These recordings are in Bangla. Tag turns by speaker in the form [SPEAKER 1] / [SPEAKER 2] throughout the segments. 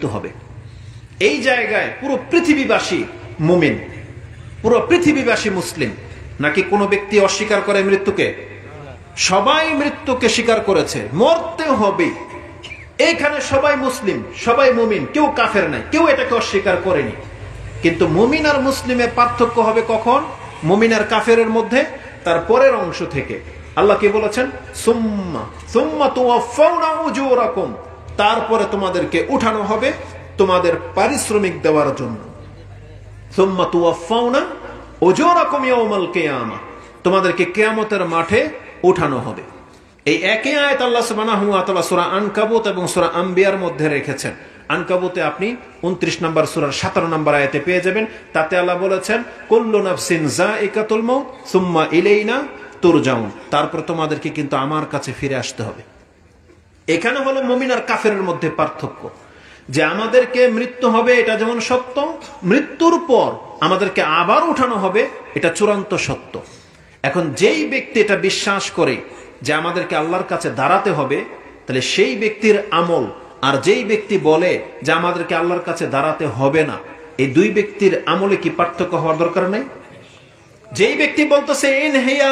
[SPEAKER 1] হবে। এই জায়গায় পুরো পৃথিবীবাসী মুমিন, পুরো পৃথিবীবাসী মুসলিম, নাকি কোনো ব্যক্তি অস্বীকার করে মৃত্যুকে? সবাই মৃত্যুকে স্বীকার করেছে, মরতে হবে। এইখানে সবাই মুসলিম, সবাই মুমিন, কেউ কাফের নাই, কেউ এটাকে অস্বীকার করেনি। কিন্তু মুমিন আর মুসলিমের পার্থক্য হবে কখন? মুমিন আর কাফেরের মধ্যে তার পরের অংশ থেকে। আল্লাহ কি বলেছেন? সুম্মা তুওয়াফাউনা উজুরাকুম, তারপরে তোমাদেরকে উঠানো হবে তোমাদের পারিশ্রমিক দেওয়ার জন্য। সুম্মা তুওয়াফাউনা উজুরাকুম ইয়াউমাল কিয়ামা, তোমাদেরকে কিয়ামতের মাঠে উঠানো হবে। এই একই আয়াত আল্লাহ সুবহানাহু ওয়া তাআলা সূরা আনকাবুত এবং সূরা আম্বিয়ার মধ্যে রেখেছেন। আনকাবুতে আপনি 29 নম্বর সূরার 17 নম্বর আয়াতে পেয়ে যাবেন। তাতে আল্লাহ বলেছেন, কুল্লু নাফসিন যায়িকাতুল মাউত সুম্মা ইলাইনা তুরজাউন, তারপর তোমাদেরকে কিন্তু আমার কাছে ফিরে আসতে হবে। এখানে হলো মুমিন আর কাফেরের মধ্যে পার্থক্য, যে আমাদেরকে মৃত্যু হবে এটা যেমন সত্য, মৃত্যুর পর আমাদেরকে আবার উঠানো হবে এটা চূড়ান্ত সত্য। এখন যেই ব্যক্তি এটা বিশ্বাস করে যে আমাদেরকে আল্লাহর কাছে দাঁড়াতে হবে, তাহলে সেই ব্যক্তির আমল আর যেই ব্যক্তি বলে যে আমাদেরকে আল্লাহর কাছে দাঁড়াতে হবে না, এই দুই ব্যক্তির আমলে কি পার্থক্য হওয়ার দরকার নাই? যেই ব্যক্তি বলতেছে ইন হিয়া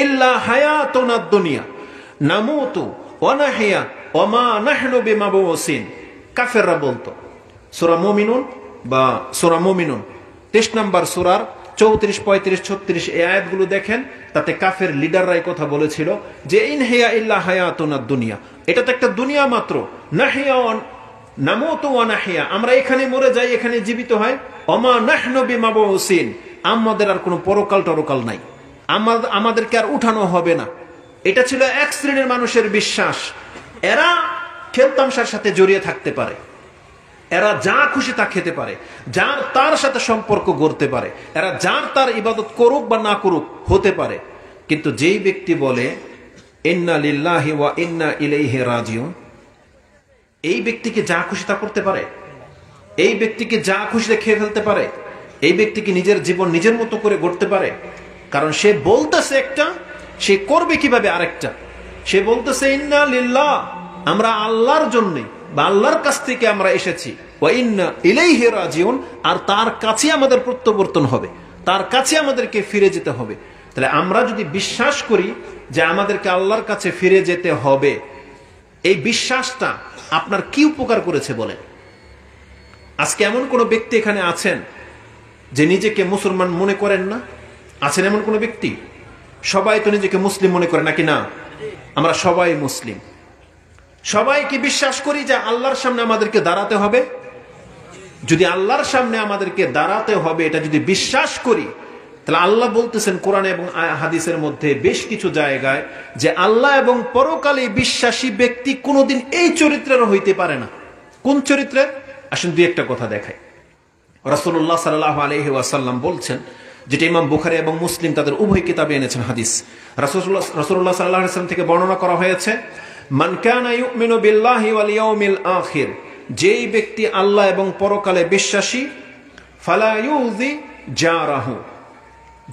[SPEAKER 1] ইল্লা হায়াতুনাদ দুনিয়া নামুতু ওয়া নাহইয়া ওয়া মা নাহনু বিমাবউসিন, কাফেররা বলতো। সূরা মুমিনুন বা সূরা মুমিনুন 23 নম্বর সূরার 34, 35, 36 এই আয়াতগুলো দেখেন। তাতে কাফের লিডাররাই কথা বলেছিল যে ইন হিয়া ইল্লা হায়াতুনাদ দুনিয়া, এটা তো একটা দুনিয়া মাত্র। নাহিয়া নামুতু ওয়া নাহিয়া, আমরা এখানে মরে যাই, এখানে জীবিত হয়। ওয়া মা নাহনু বিমাবউসিন, আমাদের আর কোনো পরকাল টরকাল নাই, আমাদেরকে আর উঠানো হবে না। এটা ছিল এক শ্রেণীর মানুষের বিশ্বাস। এরা খেলতামশার সাথে জড়িয়ে থাকতে পারে, এরা যা খুশি তা খেতে পারে, যার তার সাথে সম্পর্ক গড়তে পারে, এরা যার তার ইবাদত করুক বা না করুক হতে পারে। কিন্তু যেই ব্যক্তি বলে ইন্না লিল্লাহি ওয়া ইন্না ইলাইহি রাজিউন, এই ব্যক্তিকে যা খুশি তা করতে পারে, এই ব্যক্তিকে যা খুশি খেয়ে ফেলতে পারে, এই ব্যক্তিকে নিজের জীবন নিজের মতো করে গড়তে পারে। কারণ সে বলতেছে একটা, সে করবে কিভাবে আরেকটা। সে বলতেছে ইন্না লিল্লাহ, আমরা আল্লাহর জন্য বা আল্লাহর কাছ থেকে আমরা এসেছি, ওয়া ইন্না ইলাইহি রাজিউন, আর তার কাছে আমাদের প্রত্যাবর্তন হবে, তার কাছে আমাদেরকে ফিরে যেতে হবে। তাহলে আমরা যদি বিশ্বাস করি যে আমাদেরকে আল্লাহর কাছে ফিরে যেতে হবে, এই বিশ্বাসটা আপনার কি উপকার করেছে বলেন? আজকে এমন কোন ব্যক্তি এখানে আছেন যে নিজেকে মুসলমান মনে করেন না? আছেন এমন কোন ব্যক্তি? সবাই তো নিজেকে মুসলিম মনে করে নাকি না? আমরা সবাই মুসলিম। সবাই কি বিশ্বাস করি যে আল্লাহর সামনে আমাদেরকে দাঁড়াতে হবে? যদি আল্লাহর সামনে আমাদেরকে দাঁড়াতে হবে এটা যদি বিশ্বাস করি, তাহলে আল্লাহ বলতেছেন কোরআন এবং হাদিসের মধ্যে বেশ কিছু জায়গায় যে আল্লাহ এবং পরকালে বিশ্বাসী ব্যক্তি কোনোদিন এই চরিত্রের হইতে পারে না। কোন চরিত্রের? আসুন দুই একটা কথা দেখাই। রাসূলুল্লাহ সাল্লাল্লাহু আলাইহি ওয়াসাল্লাম বলছেন, যেটা ইমাম বুখারী এবং মুসলিম তাদের উভয় কিতাবে এনেছেন হাদিস। রাসূলুল্লাহ সাল্লাল্লাহু আলাইহি ওয়াসাল্লাম থেকে বর্ণনা করা হয়েছে, মান কানা ইউমিনু বিল্লাহি ওয়াল ইয়াউমিল আখির, যেই ব্যক্তি আল্লাহ এবং পরকালে বিশ্বাসী, ফালা ইউযি জারাহু,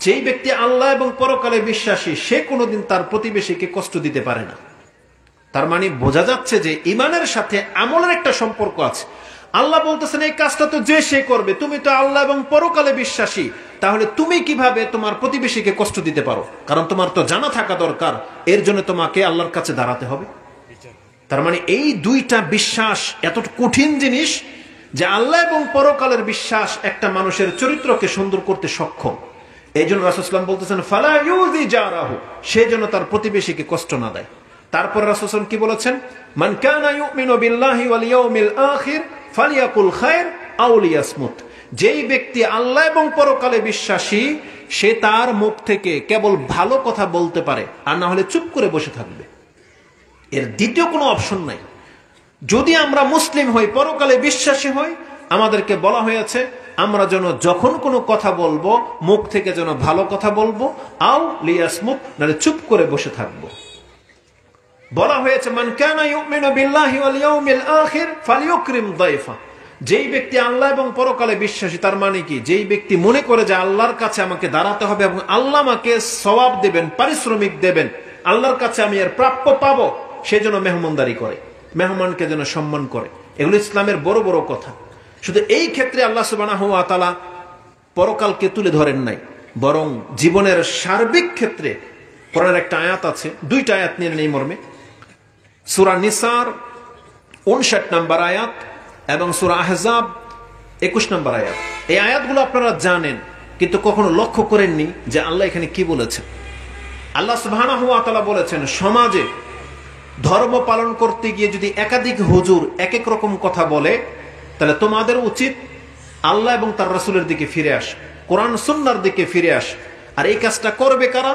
[SPEAKER 1] যেই ব্যক্তি আল্লাহ এবং পরকালে বিশ্বাসী সে কোনোদিন তার প্রতিবেশীকে কষ্ট দিতে পারে না। তার মানে বোঝা যাচ্ছে যে ইমানের সাথে আমলের একটা সম্পর্ক আছে। আল্লাহ বলতেছেন এই কাজটা তো যে সে করবে, তুমি তো আল্লাহ এবং পরকালে বিশ্বাসী, তাহলে তুমি কিভাবে তোমার প্রতিবেশীকে কষ্ট দিতে পারো? কারণ তোমার তো জানা থাকা দরকার, এর জন্য তোমাকে আল্লাহর কাছে দাঁড়াতে হবে। তার মানে এই দুইটা বিশ্বাস এত কঠিন জিনিস যে আল্লাহ এবং পরকালের বিশ্বাস একটা মানুষের চরিত্রকে সুন্দর করতে সক্ষম। এই জন্য রাসূল সাল্লাল্লাহু আলাইহি ওয়াসাল্লাম বলতেছেন ফালা ইউযি জারাহু, সে যেন তার প্রতিবেশীকে কষ্ট না দেয়। তারপর রাসূল সাল্লাল্লাহু আলাইহি ওয়াসাল্লাম কি বলেছেন? মান কানা ইউমিনু বিল্লাহি ওয়াল ইয়াউমিল আখির ফালিয়াকুল খায়র আও লিয়াসমুত, যেই ব্যক্তি আল্লাহ এবং পরকালে বিশ্বাসী সে তার মুখ থেকে কেবল ভালো কথা বলতে পারে, আর না হলে চুপ করে বসে থাকবে। এর দ্বিতীয় কোনো অপশন নাই। যদি আমরা মুসলিম হই, পরকালে বিশ্বাসী হই, আমাদেরকে বলা হয়েছে আমরা যেন যখন কোনো কথা বলবো মুখ থেকে যেন ভালো কথা বলবো, আও লিয়াসমুত, নাহলে চুপ করে বসে থাকবো। বলা হয়েছে মান কানা ইউমিনু বিল্লাহি ওয়াল ইয়াউমিল আখির ফালিয়ুকরিম দাইফা, যেই ব্যক্তি আল্লাহ এবং পরকালে বিশ্বাসী, তার মানে কি? যেই ব্যক্তি মনে করে যে আল্লাহর কাছে আমাকে দাঁড়াতে হবে এবং আল্লাহ আমাকে সওয়াব দেবেন, পারিশ্রমিক দেবেন, আল্লাহর কাছে আমি এর প্রাপ্য পাবো, সেজন্য মেহমানদারি করে, মেহমানকে যেন সম্মান করে। এগুলো ইসলামের বড় বড় কথা। শুধু এই ক্ষেত্রে আল্লাহ সুবহানাহু ওয়া তাআলা পরকালকে তুলে ধরেন নাই, বরং জীবনের সার্বিক ক্ষেত্রে কোরআনের একটা আয়াত আছে, দুইটা আয়াত নিয়ে নেই মর্মে, সূরা নিসার 59 নম্বর আয়াত এবং সূরা আহজাব 21 নম্বর আয়াত। এই আয়াতগুলো আপনারা জানেন, কিন্তু কখনো লক্ষ্য করেননি যে আল্লাহ এখানে কি বলেছেন। আল্লাহ সুবহানাহু ওয়া তাআলা বলেছেন, সমাজে ধর্ম পালন করতে গিয়ে যদি একাধিক হুজুর এক এক রকম কথা বলে, তাহলে তোমাদের উচিত আল্লাহ এবং তার রাসূলের দিকে ফিরে আস, কোরআন সুন্নাহর দিকে ফিরে আস। আর এই কাজটা করবে কারা,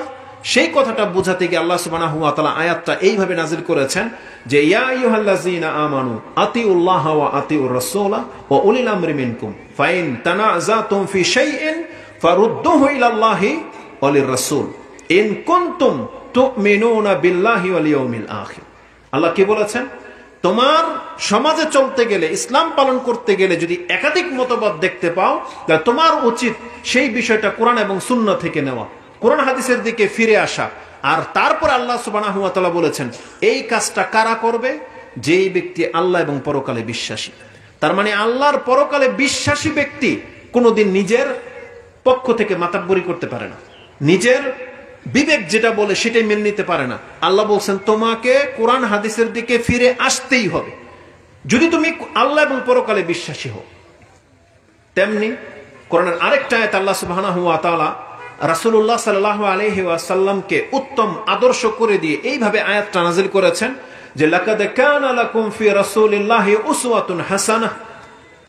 [SPEAKER 1] সেই কথাটা বোঝাতে গিয়ে আল্লাহ সুবহানাহু ওয়া তাআলা আয়াতটা এইভাবে নাজিল করেছেন যে ইয়া আইয়ুহাল্লাযীনা আমানু আতিউল্লাহ ওয়া আতিউর রাসূলা ওয়া উলিল আমরি মিনকুম ফাইন তানাযাতুম ফি শাইইন ফারুদ্দুহু ইলাল্লাহি ওয়া লির-রাসূল ইন কুনতুম তুমিনুনা বিল্লাহি ওয়াল ইয়াউমিল আখির। আল্লাহ কি বলেছেন, তোমার সমাজে চলতে গেলে, ইসলাম পালন করতে গেলে যদি একাধিক মতবাদ দেখতে পাও, তাহলে তোমার উচিত সেই বিষয়টা কোরআন এবং সুন্নাহ থেকে নেওয়া, কোরআন হাদিসের দিকে ফিরে আসা। আর তারপর আল্লাহ সুবহানাহু ওয়া তাআলা বলেছেন, এই কাজটা কারা করবে, যেই ব্যক্তি আল্লাহ এবং পরকালে বিশ্বাসী। তার মানে আল্লাহর পরকালে বিশ্বাসী ব্যক্তি কোনোদিন নিজের পক্ষ থেকে মাতাব্বরি করতে পারে না, নিজের বিবেক যেটা বলে সেটাই মেনে নিতে পারে না। আল্লাহ বলছেন, তোমাকে কোরআন হাদিসের দিকে ফিরে আসতেই হবে যদি তুমি আল্লাহ এবং পরকালে বিশ্বাসী হও। তেমনি কোরআনের আরেকটা আয়াত আল্লাহ সুবহানাহু ওয়া তাআলা রাসূলুল্লাহ সাল্লাল্লাহু আলাইহি ওয়াসাল্লামকে উত্তম আদর্শ করে দিয়ে এইভাবে আয়াতটা নাযিল করেছেন যে লাকাদ কানা লাকুম ফি রাসূলিল্লাহি উসওয়াতুন হাসানাহ।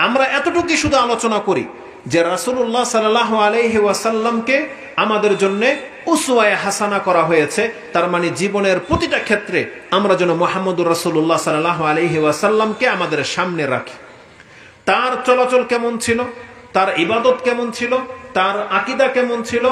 [SPEAKER 1] আমরা এতটুকুই শুধু আলোচনা করি যে রাসূলুল্লাহ সাল্লাল্লাহু আলাইহি ওয়াসাল্লামকে আমাদের জন্য উসওয়ায়ে হাসানা করা হয়েছে। তার মানে জীবনের প্রতিটা ক্ষেত্রে আমরা যেন মুহাম্মদুর রাসূলুল্লাহ সাল্লাল্লাহু আলাইহি ওয়াসাল্লামকে আমাদের সামনে রাখি। তার চলাচল কেমন ছিল, তার ইবাদত কেমন ছিল, তার আকীদা কেমন ছিল,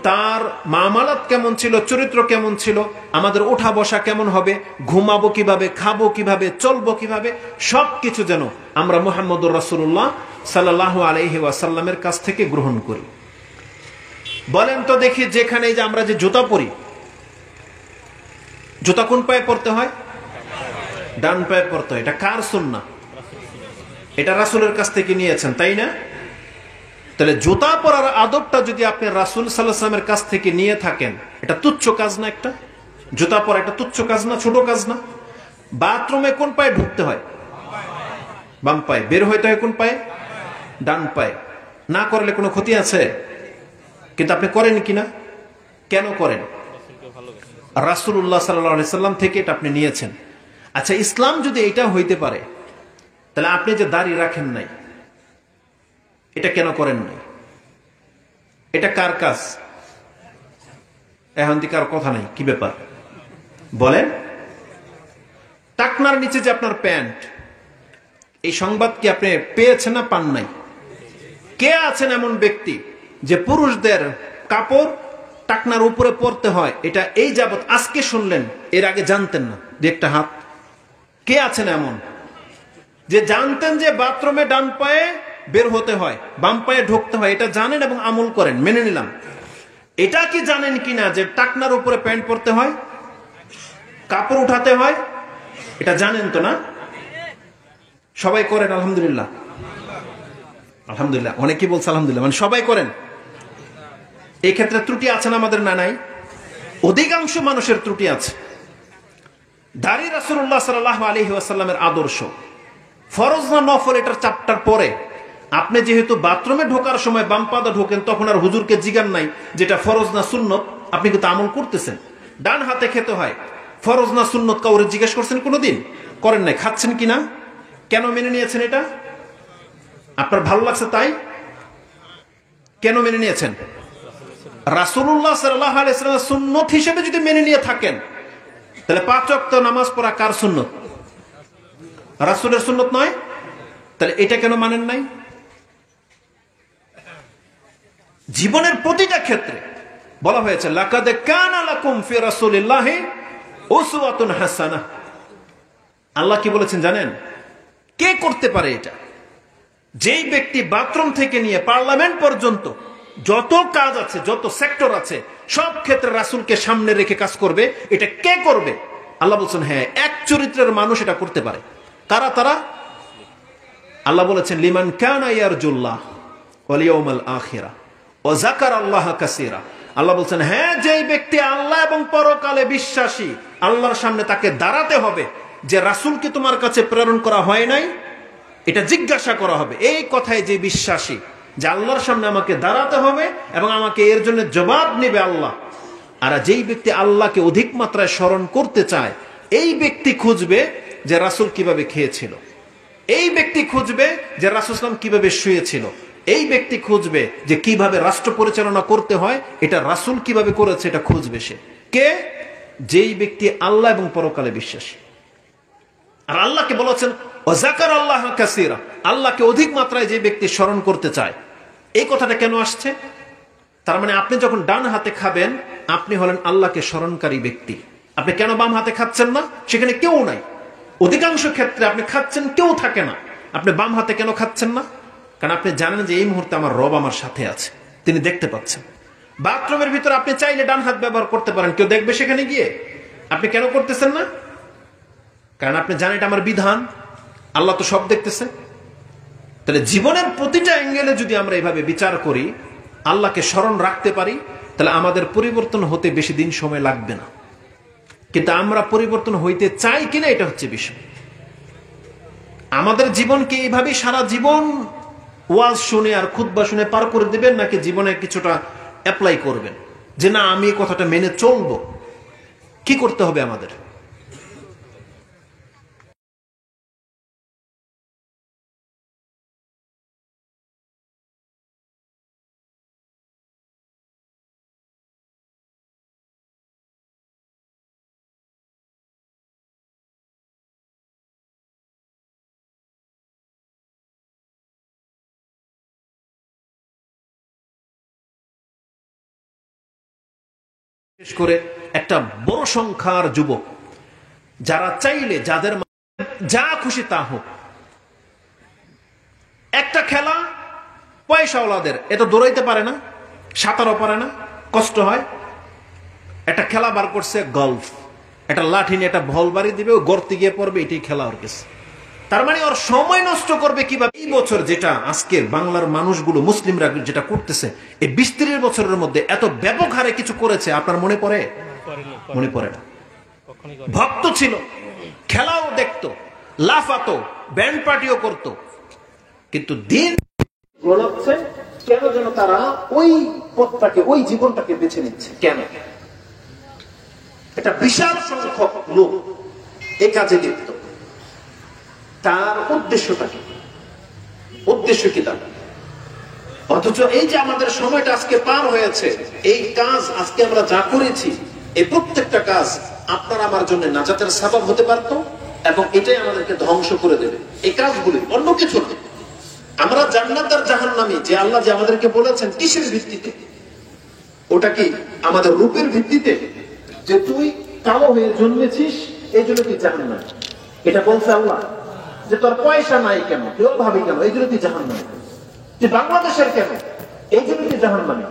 [SPEAKER 1] তার মামালাত কেমন ছিল, চরিত্র কেমন ছিল, আমাদের ওঠা বসা কেমন হবে, ঘুমাবো কিভাবে, খাবো কিভাবে, চলবো কিভাবে, সবকিছু যেন আমরা মুহাম্মদুর রাসূলুল্লাহ সাল্লাল্লাহু আলাইহি ওয়াসাল্লামের কাছ থেকে গ্রহণ করি। বলেন তো দেখি, যেখানে যে আমরা যে জুতা পরি, জুতা কোন পায়ে পরতে হয়? ডান পায়ে পরতে হয়। এটা কার সুন্নাহ? এটা রাসূলের কাছ থেকে নিয়েছেন, তাই না? তাহলে জুতা পরার আদবটা যদি আপনি রাসূল সাল্লাল্লাহু আলাইহি ওয়াসাল্লামের কাছ থেকে নিয়ে থাকেন, এটা তুচ্ছ কাজ না? একটা জুতা পরা এটা তুচ্ছ কাজ না, ছোট কাজ না? বাথরুমে কোন পায়ে ঢুকতে হয়? বাম পায়ে। বের হইতে হয় কোন পায়ে? ডান পায়ে। না করলে কোনো ক্ষতি আছে? কিন্তু আপনি করেন কিনা? কেন করেন? রাসূলুল্লাহ সাল্লাল্লাহু আলাইহি ওয়াসাল্লাম থেকে এটা আপনি নিয়েছেন। আচ্ছা, ইসলাম যদি এটা হইতে পারে, তাহলে আপনি যে দাড়ি রাখেন নাই, এটা কেন করেন নাই? এটা কার কাজ? এখন দিকে আর কথা নাই, কি ব্যাপার বলেন? টাকনার নিচে যে আপনার প্যান্ট, এই সংবাদ কি আপনি পেয়েছেন না পান নাই? কে আছেন এমন ব্যক্তি যে পুরুষদের কাপড় টাকনার উপরে পরতে হয়, এটা এই যাবত আজকে শুনলেন, এর আগে জানতেন না? যে একটা হাত। কে আছেন এমন যে জানতেন যে বাথরুমে ডান পায়ে বের হতে হয়, বাম পায়ে ঢুকতে হয়, এটা জানেন এবং আমল করেন, মেনে নিলাম। এটা কি জানেন কিনা যে টাকনার উপরে প্যান্ট পরতে হয়, কাপড় উঠাতে হয়? এটা জানেন তো না? সবাই করেন আলহামদুলিল্লাহ। আলহামদুলিল্লাহ, অনেকেই বলছে আলহামদুলিল্লাহ, মানে সবাই করেন। এই ক্ষেত্রে ত্রুটি আছে না আমাদের? না নাই, অধিকাংশ মানুষের ত্রুটি আছে। দাড়ি রাসূলুল্লাহ সাল্লাল্লাহু আলাইহি ওয়াসাল্লামের আদর্শ, ফরজ না নফল এটার চ্যাপ্টার পরে। আপনি যেহেতু বাথরুমে ঢোকার সময় বাম পাদা ঢোকেন, তখন আর হুজুরকে জিজ্ঞান নাই যেটা ফরজ না সুন্নত, আপনি কিন্তু আমল করতেছেন। ডান হাতে খেতে হয়, ফরজ না সুন্নত কাউরে জিজ্ঞেস করছেন কোনোদিন? করেন নাই। খাচ্ছেন কিনা? কেন মেনে নিয়েছেন? এটা আপনার ভালো লাগছে তাই? কেন মেনে নিয়েছেন? রাসূলুল্লাহ সাল্লাল্লাহু আলাইহি ওয়াসাল্লামের সুন্নত হিসেবে যদি মেনে নিয়ে থাকেন, তাহলে 5 ওয়াক্ত নামাজ পড়া কার সুন্নত? রাসূলের সুন্নত নয়? তাহলে এটা কেন মানেন নাই? জীবনের প্রতিটা ক্ষেত্রে বলা হয়েছে লাকাদ কানা লাকুম ফি রাসূলিল্লাহি উসওয়াতুন হাসানাহ। আল্লাহ কি বলেছেন জানেন? কে করতে পারে এটা? যেই ব্যক্তি বাথরুম থেকে নিয়ে পার্লামেন্ট পর্যন্ত যত কাজ আছে, যত সেক্টর আছে, সব ক্ষেত্রে রাসূলকে সামনে রেখে কাজ করবে, এটা কে করবে? আল্লাহ বলছেন হ্যাঁ, এক চরিত্রের মানুষ এটা করতে পারে। কারা তারা? আল্লাহ বলেছেন লিমান কানা ইয়ারজুল্লাহ ওয়াল ইয়াউমাল আখিরা ওয়া যাকারাল্লাহ কাসীরা। আল্লাহ বলছেন হ্যাঁ, যেই ব্যক্তি আল্লাহ এবং পরকালে বিশ্বাসী, আল্লাহর সামনে তাকে দাঁড়াতে হবে যে রাসূলকে তোমার কাছে প্রেরণ করা হয় নাই, এটা জিজ্ঞাসা করা হবে। এই কথায় যে বিশ্বাসী যে আল্লাহর সামনে আমাকে দাঁড়াতে হবে এবং আমাকে এর জন্য জবাব নেবে আল্লাহ। আর যেই ব্যক্তি আল্লাহকে অধিক মাত্রায় স্মরণ করতে চায়, এই ব্যক্তি খুঁজবে যে রাসূল কিভাবে খেয়েছিল, এই ব্যক্তি খুঁজবে যে রাসূল সাল্লাল্লাহু আলাইহি ওয়াসাল্লাম কিভাবে শুয়েছিল, এই ব্যক্তি খুঁজবে যে কিভাবে রাষ্ট্র পরিচালনা করতে হয়, এটা রাসূল কিভাবে করেছে এটা খুঁজবে সে। কে? যেই ব্যক্তি আল্লাহ এবং পরকালে বিশ্বাসী। আর আল্লাহকে বলেছেন ওয়া যাকারাল্লাহ কাসীরা, আল্লাহকে অধিক মাত্রায় যে ব্যক্তি স্মরণ করতে চায়। এই কথাটা কেন আসছে? তার মানে আপনি যখন ডান হাতে খাবেন, আপনি হলেন আল্লাহকে স্মরণকারী ব্যক্তি। আপনি কেন বাম হাতে খাচ্ছেন না? সেখানে কেউ নাই। অধিকাংশ ক্ষেত্রে আপনি খাচ্ছেন, কেউ থাকে না। আপনি বাম হাতে কেন খাচ্ছেন না? কারণ আপনি জানেন যে এই মুহূর্তে আমার রব আমার সাথে আছে, তিনি দেখতে পাচ্ছেন। বাথরুমের ভিতরে আপনি চাইলে ডান হাত ব্যবহার করতে পারেন, কেউ দেখবে সেখানে গিয়ে। আপনি কেন করতেছেন না? কারণ আপনি জানেন এটা আমার বিধান, আল্লাহ তো সব দেখতেছে। তাহলে জীবনের প্রতিটা অ্যাঙ্গেলে যদি আমরা এভাবে বিচার করি, আল্লাহকে স্মরণ রাখতে পারি, তাহলে আমাদের পরিবর্তন হতে বেশি দিন সময় লাগবে না। কিন্তু আমরা পরিবর্তন হইতে চাই কিনা, এটা হচ্ছে বিষয়। আমাদের জীবনকে এইভাবে সারা জীবন ওয়াজ শুনে আর খুতবা শুনে পার করে দিবেন, নাকি জীবনে কিছুটা অ্যাপ্লাই করবেন যে না আমি এই কথাটা মেনে চলবো? কি করতে হবে আমাদের? বিশেষ করে একটা বড় সংখ্যার যুবক যারা চাইলে, যাদের যা খুশি তা হোক, একটা খেলা পয়সাওয়ালাদের, এটা দৌড়াইতে পারে না, সাঁতারও পারে না, কষ্ট হয়। একটা খেলা বার করছে গলফ, একটা লাঠি নিয়ে একটা বল বাড়ি দিবে, ও গর্তে গিয়ে পড়বে, এটাই খেলা ওর কাছে। তার মানে ওর সময় নষ্ট করবে কিভাবে? এই বছর যেটা আজকে বাংলার মানুষগুলো, মুসলিমরা যেটা করতেছে, এই 20-30 বছরের মধ্যে এত ব্যাপক হারে কিছু করেছে, আপনার মনে পড়ে? মনে পড়ে না। ভক্ত ছিল, খেলাও দেখতো, লাফাতো, ব্যান্ড পার্টিও করতো, কিন্তু দিন গোলাচ্ছে কেন যেন তারা ওই পথটাকে, ওই জীবনটাকে বেছে নিচ্ছে কেন? এটা বিশাল সংখ্যক লোক এই কাজে লিপ্ত। তার উদ্দেশ্যটা কি? উদ্দেশ্য কি তার? অথচ এই যে আমাদের সময়টা আজকে পার হয়েছে, এই কাজ আজকে আমরা যা করেছি, এই প্রত্যেকটা কাজ আপনার আমার জন্য নাজাতের সাবাব হতে পারত, এবং এটাই আমাদেরকে ধ্বংস করে দেবে। এই কাজগুলি অন্য কিছু না। আমরা জান্নাত আর জাহান্নামী যে আল্লাহ যে আমাদেরকে বলেছেন, কিসের ভিত্তিতে? ওটা কি আমাদের রূপের ভিত্তিতে? যে তুই কালো হয়ে জন্মেছিস এই জন্য তুই জাহান্নামী, এটা বলছে আল্লাহ? যে তোর পয়সা নাই কেন, তুই অভাবী কেন, এই জন্য তুই জাহান্নামী? তুই বাংলাদেশের কেন, এই জন্য তুই জাহান্নামী?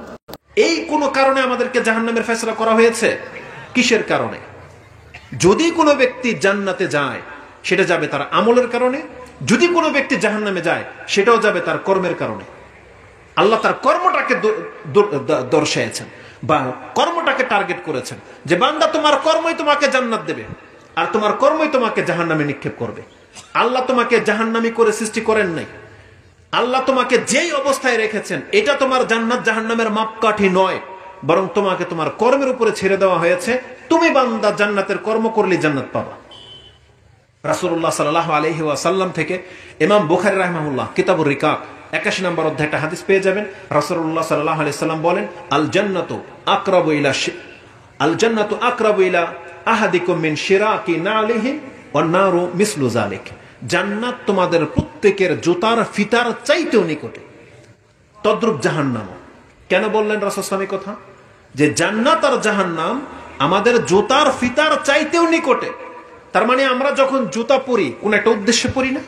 [SPEAKER 1] এই কোন কারণে আমাদেরকে জাহান্নামের ফয়সালা করা হয়েছে? কিসের কারণে? যদি কোনো ব্যক্তি জান্নাতে যায়, সেটা যাবে তার আমলের কারণে। যদি কোনো ব্যক্তি জাহান্নামে যায়, সেটাও যাবে তার কর্মের কারণে। আল্লাহ তার কর্মটাকে দর্শাইছেন বা কর্মটাকে টার্গেট করেছেন যে বান্দা তোমার কর্মই তোমাকে জান্নাত দেবে, আর তোমার কর্মই তোমাকে জাহান্নামে নিক্ষেপ করবে। আল্লাহ তোমাকে জাহান্নামী করে সৃষ্টি করেন নাই। আল্লাহ তোমাকে যেই অবস্থায় রেখেছেন, এটা তোমার জান্নাত জাহান্নামের মাপকাঠি নয়, বরং তোমাকে তোমার কর্মের উপরে ছেড়ে দেওয়া হয়েছে। তুমি বান্দা জান্নাতের কর্ম করলে জান্নাত পাবা। রাসূলুল্লাহ সাল্লাল্লাহু আলাইহি ওয়াসাল্লাম থেকে ইমাম বুখারী রাহিমাহুল্লাহ কিতাবুর রিকাক 81 নম্বর অধ্যায়ে একটা হাদিস পেয়ে যাবেন। রাসূলুল্লাহ সাল্লাল্লাহু আলাইহি ওয়াসাল্লাম বলেন, আল জান্নাতু আকরাবু ইলা আহাদিকুম মিন শিরাকি নালিহি ওয়ান নারু মিসলু যালিক। জান্নাত তোমাদের প্রত্যেকের জুতার ফিতার চাইতেও নিকটে, তদ্রূপ জাহান্নাম। কেন বললেন রাসূল সাল্লাল্লাহু আলাইহি কথা? যে জান্নাত আর জাহান্নাম আমাদের জুতার ফিতার চাইতেও নিকটে। তার মানে আমরা যখন জুতা পরি, কোন একটা উদ্দেশ্যে পরি না?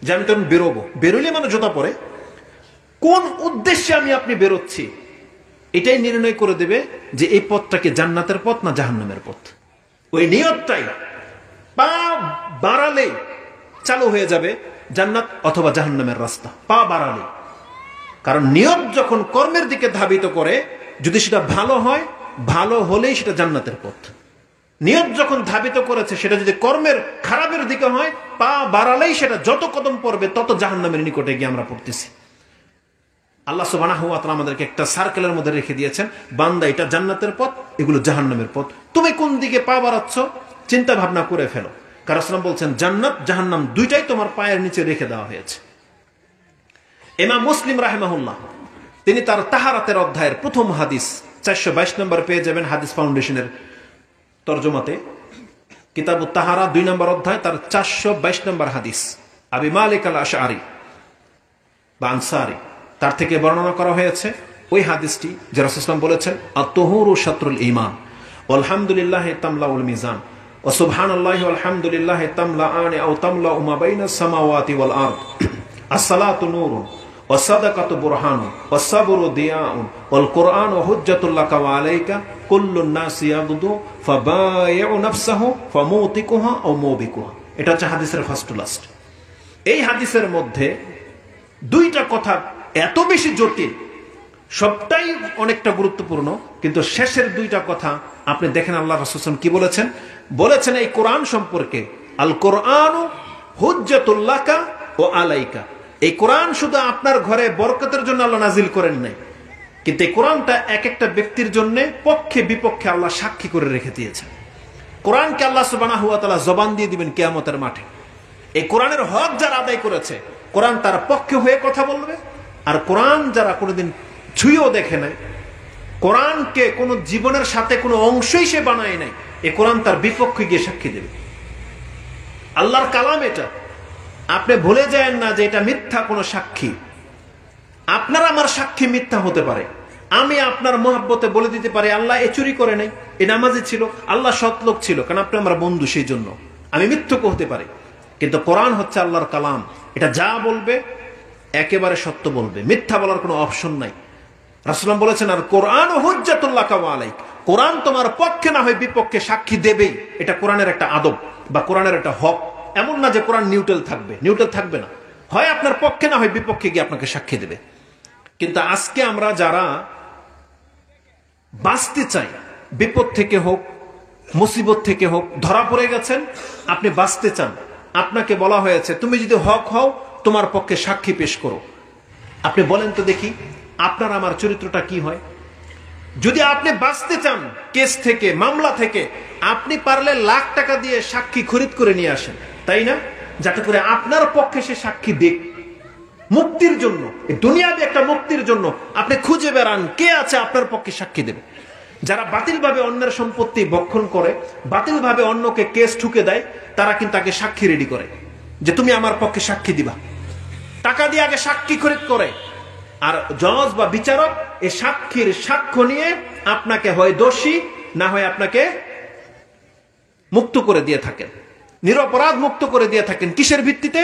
[SPEAKER 1] যে আমি তখন বেরোবো, বেরোলে মানে জুতা পরে, কোন উদ্দেশ্যে আমি আপনি বেরোচ্ছি, এটাই নির্ণয় করে দেবে যে এই পথটাকে জান্নাতের পথ না জাহান্নামের পথ। ওই নিয়তটাই পা বাড়ালে চালু হয়ে যাবে জান্নাত অথবা জাহান্নামের রাস্তা, পা বাড়ালে। কারণ নিয়ত যখন কর্মের দিকে ধাবিত করে, যদি সেটা ভালো হয়, ভালো হলেই সেটা জান্নাতের পথ। নিয়ত যখন ধাবিত করেছে সেটা যদি কর্মের খারাপের দিকে হয়, পা বাড়ালেই সেটা যত কদম পড়বে তত জাহান্নামের নিকটে গিয়ে আমরা পড়তেছি। আল্লাহ সুবহানাহু ওয়া তাআলা আমাদেরকে একটা সার্কেলের মধ্যে রেখে দিয়েছেন, বান্দা এটা জান্নাতের পথ, এগুলো জাহান্নামের পথ। তুমি কোন দিকে পা বাড়াচ্ছ চিন্তা ভাবনা করে ফেলো। কারণ রাসূল বলছেন জান্নাত জাহান্নাম দুইটাই তোমার পায়ের নিচে রেখে দেওয়া হয়েছে। ইমাম মুসলিম রাহিমাহুল্লাহ তিনি তার তাহারাতের অধ্যায়ের প্রথম হাদিস 422 নম্বর পেয়ে যাবেন হাদিস ফাউন্ডেশনের তরজমাতে, কিতাবুত তাহারা 2 নম্বর অধ্যায় তার 422 নম্বর হাদিস। আবি মালিক আল আশআরি বা আনসারী তার থেকে বর্ণনা করা হয়েছে ওই হাদিসটি যে রাসূল সাল্লাল্লাহু আলাইহি ওয়াসাল্লাম বলেছেন, আত-তুহুরু শাত্রুল ঈমান ওয়ালহামদুলিল্লাহি তামলাউল মিজান ওয়া সুবহানাল্লাহি ওয়ালহামদুলিল্লাহি তামলাআনি আও তামলাউ মা বাইনাস সামাওয়াতি ওয়াল আরদ। আসসালাতু নূরুন ওয়া সাদাকাতু বুরহানুন ওয়াস সাবরু দিয়াউন ওয়াল কুরআনু হুজ্জাতুল লাকা ওয়া আলাইকা কুল্লুন নাসি ইয়াগদু ফাবাইউ নাফসাহু ফামুতিকুহা আও মুবিকুহা। এটা হচ্ছে হাদিসের ফার্স্ট টু লাস্ট। এই হাদিসের মধ্যে দুইটা কথা এত বেশি জটিল, সবটাই অনেকটা গুরুত্বপূর্ণ, কিন্তু শেষের দুইটা কথা আপনি দেখেন আল্লাহ রাসূল কি বলেছেন। বলেছেন এই কোরআন সম্পর্কে, আল কোরআনু হুজ্জাতুল লাকা ওয়া আলাইকা। এই কোরআন শুধু আপনার ঘরে বরকতের জন্য আল্লাহ নাজিল করেন নাই, কিন্তু এই কোরআনটা এক একটা ব্যক্তির জন্য পক্ষে বিপক্ষে আল্লাহ সাক্ষী করে রেখে দিয়েছেন। কোরআনকে আল্লাহ সুবহানাহু ওয়া তাআলা জবান দিয়ে দিবেন কিয়ামতের মাঠে। এই কোরআনের হক যারা আদায় করেছে, কোরআন তার পক্ষে হয়ে কথা বলবে। আর কোরআন যারা কোনোদিন ছুঁয়েও দেখে নাই, কোরআনকে কোনো জীবনের সাথে কোনো অংশই সে বানায় নাই, এই কোরআন তার বিপক্ষে গিয়ে সাক্ষী দেবে। আল্লাহর কালাম এটা, আপনি ভুলে যায়েন না যে এটা মিথ্যা কোনো সাক্ষী। আপনার আমার সাক্ষী মিথ্যা হতে পারে। আমি আপনার মহব্বতে বলে দিতে পারি আল্লাহ এ চুরি করে নাই, এ নামাজি ছিল, আল্লাহ সৎলোক ছিল, কারণ আপনি আমার বন্ধু, সেই জন্য আমি মিথ্যুক হতে পারি। কিন্তু কোরআন হচ্ছে আল্লাহর কালাম, এটা যা বলবে একেবারে সত্য বলবে, মিথ্যা বলার কোনো অপশন নাই। রাসূল বলেছেন আর কোরআন হুজ্জাতুল লাকা ওয়া আলাইক, কোরআন তোমার পক্ষে না হয় বিপক্ষে সাক্ষী দেবেই। এটা কোরআনের একটা আদব বা কোরআনের একটা হক। এমন না যে কোরআন নিউট্রাল থাকবে, নিউট্রাল থাকবে না, হয় আপনার পক্ষে না হয় বিপক্ষে গিয়ে আপনাকে সাক্ষী দেবে। কিন্তু আজকে আমরা যারা বাঁচতে চাই, বিপদ থেকে হোক মুসিবত থেকে হোক, ধরা পড়ে গেছেন, আপনি বাঁচতে চান, আপনাকে বলা হয়েছে তুমি যদি হক হও তোমার পক্ষে সাক্ষী পেশ করো। আপনি বলেন তো দেখি আপনার আমার চরিত্রটা কি হয়? যদি আপনি বাঁচতে চান কেস থেকে, মামলা থেকে, আপনি পারলে লাখ টাকা দিয়ে সাক্ষী খরিদ করে নিয়ে আসেন, তাই না? যাতে করে আপনার পক্ষে সে সাক্ষী দেখ। মুক্তির জন্য, দুনিয়াবি একটা মুক্তির জন্য আপনি খুঁজে বেড়ান কে আছে আপনার পক্ষে সাক্ষী দেবে। যারা বাতিলভাবে অন্যের সম্পত্তি ভক্ষণ করে, বাতিলভাবে অন্যকে কেস ঠুকে দেয়, তারা কিন্তু আগে সাক্ষী রেডি করে যে তুমি আমার পক্ষে সাক্ষী দিবা। টাকা দিয়ে আগে সাক্ষী খরিদ করে, আর জজ বা বিচারক এই সাক্ষীর সাক্ষ্য নিয়ে আপনাকে হয় দোষী না হয় আপনাকে মুক্ত করে দিয়ে থাকেন, নিরপরাধ মুক্ত করে দিয়ে থাকেন। কিসের ভিত্তিতে?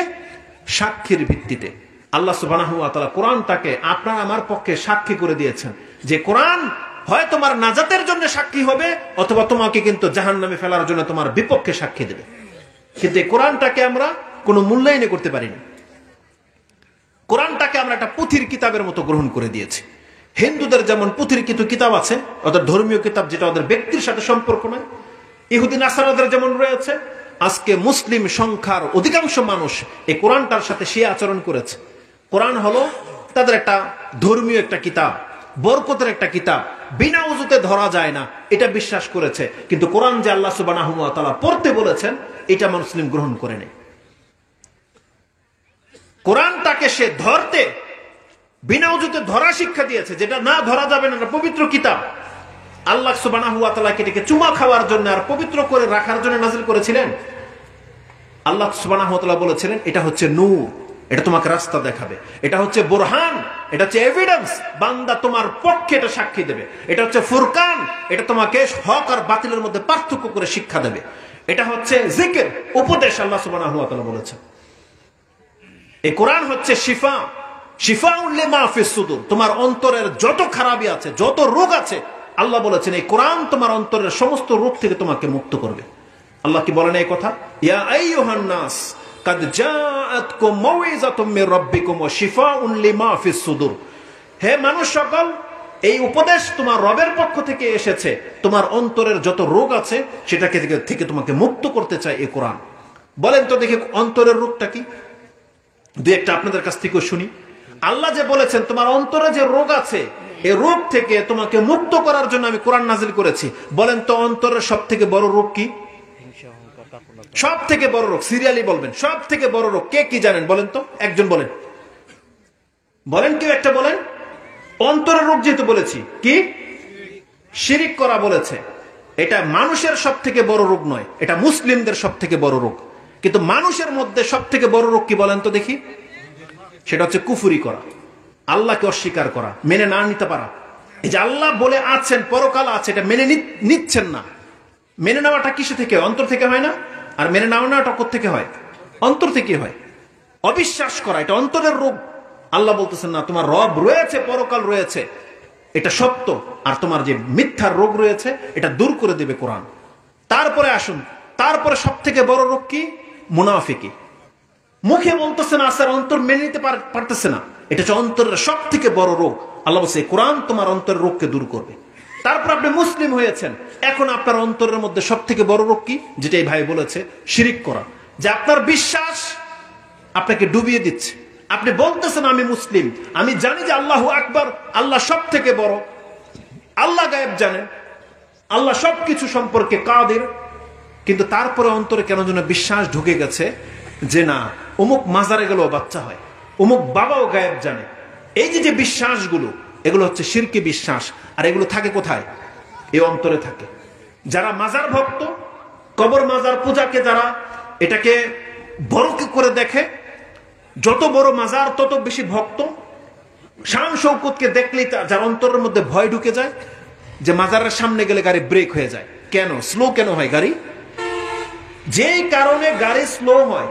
[SPEAKER 1] সাক্ষীর ভিত্তিতে। আল্লাহ সুবহানাহু ওয়া তাআলা কোরআনটাকে আপনার আমার পক্ষে সাক্ষী করে দিয়েছেন, যে কোরআন হয় তোমার নাজাতের জন্য সাক্ষী হবে, অথবা তোমাকে কিন্তু জাহান্নামে ফেলার জন্য তোমার বিপক্ষে সাক্ষী দেবে। কিন্তু এই কোরআনটাকে আমরা কোনো মূল্যায়ন করতে পারি না। কোরআনটাকে আমরা একটা পুঁথির কিতাবের মতো গ্রহণ করে দিয়েছি। হিন্দুদের যেমন পুঁথির কিছু কিতাব আছে, ওদের ধর্মীয় কিতাব, যেটা ওদের ব্যক্তির সাথে সম্পর্ক নয়। ইহুদি নাসারাদের যেমন রয়েছে, আজকে মুসলিম সংখ্যার অধিকাংশ মানুষ এই কোরআনটার সাথে সে আচরণ করেছে। কোরআন হলো তাদের একটা ধর্মীয় একটা কিতাব, বরকতের একটা কিতাব, বিনা উজুতে ধরা যায় না, এটা বিশ্বাস করেছে। কিন্তু কোরআন যে আল্লাহ সুবহানাহু ওয়া তাআলা পড়তে বলেছেন, এটা মুসলিম গ্রহণ করে নেই। কোরআনটাকে সে ধরতে, বিনা উজুতে ধরা শিক্ষা দিয়েছে, যেটা না ধরা যাবে না, পবিত্র কিতাব। আল্লাহ সুবহানাহু ওয়া তাআলা এটাকে চুমা খাওয়ার জন্য আর পবিত্র করে রাখার জন্য নাজিল করেছিলেন। আল্লাহ সুবহানাহু ওয়া তাআলা বলেছিলেন এটা হচ্ছে নূর, এটা তোমাকে রাস্তা দেখাবে, এটা হচ্ছে বুরহান, এটা হচ্ছে এভিডেন্স, বান্দা তোমার পক্ষে এটা সাক্ষী দেবে। এটা হচ্ছে ফুরকান, এটা তোমাকে হক আর বাতিলের মধ্যে পার্থক্য করে শিক্ষা দেবে। এটা হচ্ছে জিকির, উপদেশ, আল্লাহ সুবহানাহু ওয়া তাআলা বলেছেন। এই কোরআন হচ্ছে শিফা, শিফাউন লিমা ফিস সুদুর। তোমার অন্তরের যত খারাপি আছে, যত রোগ আছে, আল্লাহ বলেছেন এই কোরআন তোমার অন্তরের সমস্ত রোগ থেকে তোমাকে মুক্ত করবে। আল্লাহ কি বলেন এই কথা? ইয়া আইয়ুহান নাস কাদ জাআতকুম মাউইযাতুম মির রাব্বিকুম ওয়া শিফাউন লিমা ফিস সুদুর। হে মানুষ সকল, এই উপদেশ তোমার রবের পক্ষ থেকে এসেছে, তোমার অন্তরের যত রোগ আছে সেটাকে থেকে তোমাকে মুক্ত করতে চায় এই কোরআন। বলেন তো দেখি অন্তরের রোগটা কি? দুই একটা আপনাদের কাছ থেকে শুনি। আল্লাহ যে বলেছেন তোমার অন্তরে যে রোগ আছে, এই রোগ থেকে তোমাকে মুক্ত করার জন্য আমি কোরআন নাজিল করেছি। বলেন তো অন্তরের সব থেকে বড় রোগ কি? সব থেকে বড় রোগ সিরিয়ালি বলবেন, সব থেকে বড় রোগ কে কি জানেন? বলেন তো, একজন বলেন, বলেন কেউ একটা বলেন। অন্তরের রোগ যেহেতু বলেছি, কি? শিরিক করা বলেছে। এটা মানুষের সব থেকে বড় রোগ নয়, এটা মুসলিমদের সব থেকে বড় রোগ। কিন্তু মানুষের মধ্যে সব থেকে বড় রোগ কি বলেন তো দেখি? সেটা হচ্ছে কুফরি করা, আল্লাহকে অস্বীকার করা, মেনে না নিতে পারা। এই যে আল্লাহ বলে আছেন, পরকাল আছে, এটা মেনে নিচ্ছেন না। মেনে নেওয়াটা কিসে থেকে? অন্তর থেকে হয় না? আর মেনে না নেওয়াটা কোত্থেকে হয়? অন্তর থেকে হয়। অবিশ্বাস করা, এটা অন্তরের রোগ। আল্লাহ বলতেছেন না, তোমার রব রয়েছে, পরকাল রয়েছে, এটা সত্য, আর তোমার যে মিথ্যার রোগ রয়েছে এটা দূর করে দেবে কোরআন। তারপরে আসুন, তারপরে সব থেকে বড় রোগ কি? মুনাফিকি। মুখে বলতেছে না, আসার অন্তর মেনে নিতে পারতেছে না, এটা হচ্ছে অন্তরের সব থেকে বড় রোগ। আল্লাহ বলছে কোরআন তোমার অন্তরের রোগকে দূর করবে। তারপর আপনি মুসলিম হয়েছেন, এখন আপনার অন্তরের মধ্যে সব থেকে বড় রোগ কি? যেটা এই ভাই বলেছে, শিরিক করা। যে আপনার বিশ্বাস আপনাকে ডুবিয়ে দিচ্ছে। আপনি বলতেছেন আমি মুসলিম, আমি জানি যে আল্লাহু আকবার, আল্লাহ সব থেকে বড়, আল্লাহ গায়েব জানেন, আল্লাহ সবকিছু সম্পর্কে কাদির, কিন্তু তারপরে অন্তরে কেন যেন বিশ্বাস ঢুকে গেছে যে না, অমুক মাজারে গেলেও বাচ্চা হয়, অমুক বাবাও গায়েব জানে। এই যে বিশ্বাসগুলো, এগুলো হচ্ছে শিরকি বিশ্বাস। আর এগুলো থাকে কোথায়? এই অন্তরে থাকে। যারা মাজার ভক্ত, কবর মাজার পূজাকে যারা এটাকে বড় করে দেখে, যত বড় মাজার তত বেশি ভক্ত। শান শৌকতকে দেখলেই যার অন্তরের মধ্যে ভয় ঢুকে যায়, যে মাজারের সামনে গেলে গাড়ি ব্রেক হয়ে যায়। কেন স্লো কেন হয় গাড়ি? যেই কারণে গাড়ি স্লো হয়,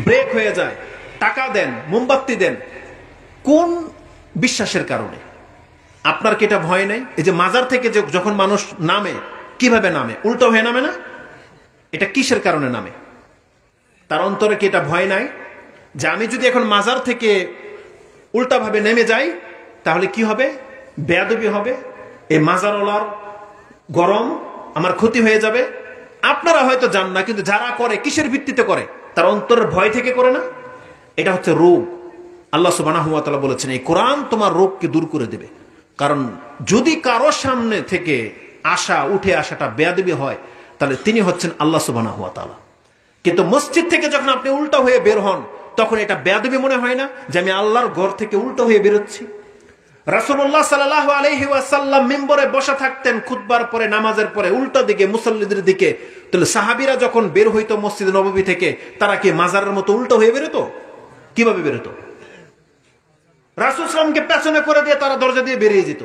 [SPEAKER 1] ব্রেক হয়ে যায়, টাকা দেন, মোমবাতি দেন, কোন বিশ্বাসের কারণে? আপনার কি এটা ভয় নাই? এই যে মাজার থেকে যখন মানুষ নামে, কিভাবে নামে? উল্টো হয়ে নামে না? এটা কিসের কারণে নামে? তার অন্তরে কি এটা ভয় নাই যে আমি যদি এখন মাজার থেকে উল্টাভাবে নেমে যাই তাহলে কি হবে? বেয়াদবি হবে, এই মাজারওয়ালার গরম, আমার ক্ষতি হয়ে যাবে। আপনারা হয়তো জান না, কিন্তু যারা করে কিসের ভিত্তিতে করে? তার অন্তরের ভয় থেকে করে না? এটা হচ্ছে রোগ। আল্লাহ সুবহানাহু ওয়া তাআলা বলেছেন এই কোরআন তোমার রোগকে দূর করে দেবে। কারণ যদি কারো সামনে থেকে উঠে আসাটা বেয়াদবি হয়, তাহলে তিনি হচ্ছেন আল্লাহ সুবহানাহু ওয়া তাআলা। কিন্তু মসজিদ থেকে যখন আপনি উল্টা হয়ে বের হন, তখন এটা বেয়াদবি মনে হয় না যে আমি আল্লাহর ঘর থেকে উল্টো হয়ে বেরোচ্ছি? রাসূলুল্লাহ সাল্লাল্লাহু আলাইহি ওয়াসাল্লাম মিম্বরে বসা থাকতেন খুতবার পরে, নামাজের পরে উল্টা দিকে মুসল্লিদের দিকে। তাহলে সাহাবীরা যখন বের হইতো মসজিদ নববী থেকে, তারা কি মাজারের মতো উল্টো হয়ে বেরোতো? কিভাবে বেরোতো? রাসূল সাল্লামকে পেছনে করে দিয়ে তারা দরজা দিয়ে বেরিয়ে যেত।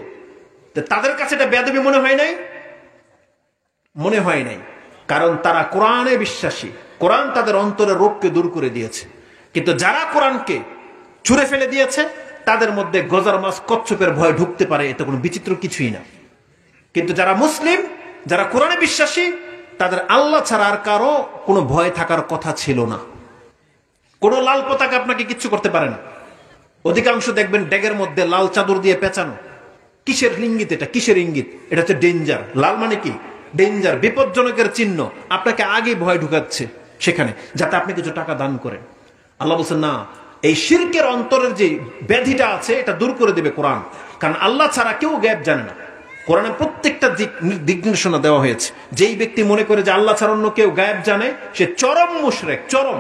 [SPEAKER 1] তাদের কাছে এটা বেয়াদবি মনে হয় নাই? মনে হয় নাই, কারণ তারা কোরআনে বিশ্বাসী। কোরআন তাদের অন্তরের রোগকে দূর করে দিয়েছে। কিন্তু যারা কোরআনকে ছুঁড়ে ফেলে দিয়েছে, তাদের মধ্যে গজার মাছ কচ্ছপের ভয় ঢুকতে পারে, এটা কোনো বিচিত্র কিছুই না। কিন্তু যারা মুসলিম, যারা কোরআনে বিশ্বাসী, তাদের আল্লাহ ছাড়া আর কারো কোনো ভয় থাকার কথা ছিল না। কোনো লাল পতাকা আপনাকে কিচ্ছু করতে পারে না। অধিকাংশ দেখবেন ড্যাগের মধ্যে লাল চাদর দিয়ে পেঁচানো। কিসের ইঙ্গিত? এটা কিসের ইঙ্গিত? এটা হচ্ছে ডেঞ্জার। লাল মানে কি? ডেঞ্জার, বিপজ্জনকের চিহ্ন। আপনাকে আগে ভয় ঢুকাচ্ছে সেখানে, যাতে আপনি কিছু টাকা দান করেন। আল্লাহ বলছেন না, এই শিরকের অন্তরের যে ব্যাধিটা আছে এটা দূর করে দেবে কোরআন। কারণ আল্লাহ ছাড়া কেউ গায়েব জানে না। কোরআনে প্রত্যেকটা দিক নির্দেশনা দেওয়া হয়েছে। যেই ব্যক্তি মনে করে যে আল্লাহ ছাড়া অন্য কেউ গায়েব জানে, সে চরম মুশরিক, চরম।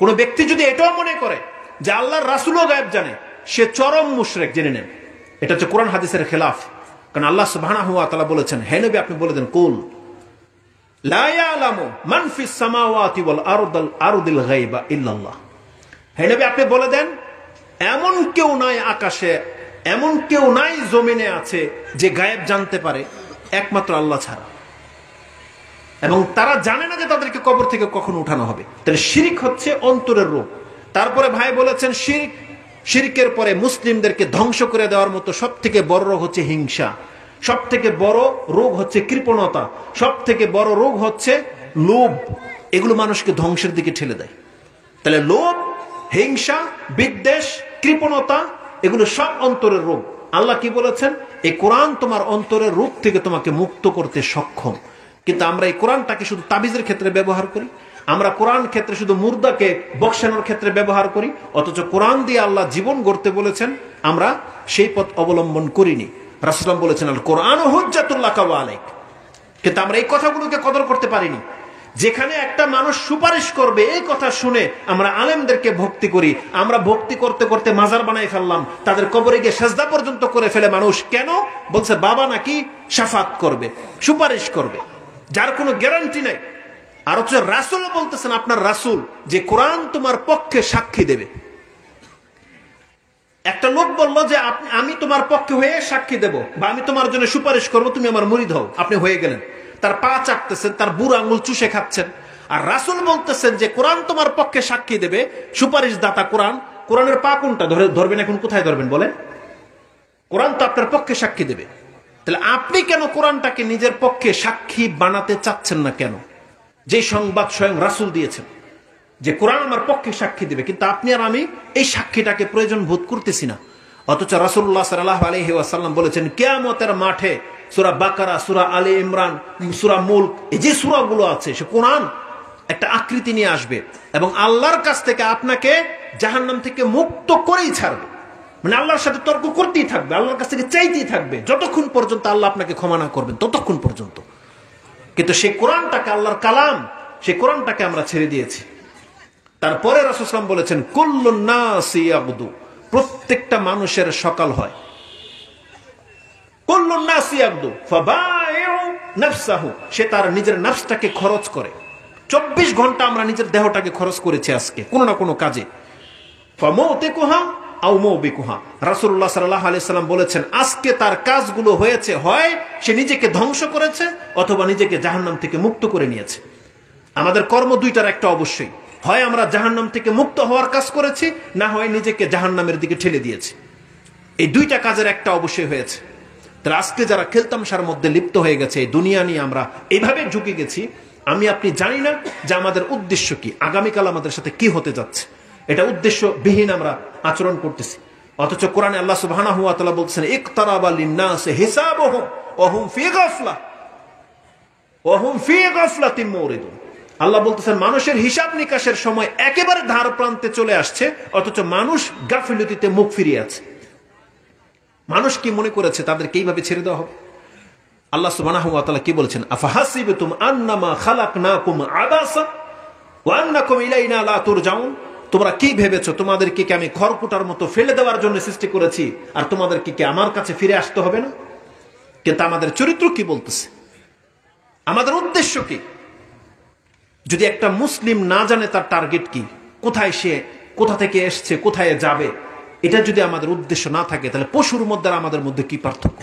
[SPEAKER 1] কোন ব্যক্তি যদি এটাও মনে করে যে আল্লাহর রাসূলও গায়েব জানে, সে চরম মুশরিক, জেনে নেন। এটা হচ্ছে কোরআন হাদিসের খেলাফ। কারণ আল্লাহ সুবহানাহু ওয়া তাআলা বলেছেন, হে নবী আপনি বলে দেন, কুল লা ইয়ালামু মান ফিস সামাওয়াতি ওয়াল আরদিল গায়বা ইল্লাল্লাহ। হে নবী আপনি বলে দেন, এমন কেউ নাই আকাশে, এমন কেউ নাই জমিনে আছে যে গায়েব জানতে পারে একমাত্র আল্লাহ ছাড়া। এবং তারা জানে না যে তাদেরকে কবর থেকে কখন উঠানো হবে। তাহলে শিরক হচ্ছে অন্তরের রোগ। তারপরে ভাই বলেছেন শিরকের পরে মুসলিমদেরকে ধ্বংস করে দেওয়ার মতো সব থেকে বড় রোগ হচ্ছে হিংসা, সব থেকে বড় রোগ হচ্ছে কৃপণতা, সব থেকে বড় রোগ হচ্ছে লোভ। এগুলো মানুষকে ধ্বংসের দিকে ঠেলে দেয়। তাহলে লোভ, হিংসা, বিদ্বেষ, কৃপণতা এগুলো সব অন্তরের রোগ। আল্লাহ কি বলেছেন? এই কোরআন তোমার অন্তরের রোগ থেকে তোমাকে মুক্ত করতে সক্ষম। কিন্তু আমরা এই কোরআনটাকে শুধু তাবিজের ক্ষেত্রে ব্যবহার করি, আমরা কোরআন ক্ষেত্রে শুধু মুর্দাকে বক্সানোর ক্ষেত্রে ব্যবহার করি, অথচ কোরআন দিয়ে আল্লাহ জীবন গড়তে বলেছেন, আমরা সেই পথ অবলম্বন করিনি। রাসূলুল্লাহ বলেছেন আল কোরআন হুজ্জাতুল লাকা ওয়া আলাইক। কিন্তু আমরা এই কথাগুলোকে কদর করতে পারিনি। যেখানে একটা মানুষ সুপারিশ করবে এই কথা শুনে আমরা আলেমদেরকে ভক্তি করি, আমরা ভক্তি করতে করতে মাজার বানাই ফেললাম, তাদের কবরে গিয়ে সেজদা পর্যন্ত করে ফেলে মানুষ। কেন? বলছে বাবা নাকি শাফাত করবে, সুপারিশ করবে, যার কোনো গ্যারান্টি নাই। আর হচ্ছে রাসূল বলতেছেন, আপনার রাসূল, যে কোরআন তোমার পক্ষে সাক্ষী দেবে। একটা লোক বলল যে আমি তোমার পক্ষে হয়ে সাক্ষী দেব, বা আমি তোমার জন্য সুপারিশ করব, তুমি আমার মুরিদ হও। আপনি হয়ে গেলেন, তার পা চাটতেছেন, তার বুড়ো আঙুল চুষে খাচ্ছেন। আর রাসূল বলতেছেন যে কোরআন তোমার পক্ষে সাক্ষী দেবে, সুপারিশ দাতা কোরআন। কোরআনের পা কোনটা ধরবেন? এখন কোথায় ধরবেন বলেন? কোরআন তো আপনার পক্ষে সাক্ষী দেবে। তাহলে আপনি কেন কোরআনটাকে নিজের পক্ষে সাক্ষী বানাতে চাচ্ছেন না? কেন? যে সংবাদ স্বয়ং রাসূল দিয়েছেন যে কোরআন আমার পক্ষে সাক্ষী দিবে, কিন্তু আপনি আর আমি এই সাক্ষীটাকে প্রয়োজন বোধ করতেছি না। অথচ রাসূলুল্লাহ সাল্লাল্লাহু আলাইহি ওয়াসাল্লাম বলেছেন কিয়ামতের মাঠে সূরা বাকারা, সূরা আলে ইমরান, সূরা মুলক, এই যে সূরাগুলো আছে, সে কোরআন একটা আকৃতি নিয়ে আসবে এবং আল্লাহর কাছ থেকে আপনাকে জাহান্নাম থেকে মুক্ত করেই ছাড়বে। মানে আল্লাহর সাথে তর্ক করতেই থাকবে, আল্লাহর কাছ থেকে চাইতেই থাকবে, যতক্ষণ পর্যন্ত আল্লাহ আপনাকে ক্ষমা না করবেন ততক্ষণ পর্যন্ত। কিন্তু সেই কোরআনটাকে, আল্লাহর কালাম, সেই কোরআনটাকে আমরা ছেড়ে দিয়েছি। তারপরে রাসূল সাল্লাল্লাহু আলাইহি ওয়াসাল্লাম বলেছেন কুল্লুন নাসি ইয়াগদু, প্রত্যেকটা মানুষের সকাল হয়। কুল্লুন নাসি ইয়াগদু ফাবাইউ নাফসাহু, সে তার নিজের নফসটাকে খরচ করে। 24 ঘন্টা আমরা নিজের দেহটাকে খরচ করেছি আজকে কোনো না কোনো কাজে। ফামাউতিকুহা আও মাউবিকুহা, রাসূলুল্লাহ সাল্লাল্লাহু আলাইহি ওয়াসাল্লাম বলেছেন আজকে তার কাজগুলো হয়েছে, হয় সে নিজেকে ধ্বংস করেছে অথবা নিজেকে জাহান্নাম থেকে মুক্ত করে নিয়েছে। আমাদের কর্ম দুইটার একটা অবশ্যই, হয় আমরা জাহান্নাম থেকে মুক্ত হওয়ার কাজ করেছি, না হয় নিজেকে জাহান্নামের দিকে ঠেলে দিয়েছি। এই দুইটা কাজের একটা অবশ্যই হয়েছে। তাহলে আজকে যারা খেলতামশার মধ্যে লিপ্ত হয়ে গেছে, এই দুনিয়া নিয়ে আমরা এইভাবে ঝুঁকে গেছি, আমি আপনি জানি না যে আমাদের উদ্দেশ্য কি, আগামীকাল আমাদের সাথে কি হতে যাচ্ছে। এটা উদ্দেশ্যবিহীন আমরা আচরণ করতেছি। অথচ কোরআনে আল্লাহ সুবহানাহু ওয়া তাআলা বলছেন ইকতারাবা লিন-নাসি হিসাবুহুম ওয়া হুম ফি গাফলাতিন মুরিদুন। আল্লাহ বলতেছেন মানুষের হিসাব নিকাশের সময় একেবারে ধার প্রান্তে চলে আসছে, অথচ মানুষ গাফিলতিতে মুখ ফিরিয়ে আছে। মানুষ কি মনে করেছে তাদেরকে এইভাবে ছেড়ে দেওয়া হবে? আল্লাহ সুবহানাহু ওয়া তাআলা কি বলছেন? আফাহাসিবতুম আন্নামা খালাকনাকুম আবাসা ওয়া আন্নাকুম ইলাইনা লা তুরজাউন, তোমরা কি ভেবেছো তোমাদেরকে কি আমি খড়কুটার মতো ফেলে দেওয়ার জন্য সৃষ্টি করেছি, আর তোমাদেরকে কি আমার কাছে ফিরে আসতে হবে না? কিন্তু আমাদের চরিত্র কি বলতেছে, আমাদের উদ্দেশ্য কি? যদি একটা মুসলিম না জানে তার টার্গেট কি, কোথায় সে কোথা থেকে এসছে, কোথায় যাবে, এটা যদি আমাদের উদ্দেশ্য না থাকে, তাহলে পশুর মধ্যে আর আমাদের মধ্যে কি পার্থক্য?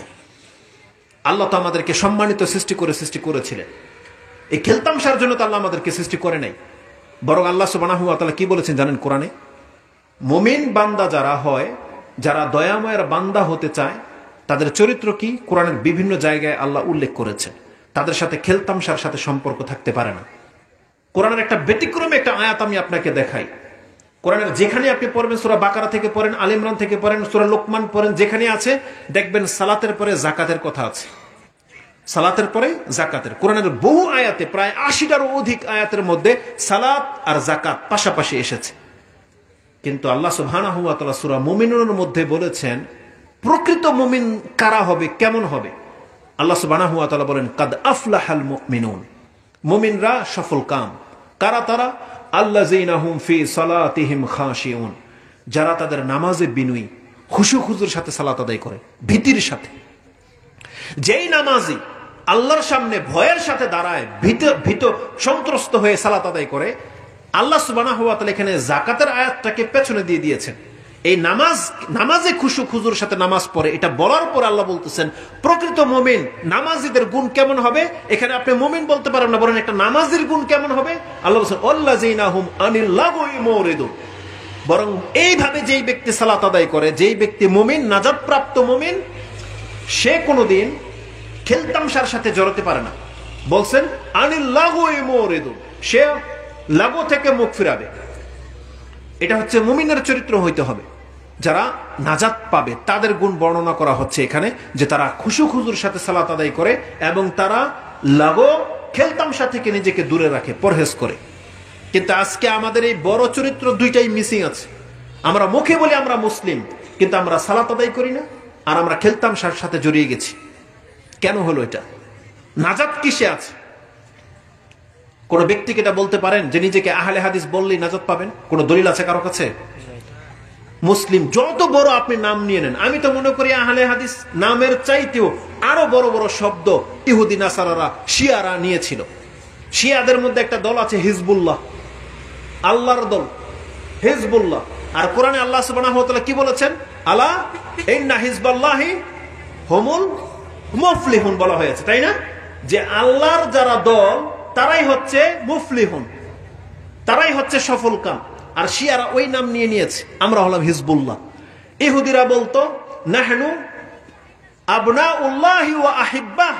[SPEAKER 1] আল্লাহ তো আমাদেরকে সম্মানিত সৃষ্টি করেছিলেন। এই খেলতামশার জন্য তো আল্লাহ আমাদেরকে সৃষ্টি করে নাই। বরং আল্লাহ সুবহানাহু ওয়া তাআলা কি বলেছেন জানেন কোরআনে? মুমিন বান্দা যারা হয়, যারা দয়াময়ের বান্দা হতে চায়, তাদের চরিত্র কি কোরআনের বিভিন্ন জায়গায় আল্লাহ উল্লেখ করেছেন। তাদের সাথে খেলতামশার সাথে সম্পর্ক থাকতে পারে না। কোরআনের একটা ব্যতিক্রমী একটা আয়াত আমি আপনাকে দেখাই। কোরআনের যেখানে আপনি পড়বেন, সূরা বাকারা থেকে পড়েন, আলে ইমরান থেকে পড়েন, সূরা লোকমান পড়েন, যেখানে আছে দেখবেন সালাতের পরে যাকাতের কথা আছে। সালাতের পরে যাকাতের, কোরআনের বহু আয়াতে, প্রায় 80টারও অধিক আয়াতের মধ্যে সালাত আর যাকাত পাশাপাশি এসেছে। কিন্তু আল্লাহ সুবহানাহু ওয়া তাআলা সূরা মুমিনুনের মধ্যে বলেছেন প্রকৃত মুমিন কারা হবে, কেমন হবে। আল্লাহ সুবহানাহু ওয়া তাআলা বলেন কাদ আফলাহাল মুমিনুন, মুমিনরা সফল কাম। কারা তারা? আল্লাযীনা হুম ফি সালাতিহিম খাশিউন, যারা তাদের নামাজে বিনয়ী, খুশু-খুজুর সাথে সালাত আদায় করে, ভীতির সাথে। যেই নামাজি আল্লাহর সামনে ভয়ের সাথে দাঁড়ায়, ভীত সন্ত্রস্ত হয়ে সালাত আদায় করে, আল্লাহ সুবহানাহু ওয়া তাআলা এখানে যাকাতের আয়াতটাকে পেছনে দিয়ে দিয়েছেন। এই নামাজে খুশু-খুজুর সাথে নামাজ পড়ে, এটা বলার পর আল্লাহ বলতেছেন প্রকৃত মুমিন নামাজীদের গুণ কেমন হবে। এখানে আপনি মুমিন বলতে পারেন না, বলেন একটা নামাজীর গুণ কেমন হবে। আল্লাহ বলছেন আল্লাযীনা হুম আনিল লাগwi মুরিদুন, বরং এইভাবে যেই ব্যক্তি সালাত আদায় করে, যেই ব্যক্তি মুমিন, নাজাতপ্রাপ্ত মুমিন, সে কোনোদিন খেলতামশার সাথে জড়াতে পারে না। বলছেন আনিল লাগwi মুরিদুন, সে লাগো থেকে মুখ ফিরাবে। এটা হচ্ছে মুমিনের চরিত্র হইতে হবে। যারা নাজাত পাবে তাদের গুণ বর্ণনা করা হচ্ছে এখানে, যে তারা খুশু খুজুর সাথে সালাত আদায় করে এবং তারা লাগো খেলতামশা থেকে নিজেকে দূরে রাখে, পরহেজ করে। কিন্তু আজকে আমাদের এই বড় চরিত্র দুইটাই মিসিং আছে। আমরা মুখে বলি আমরা মুসলিম, কিন্তু আমরা সালাত আদায় করি না, আর আমরা খেলতামশার সাথে জড়িয়ে গেছি। কেন হলো এটা? নাজাত কিসে আছে? কোন ব্যক্তিকে এটা বলতে পারেন যে নিজেকে আহলে হাদিস বললেই নাজাত পাবেন? কোন দলিল আছে কারো কাছে? মুসলিম যত বড় আপনি নাম নিয়ে নেন, আমি তো মনে করি আহলে হাদিস নামের চাইতেও আরো বড় বড় শব্দ ইহুদি নাসারারা শিয়ারা নিয়েছিল। শিয়াদের মধ্যে একটা দল আছে হিজবুল্লাহ, আল্লাহর দল হিজবুল্লাহ। আর কোরআনে আল্লাহ সুবহানাহু ওয়া তাআলা কি বলেছেন? আলা ইন্না হিজবাল্লাহি হুমুল মুফলিহুন বলা হয়েছে, তাই না? যে আল্লাহর যারা দল তারাই হচ্ছে মুফলিহুন, তারাই হচ্ছে সফল কাম। আর শিয়ারা ওই নাম নিয়ে নিয়েছে, আমরা হলাম হিজবুল্লাহ। ইহুদিরা বলতো নাহনু আবনাউল্লাহি ওয়া আহিব্বাহ।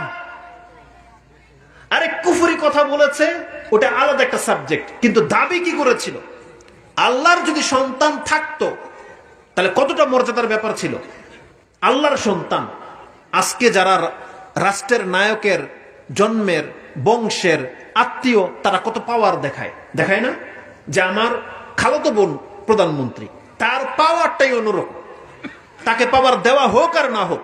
[SPEAKER 1] আরে কুফরি কথা বলেছে, ওটা আলাদা একটা সাবজেক্ট, কিন্তু দাবি কি করেছিল? আল্লাহর যদি সন্তান থাকতো তাহলে কতটা মর্যাদার ব্যাপার ছিল। আল্লাহর সন্তান। আজকে যারা রাষ্ট্রের নায়কের জন্মের বংশের আত্মীয়, তারা কত পাওয়ার দেখায়, দেখায় না? যে আমার খালাতো বোন প্রধানমন্ত্রী, তার পাওয়ারটাই অন্যরকম। তাকে পাওয়ার দেওয়া হোক আর না হোক,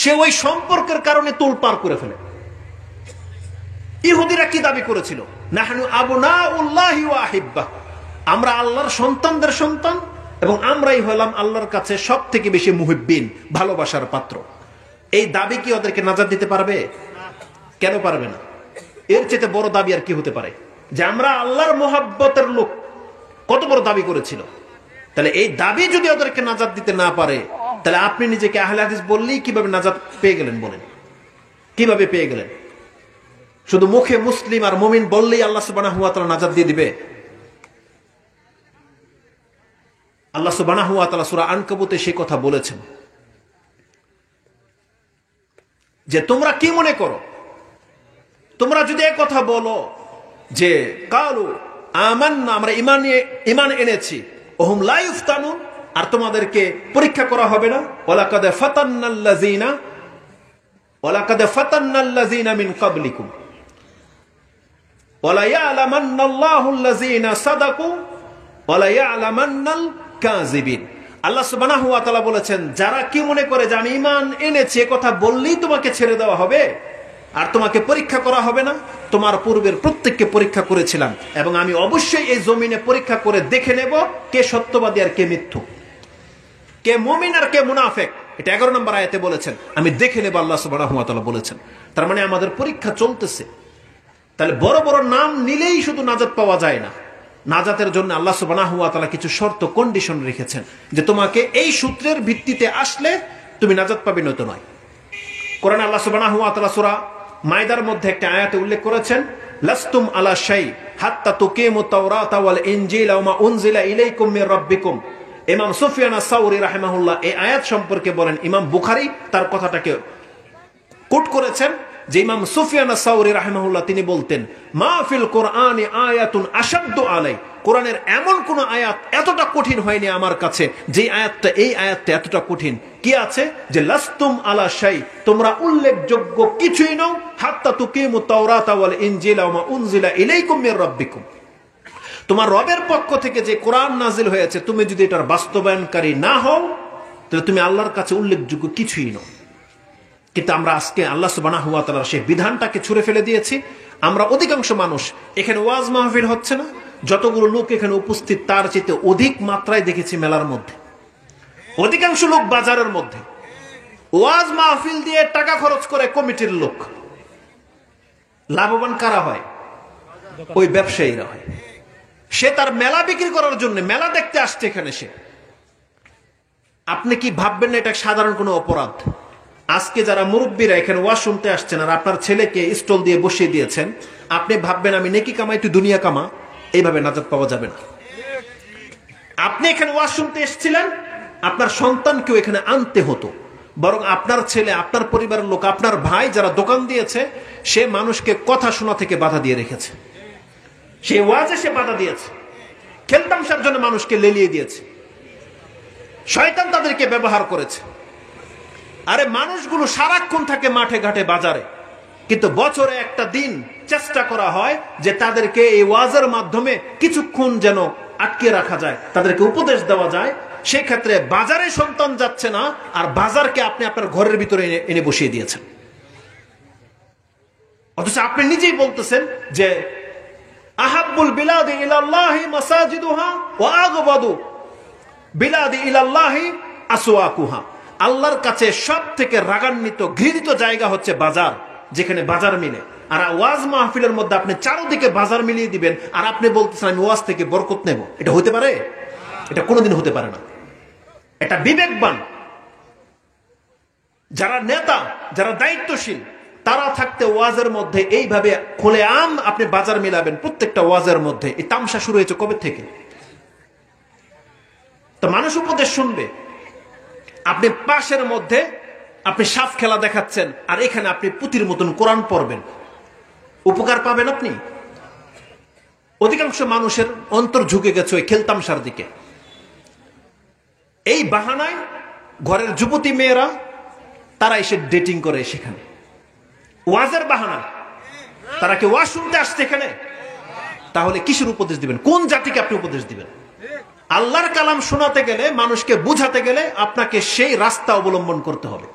[SPEAKER 1] সে ওই সম্পর্কের কারণে তোলপাড় করে ফেলে। ইহুদিরা কি দাবি করেছিল? নাহনু আবনাউল্লাহি ওয়া আহিব্বাহ, আমরা আল্লাহর সন্তানদের সন্তান এবং আমরাই হলাম আল্লাহর কাছে সব থেকে বেশি মুহিব্বিন, ভালোবাসার পাত্র। এই দাবি কি ওদেরকে নাজাত দিতে পারবে? কেন পারবে না? এর চেয়ে বড় দাবি আর কি হতে পারে? যে আমরা আল্লাহর মোহাব্বতের লোক, কত বড় দাবি করেছিল। তাহলে এই দাবি যদি ওদেরকে নাজাত দিতে না পারে, তাহলে আপনি নিজেকে আহলে হাদিস বললেই কিভাবে নাজাত পেয়ে গেলেন? বলেন, কিভাবে পেয়ে গেলেন? শুধু মুখে মুসলিম আর মুমিন বললেই আল্লাহ সুবহানাহু ওয়া তাআলা নাজাত দিয়ে দিবে? আল্লাহ সুবহানাহু ওয়া তাআলা সূরা আনকাবুতে সেই কথা বলেছেন যে তোমরা কি মনে করো, তোমরা যদি এই কথা বলো যে কালু আমান্না, আমরা ঈমান এনেছি, ওহুম লা ইফতানুন, আর তোমাদেরকে পরীক্ষা করা হবে না। ওয়ালাকাদ ফাতান্নাল্লাযীনা মিন ক্বাবলিকুম ওয়ালা ইয়ালামান্নাল্লাহুল্লাযীনা সাদাকু ওয়ালা ইয়ালামান্নাল কাযিবিন। আল্লাহ সুবহানাহু ওয়া তাআলা বলেছেন, যারা কি মনে করে যে আমি ঈমান এনেছি এ কথা বললেই তোমাকে ছেড়ে দেওয়া হবে আর তোমাকে পরীক্ষা করা হবে না, তোমার পূর্বের প্রত্যেককে পরীক্ষা করেছিলাম এবং আমি অবশ্যই এই জমিনে পরীক্ষা করে দেখে নেব কে সত্যবাদী আর কে মিথ্যু, কে মুমিন আর কে মুনাফিক। এটা 11 নম্বর আয়াতে বলেছেন, আমি দেখে নেব, আল্লাহ সুবহানাহু ওয়া তাআলা বলেছেন। তার মানে আমাদের পরীক্ষা চলতেছে। তাহলে বড় বড় নাম নিলেই শুধু নাজাত পাওয়া যায় না। নাজাতের জন্য আল্লাহ সুবহানাহু ওয়া তাআলা কিছু শর্ত, কন্ডিশন রেখেছেন, যে তোমাকে এই সূত্রের ভিত্তিতে আসলে তুমি নাজাত পাবে, নয়তো নয়। কোরআনে আল্লাহ সুবহানাহু ওয়া তাআলা সূরা মায়দার মধ্যে একটা আয়াতে উল্লেখ করেছেন, লাস্তুম আলা শাই হাত্তা তুকিমুত তাওরাতা ওয়াল ইনজিলা ওয়া মা উনজিলা ইলাইকুম মির রাব্বিকুম। ইমাম সুফিয়ান আস-সাউরি রাহিমাহুল্লাহ এই আয়াত সম্পর্কে বলেন, ইমাম বুখারী তার কথাটাকে কোট করেছেন, যে ইমাম সুফিয়ান আস-সাউরি রাহিমাহুল্লাহ তিনি বলতেন, মা ফিল কোরআনি আয়াতুন আশাদ্দু আলাই, কোরআনের এমন কোন আয়াত এতটা কঠিন হয়নি আমার কাছে যে আয়াতটা, এই আয়াতটা এতটা কঠিন। কি আছে? যে লাস্তুম আলা শাই, তোমরা উল্লেখযোগ্য কিছুই নও, হাত্তা তুকিমুত তাওরাতা ওয়াল ইনজিলা ওয়া মা উনজিলা ইলাইকুম মির রাব্বিকুম। তোমার রবের পক্ষ থেকে যে কোরআন নাজিল হয়েছে, তুমি যদি এটার বাস্তবায়নকারী না হও, তাহলে তুমি আল্লাহর কাছে উল্লেখযোগ্য কিছুই নও। কিন্তু আমরা আজকে আল্লাহ সুবহানাহু ওয়া তাআলার সেই বিধানটাকে ছুঁড়ে ফেলে দিয়েছি। আমরা অধিকাংশ মানুষ, এখানে ওয়াজ মাহফিল হচ্ছে না, যতগুলো লোক এখানে উপস্থিত তার চেয়ে অধিক মাত্রায় দেখেছি মেলার মধ্যে, অধিকাংশ লোক বাজারের মধ্যে। ওয়াজ মাহফিল দিয়ে টাকা খরচ করে কমিটির লোক। লাভবান কারা হয়? ওই ব্যবসায়ীরা হয়। সে তার মেলা বিক্রি করার জন্য মেলা দেখতে আসছে এখানে সে। আপনি কি ভাববেন না এটা সাধারণ কোনো অপরাধ? আজকে যারা মুরব্বীরা এখানে ওয়াজ শুনতে আসছেন আর আপনার ছেলেকে স্টল দিয়ে বসিয়ে দিয়েছেন, আপনি ভাববেন আমি নেকি কামাই, তুই দুনিয়া কামা, এইভাবে নাজাত পাওয়া যাবে না। আপনি এখানে ওয়াজ শুনতে এসেছিলেন, আপনার সন্তানকেও এখানে আনতে হতো, বরং আপনার ছেলে, আপনার পরিবারের লোক, আপনার ভাই যারা দোকান দিয়েছে, সে মানুষকে কথা শোনা থেকে বাধা দিয়ে রেখেছে, সে ওয়াজে সে বাধা দিয়েছে। খেলতামশার জন্য মানুষকে লেলিয়ে দিয়েছে, শয়তান তাদেরকে ব্যবহার করেছে। আরে মানুষগুলো সারাক্ষণ থাকে মাঠে ঘাটে বাজারে, কিন্তু বছরে একটা দিন চেষ্টা করা হয় যে তাদেরকে এই ওয়াজের মাধ্যমে কিছুক্ষণ যেন আটকে রাখা যায়, তাদেরকে উপদেশ দেওয়া যায়। সেই ক্ষেত্রে বাজারে সন্তান যাচ্ছে না, আর বাজারকে আপনি আপনার ঘরের ভিতরে এনে বসিয়ে দিয়েছেন। অথচ আপনি নিজেই বলতেছেন যে আহাব্বুল বিলাদি ইলাল্লাহি মাসাজিদুহা ওয়া আগবাদু বিলাদি ইলাল্লাহি আসওয়াকুহা। আল্লাহর কাছে সবথেকে রাগান্বিত ঘৃণিত জায়গা হচ্ছে বাজার, যেখানে বাজার মিলে। আর ওয়াজ মাহফিলের মধ্যে আপনি চারদিকে বাজার মিলিয়ে দিবেন, আর আপনি বলতেছেন আমি ওয়াজ থেকে বরকত নেব। এটা হতে পারে? এটা কোনোদিন হতে পারে না। এটা বিবেকবান যারা নেতা, যারা দায়িত্বশীল, তারা থাকতে ওয়াজের মধ্যে এইভাবে খোলেআম আপনি বাজার মিলাবেন প্রত্যেকটা ওয়াজের মধ্যে। এই তামসা শুরু হয়েছে কবে থেকে? তো মানুষ উপদেশ শুনবে, আপনি পাশের মধ্যে আপনি সাপ খেলা দেখাচ্ছেন, আর এখানে আপনি পুঁতির মতন কোরআন পড়বেন, উপকার পাবেন আপনি? অধিকাংশ মানুষের অন্তর ঝুঁকে গেছে ওই খেলতামশার দিকে। এই বাহানায় ঘরের যুবতী মেয়েরা তারা এসে ডেটিং করে সেখানে, ওয়াজের বাহানা। তারা কি ওয়াজ শুনতে আসছে এখানে? তাহলে কিসের উপদেশ দিবেন? কোন জাতিকে আপনি উপদেশ দিবেন? আল্লাহর কালাম শোনাতে গেলে, মানুষকে বুঝাতে গেলে আপনাকে সেই রাস্তা অবলম্বন করতে হবে।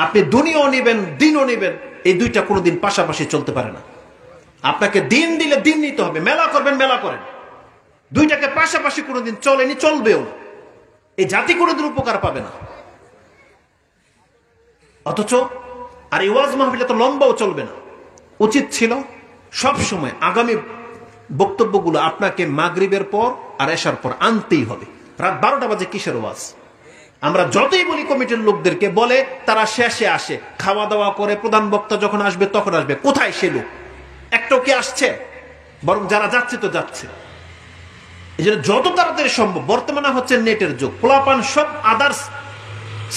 [SPEAKER 1] আপনি দুনিয়াও নিবেন, দিনও নিবেন, এই দুইটা কোনোদিন পাশাপাশি চলতে পারে না। আপনাকে দিন দিলে দিন নিতে হবে, মেলা করবেন মেলা করেন, দুইটাকে পাশাপাশি কোনোদিন চলেনি, চলবেও না। এই জাতি কোনোদিন উপকার পাবে না। অথচ আর এই ওয়াজ মাহফিল তো লম্বাও চলবে না। উচিত ছিল সব সময় আগামী বক্তব্যগুলো আপনাকে মাগরিবের পর আর এশার পর আনতেই হবে। রাত 12টা বাজে কিসের ওয়াজ? আমরা যতই বলি কমিটির লোকদেরকে, বলে তারা শেষে আসে, খাওয়া দাওয়া করে, প্রধান বক্তা যখন আসবে তখন আসবে। কোথায় সে লোক? একটাও কি আসছে? বরং যারা যাচ্ছে তো যাচ্ছে। এই জন্য যত তাড়াতাড়ি সম্ভব, বর্তমানে হচ্ছে নেটের যুগ, পোলাপান সব আদার্স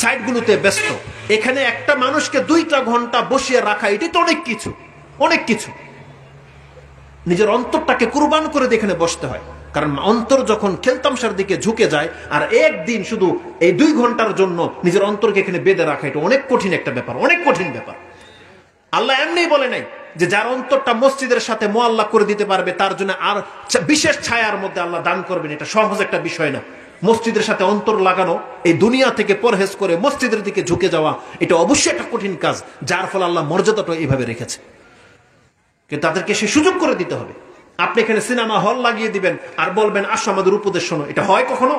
[SPEAKER 1] সাইটগুলোতে ব্যস্ত। এখানে একটা মানুষকে 2টা ঘন্টা বসিয়ে রাখা, এটি তো অনেক কিছু, অনেক কিছু। নিজের অন্তরটাকে কুরবান করে এখানে বসতে হয়। কারণ অন্তর যখন খেলতামশার দিকে ঝুঁকে যায়, আর একদিন শুধু এই 2 ঘন্টার জন্য নিজের অন্তরকে এখানে বেঁধে রাখা, এটা অনেক কঠিন একটা ব্যাপার, অনেক কঠিন ব্যাপার। আল্লাহ এমনি বলে নাই যে যার অন্তরটা মসজিদের সাথে মোয়াল্লা করে দিতে পারবে তার জন্য আর বিশেষ ছায়ার মধ্যে আল্লাহ দান করবেন। এটা সহজ একটা বিষয় না। মসজিদের সাথে অন্তর লাগানো, এই দুনিয়া থেকে পরহেজ করে মসজিদের দিকে ঝুঁকে যাওয়া, এটা অবশ্যই একটা কঠিন কাজ, যার ফলে আল্লাহ মর্যাদাটা এইভাবে রেখেছে। কিন্তু তাদেরকে সে সুযোগ করে দিতে হবে। আপনি এখানে সিনেমা হল লাগিয়ে দিবেন আর বলবেন আসো আমাদের উপদেশ শোনো, এটা হয় কখনো?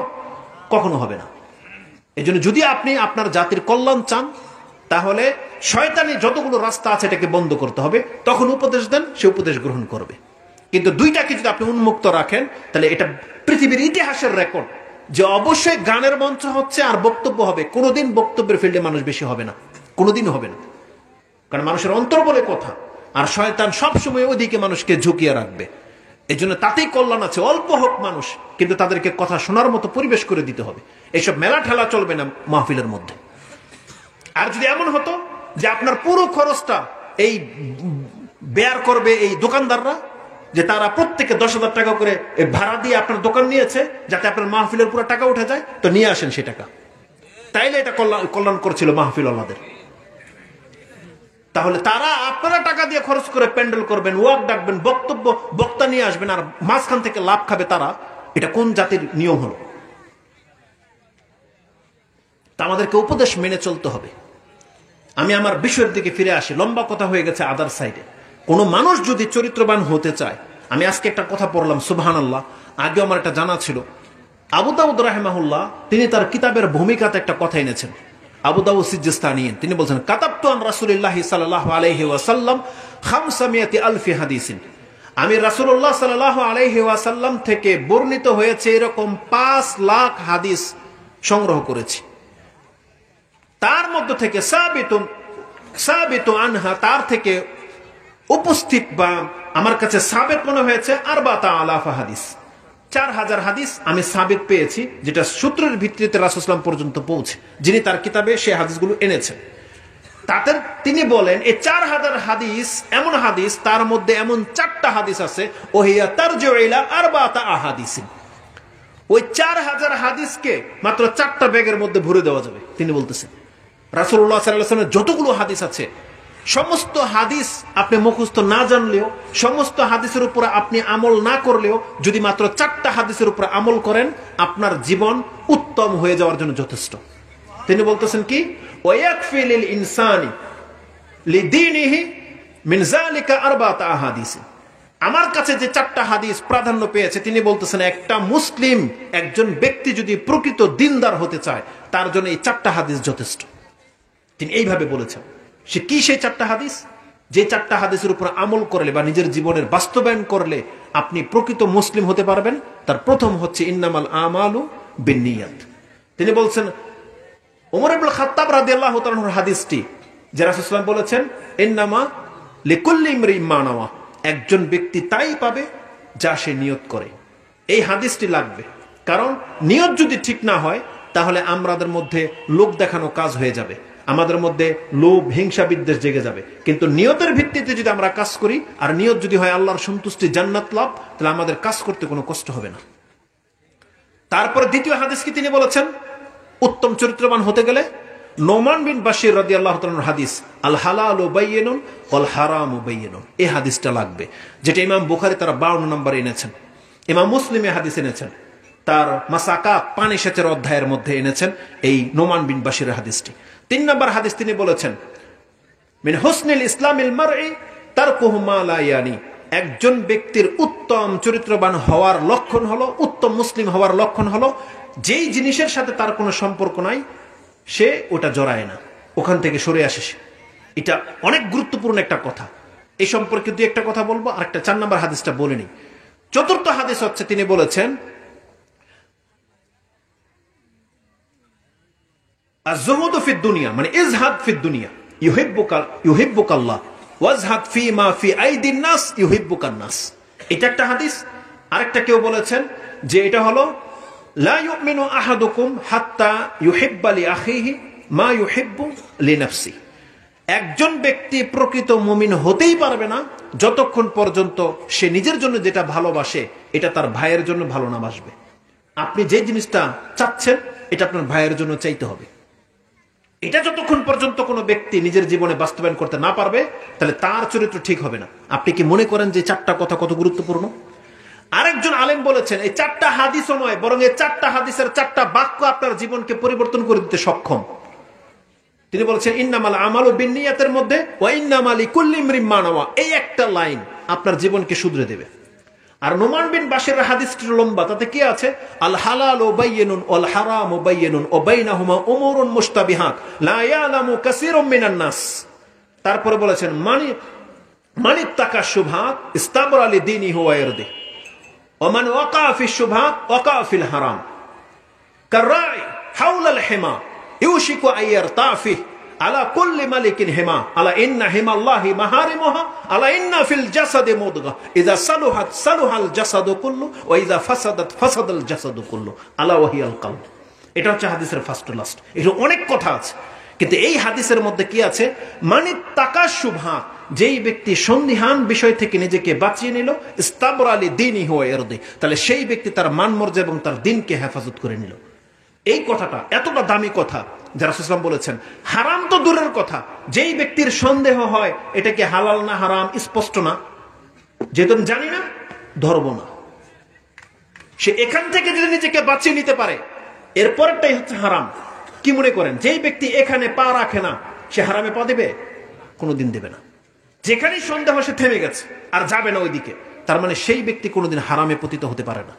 [SPEAKER 1] কখনো হবে না। এই জন্য যদি আপনি আপনার জাতির কল্যাণ চান, তাহলে শয়তানি যতগুলো রাস্তা আছে এটাকে বন্ধ করতে হবে। তখন উপদেশ দেন, সে উপদেশ গ্রহণ করবে। কিন্তু দুইটাকে যদি আপনি উন্মুক্ত রাখেন, তাহলে এটা পৃথিবীর ইতিহাসের রেকর্ড যে অবশ্যই গানের মঞ্চ হচ্ছে আর বক্তব্য হবে। কোনোদিন বক্তব্যের ফিল্ডে মানুষ বেশি হবে না, কোনোদিন হবে না। কারণ মানুষের অন্তর বলে কথা, আর শয়তান সবসময় ওইদিকে মানুষকে ঝুঁকিয়ে রাখবে। এই জন্য তাতেই কল্যাণ আছে। অল্প হোক মানুষ, কিন্তু তাদেরকে কথা শোনার মতো পরিবেশ করে দিতে হবে। এইসব মেলা ঠেলা চলবে না মাহফিলের মধ্যে। আর যদি এমন হতো যে আপনার পুরো খরচটা এই বেয়ার করবে এই দোকানদাররা, যে তারা প্রত্যেকে 10,000 টাকা করে ভাড়া দিয়ে আপনার দোকান নিয়েছে যাতে আপনার মাহফিলের পুরো টাকা উঠে যায়, তো নিয়ে আসেন সে টাকা। তাইলে এটা কল্যাণ করছিল মাহফিল আল্লাহদের। তাহলে তারা আপনারা টাকা দিয়ে খরচ করে প্যান্ডেল করবেন, ওয়াক ডাকবেন, বক্তব্য বক্তা নিয়ে আসবেন, আর মাঝখান থেকে লাভ খাবে তারা। এটা কোন জাতির নিয়ম হলো? তা আমাদেরকে উপদেশ মেনে চলতে হবে। আমি আমার বিষয়ের দিকে ফিরে আসি, লম্বা কথা হয়ে গেছে আদার সাইডে। কোন মানুষ যদি চরিত্রবান হতে চায়, আমি আজকে একটা কথা পড়লাম, সুবহানাল্লাহ, আগে আমার এটা জানা ছিল। আবু দাউদ রাহিমাহুল্লাহ তিনি তার কিতাবের ভূমিকাতে একটা কথা এনেছেন। আবু দাউদ সিজিস্তানী তিনি বলছেন, কাতাবতু আন রাসূলিল্লাহি সাল্লাল্লাহু আলাইহি ওয়াসাল্লাম 500,000 হাদিসিন। আমি রাসূলুল্লাহ সাল্লাল্লাহু আলাইহি ওয়াসাল্লাম থেকে বর্ণিত হয়েছে এরকম 5 লাখ হাদিস সংগ্রহ করেছি। তার মধ্যে থেকে সাবিতু আনহা, তার থেকে উপস্থিত বা আমার কাছে সাবিত মনে হয়েছে 4,000 হাদিস, 4,000 হাদিস আমি সাবিত পেয়েছি, যেটা সূত্রের ভিত্তিতে রাসূল সাল্লাল্লাহু আলাইহি ওয়াসাল্লাম পর্যন্ত পৌঁছে, যিনি তার কিতাবে সেই হাদিসগুলো এনেছেন। তাতে তিনি বলেন এই 4,000 হাদিস এমন হাদিস, তার মধ্যে এমন 4টা হাদিস আছে ওহিয়া তারজিউ ইলা 4 আহাদিস, ওই 4000 হাদিসকে মাত্র 4টা ব্যাগের মধ্যে ভরে দেওয়া যাবে। তিনি বলতেছেন রাসূলুল্লাহ সাল্লাল্লাহু আলাইহি ওয়াসাল্লামের যতগুলো হাদিস আছে, সমস্ত হাদিস আপনি মুখস্থ না জানলেও, সমস্ত হাদিসের উপর আপনি আমল না করলেও, যদি মাত্র 4টা হাদিসের উপর আমল করেন, আপনার জীবন উত্তম হয়ে যাওয়ার জন্য যথেষ্ট। তিনি বলতেছেন কি, ওয়ায়াকফি লিল ইনসানি লিদীনিহি মিন যালিকা আরবাআতা আহাদিস। আমার কাছে যে 4টা হাদিস প্রাধান্য পেয়েছে, তিনি বলতেছেন একটা মুসলিম, একজন ব্যক্তি যদি প্রকৃত দিনদার হতে চায়, তার জন্য এই 4টা হাদিস যথেষ্ট। তিনি এইভাবে বলেছেন। সে কি সেই 4টা হাদিস? যে 4টা হাদিসের উপর আমল করলে বা নিজের জীবনের বাস্তবায়ন করলে আপনি প্রকৃত মুসলিম হতে পারবেন। তার প্রথম হচ্ছে ইন্নামাল আমালু বিন্নিয়াত। তিনি বলছেন ওমর ইবনে খাত্তাব রাদিয়াল্লাহু তাআলা আনহুর হাদিসটি, যে রাসূল সাল্লাল্লাহু আলাইহি ওয়াসাল্লাম বলেছেন ইন্নামা লিকুল্লি ইমরিইন মা নাওয়া, একজন ব্যক্তি তাই পাবে যা সে নিয়ত করে। এই হাদিসটি লাগবে, কারণ নিয়ত যদি ঠিক না হয় তাহলে আমাদের মধ্যে লোক দেখানো কাজ হয়ে যাবে, আমাদের মধ্যে লোভ, হিংসা, বিদ্বেষ জেগে যাবে। কিন্তু নিয়তের ভিত্তিতে যদি আমরা কাজ করি, আর নিয়ত যদি হয় আল্লাহর সন্তুষ্টি, জান্নাত লাভ, তাহলে আমাদের কাজ করতে কোনো কষ্ট হবে না। তারপরে দ্বিতীয় হাদিস কি তিনি বলেছেন, উত্তম চরিত্রবান হতে গেলে নোমান বিন বাশির রাদিয়াল্লাহু তাআলার হাদিস, আল হালালু বাইয়িনুন ওয়াল হারামু বাইয়িনুন, এই হাদিসটা লাগবে, যেটা ইমাম বুখারী তারা 52 নম্বরে এনেছেন, ইমাম মুসলিম এই হাদিস এনেছেন, তার মাসাকাত পানি সেচের অধ্যায়ের মধ্যে এনেছেন এই নোমান বিন বাশিরের হাদিসটি। 3 নম্বর হাদিস তিনি বলেছেন মিন হুসনিল ইসলামিল মারই তারকুহু মা লা ইয়ানি, একজন ব্যক্তির উত্তম চরিত্রবান হওয়ার লক্ষণ হলো, উত্তম মুসলিম হওয়ার লক্ষণ হলো, যেই জিনিসের সাথে তার কোনো সম্পর্ক নাই সে ওটা জড়ায় না, ওখান থেকে সরে আসে সে। এটা অনেক গুরুত্বপূর্ণ একটা কথা। এই সম্পর্কে দুই একটা কথা বলবো, আর একটা 4 নম্বর হাদিসটা বলে নিই। চতুর্থ হাদিস হচ্ছে তিনি বলেছেন আয-যুহুদু ফিদ দুনিয়া, মানে ইজহাদ ফিদ দুনিয়া ইউহিব্বুকাল্লাহ ওয়াজহাদ ফিমা ফি আইদিন নাস ইউহিব্বুকান নাস। এটা একটা হাদিস। আরেকটা কেউ বলেছেন যে এটা হলো লা ইউমিনু আহাদুকুম হাত্তা ইউহিব্বা লি আখিহি মা ইউহিব্বু লিনাফসি, একজন ব্যক্তি প্রকৃত মুমিন হতেই পারবে না যতক্ষণ পর্যন্ত সে নিজের জন্য যেটা ভালোবাসে এটা তার ভাইয়ের জন্য ভালো না বাসবে। আপনি যে জিনিসটা চাচ্ছেন এটা আপনার ভাইয়ের জন্য চাইতে হবে। এটা যতক্ষণ পর্যন্ত কোনো ব্যক্তি নিজের জীবনে বাস্তবায়ন করতে না পারবে, তাহলে তার চরিত্র ঠিক হবে না। আপনি কি মনে করেন যে 4টা কথা কত গুরুত্বপূর্ণ? আরেকজন আলেম বলেছেন এই 4টা হাদিসও নয়, বরং এই 4টা হাদিসের 4টা বাক্য আপনার জীবনকে পরিবর্তন করে দিতে সক্ষম। তিনি বলেছেন ইন্নামাল আমালু বিন্নিয়াতের মধ্যে ওয়া ইন্নামা লিকুল্লি ইমরিইন মা নাওয়া, এই একটা লাইন আপনার জীবনকে শুধরে দেবে। আর নোমান বিন বাশিরের হাদিসটি লম্বা, তাতে কি আছে, আল হালালু বাইয়িনুন ওয়াল হারামু বাইয়িনুন ওয়া বাইনাহুমা উমুরুন মুশতাবিহাত লা ইয়ালামু কাসীরুম মিনান নাস। তারপরে বলেছেন মানিত্তাকা শুবহাত ইস্তাবরা লিদীনিহি ওয়া ইরদিহি ওয়া মান ওয়াকা ফিশ শুবহাত ওয়াকা ফিল হারাম কাররাই হাওলাল হিমা ইউশিকু আইয়ারতা ফিহি আলা কুল্লি মালিকিন হিমা আলা ইন্না হিমাল্লাহি মাহারিমুহা আলা ইন্না ফিল জাসাদি মুদগা ইযা সালুহাত সালুহাল জাসাদু কুল্লু ওয়া ইযা ফাসাদাত ফাসাদাল জাসাদু কুল্লু আলা ওয়া হিয়াল কলব। এটা হচ্ছে হাদিসের ফার্স্ট টু লাস্ট। এর অনেক কথা আছে, কিন্তু এই হাদিসের মধ্যে কি আছে, মানিত্তাকা শুবহাত, যেই ব্যক্তি সন্দিহান বিষয় থেকে নিজেকে বাঁচিয়ে নিল, ইস্তাবরা লিদীনিহি ওয়া ইরদিহি, তাহলে সেই ব্যক্তি তার মান মর্যাদা এবং তার দ্বীনকে হেফাজত করে নিল। এই কথাটা এতটা দামি কথা যে রাসূল সাল্লাল্লাহু আলাইহি ওয়াসাল্লাম বলেছেন, হারাম তো দূরের কথা, যেই ব্যক্তির সন্দেহ হয় এটা কি হালাল না হারাম স্পষ্ট না, যেহেতু জানি না ধরবো না, সে এখান থেকে যদি নিজেকে বাঁচিয়ে নিতে পারে, এরপরটাই হচ্ছে হারাম। কি মনে করেন যেই ব্যক্তি এখানে পা রাখে না সে হারামে পা দেবে? কোনোদিন দেবে না। যেখানেই সন্দেহ সে থেমে গেছে আর যাবে না ওইদিকে, তার মানে সেই ব্যক্তি কোনোদিন হারামে পতিত হতে পারে না।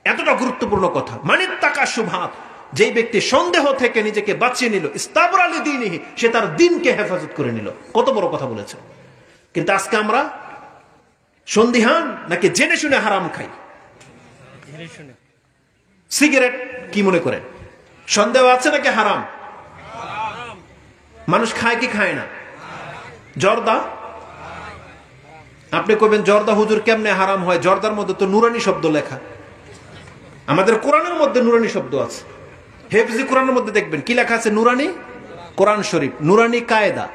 [SPEAKER 1] এতটা গুরুত্বপূর্ণ কথা। মানিত্তাকা শুবহাত, যেই ব্যক্তি সন্দেহ থেকে নিজেকে বাঁচিয়ে নিল, ইস্তাবরা লিদীনিহি, সে তার দ্বীনকে হেফাজত করে নিল। কত বড় কথা বলেছেন। কিন্তু আজকে আমরা সন্দিহান নাকি জেনে শুনে হারাম খাই। সিগারেট কি মনে করেন সন্দেহ আছে নাকি হারাম? মানুষ খায় কি খায় না? জর্দা, আপনি কবেন জর্দা হুজুর কেমনে হারাম হয়? জর্দার মধ্যে তো নুরানি শব্দ লেখা, আমাদের কোরআনের মধ্যে নুরানি শব্দ আছে। হেফজি কোরআনের মধ্যে দেখবেন কি লেখা আছে, নুরানি কোরআন শরীফ, নুরানি কায়দা।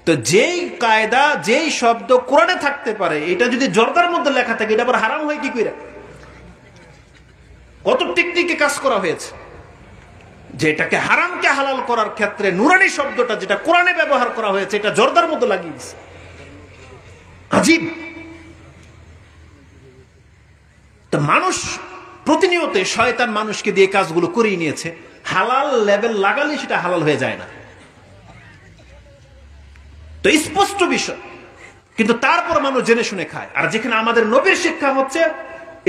[SPEAKER 1] তো যেই কায়দা যেই শব্দ কোরআনে থাকতে পারে, এটা যদি জর্দার মধ্যে লেখা থাকে, এটা আবার হারাম হয় কি করে? কত টেকনিকে কাজ করা হয়েছে, যে এটাকে হারামকে হালাল করার ক্ষেত্রে নুরানি শব্দটা যেটা কোরআনে ব্যবহার করা হয়েছে এটা জর্দার মতো লাগিয়ে দিচ্ছে। আজীব। তো মানুষ প্রতিনিয়ত শয়তান মানুষকে দিয়ে কাজগুলো করিয়ে নিয়েছে, হালাল লেভেল লাগালে সেটা হালাল হয়ে যায় না। তো স্পষ্ট বিষয়, কিন্তু তারপর মানুষ জেনে শুনে খায়। আর যেখানে আমাদের নবীর শিক্ষা হচ্ছে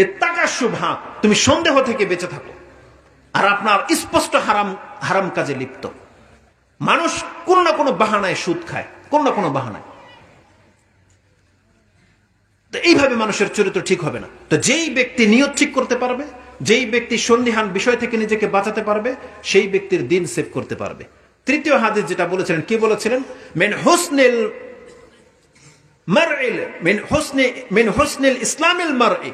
[SPEAKER 1] ইত্তাকাশুবহা, তুমি সন্দেহ থেকে বেঁচে থাকো, আর আপনার স্পষ্ট হারাম হারাম কাজে লিপ্ত। মানুষ কোন না কোনো বাহানায় সুদ খায়, কোন না কোনো বাহানায়। তো এইভাবে মানুষের চরিত্র ঠিক হবে না। তো যেই ব্যক্তি নিয়ত ঠিক করতে পারবে, যেই ব্যক্তি সন্দিহান বিষয় থেকে নিজেকে বাঁচাতে পারবে, সেই ব্যক্তির দিন সেভ করতে পারবে। তৃতীয় হাদিস যেটা বলেছিলেন, কি বলেছিলেন? মিন হুসনিল ইসলামিল মারই,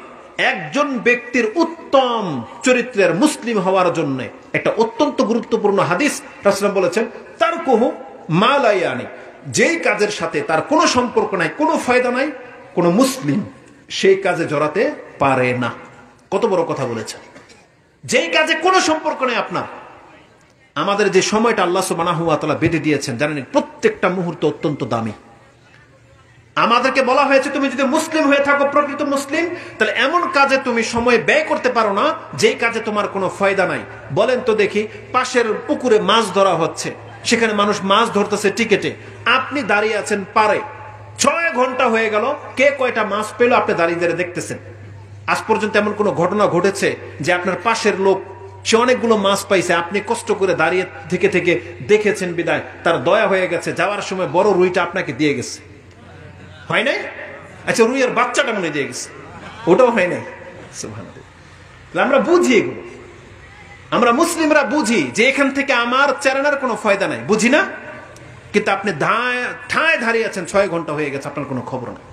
[SPEAKER 1] একজন ব্যক্তির উত্তম চরিত্রের মুসলিম হওয়ার জন্য একটা অত্যন্ত গুরুত্বপূর্ণ হাদিস রাসূলুল্লাহ বলেছেন, তারকুহু মা লা ইয়ানি, যেই কাজের সাথে তার কোনো সম্পর্ক নাই, কোনো ফায়দা নাই, কোন মুসলিম সেই কাজে জড়াতে পারে না। কত বড় কথা বলেছেন! যেই কাজে কোনো সম্পর্ক নেই আপনার। আমাদের যে সময়টা আল্লাহ সুবহানাহু ওয়া তাআলা বেঁধে দিয়েছেন, জানেন প্রত্যেকটা মুহূর্ত অত্যন্ত দামি। আমাদেরকে বলা হয়েছে তুমি যদি মুসলিম হয়ে থাকো, প্রকৃত মুসলিম, তাহলে এমন কাজে তুমি সময় ব্যয় করতে পারো না যেই কাজে তোমার কোনো ফায়দা নাই। বলেন তো দেখি, পাশের পুকুরে মাছ ধরা হচ্ছে, সেখানে মানুষ মাছ ধরতেছে টিকেটে, আপনি দাঁড়িয়ে আছেন পারে, 6 ঘন্টা হয়ে গেল, কে কয়টা মাছ পেল আপনি দাঁড়িয়ে দাঁড়িয়ে দেখতেছেন। আজ পর্যন্ত এমন কোনো ঘটনা ঘটেছে যে আপনার পাশের লোক সে অনেকগুলো মাছ পাইছে, আপনি কষ্ট করে দাঁড়িয়ে থেকে থেকে দেখেছেন বিদায় তার দয়া হয়ে গেছে, যাওয়ার সময় বড় রুইটা আপনাকে দিয়ে গেছে? হয় নাই? আচ্ছা, রুইয়ের বাচ্চাটা মনে দিয়ে গেছে, ওটাও হয় নাই। সুবহানাল্লাহ। আমরা বুঝি এগুলো, আমরা মুসলিমরা বুঝি যে এখান থেকে আমার চেরানোর কোনো ফায়দা নাই, বুঝি না? কিন্তু আপনি ঠায় দাঁড়িয়ে আছেন, 6 ঘন্টা হয়ে গেছে, আপনার কোনো খবর নাই।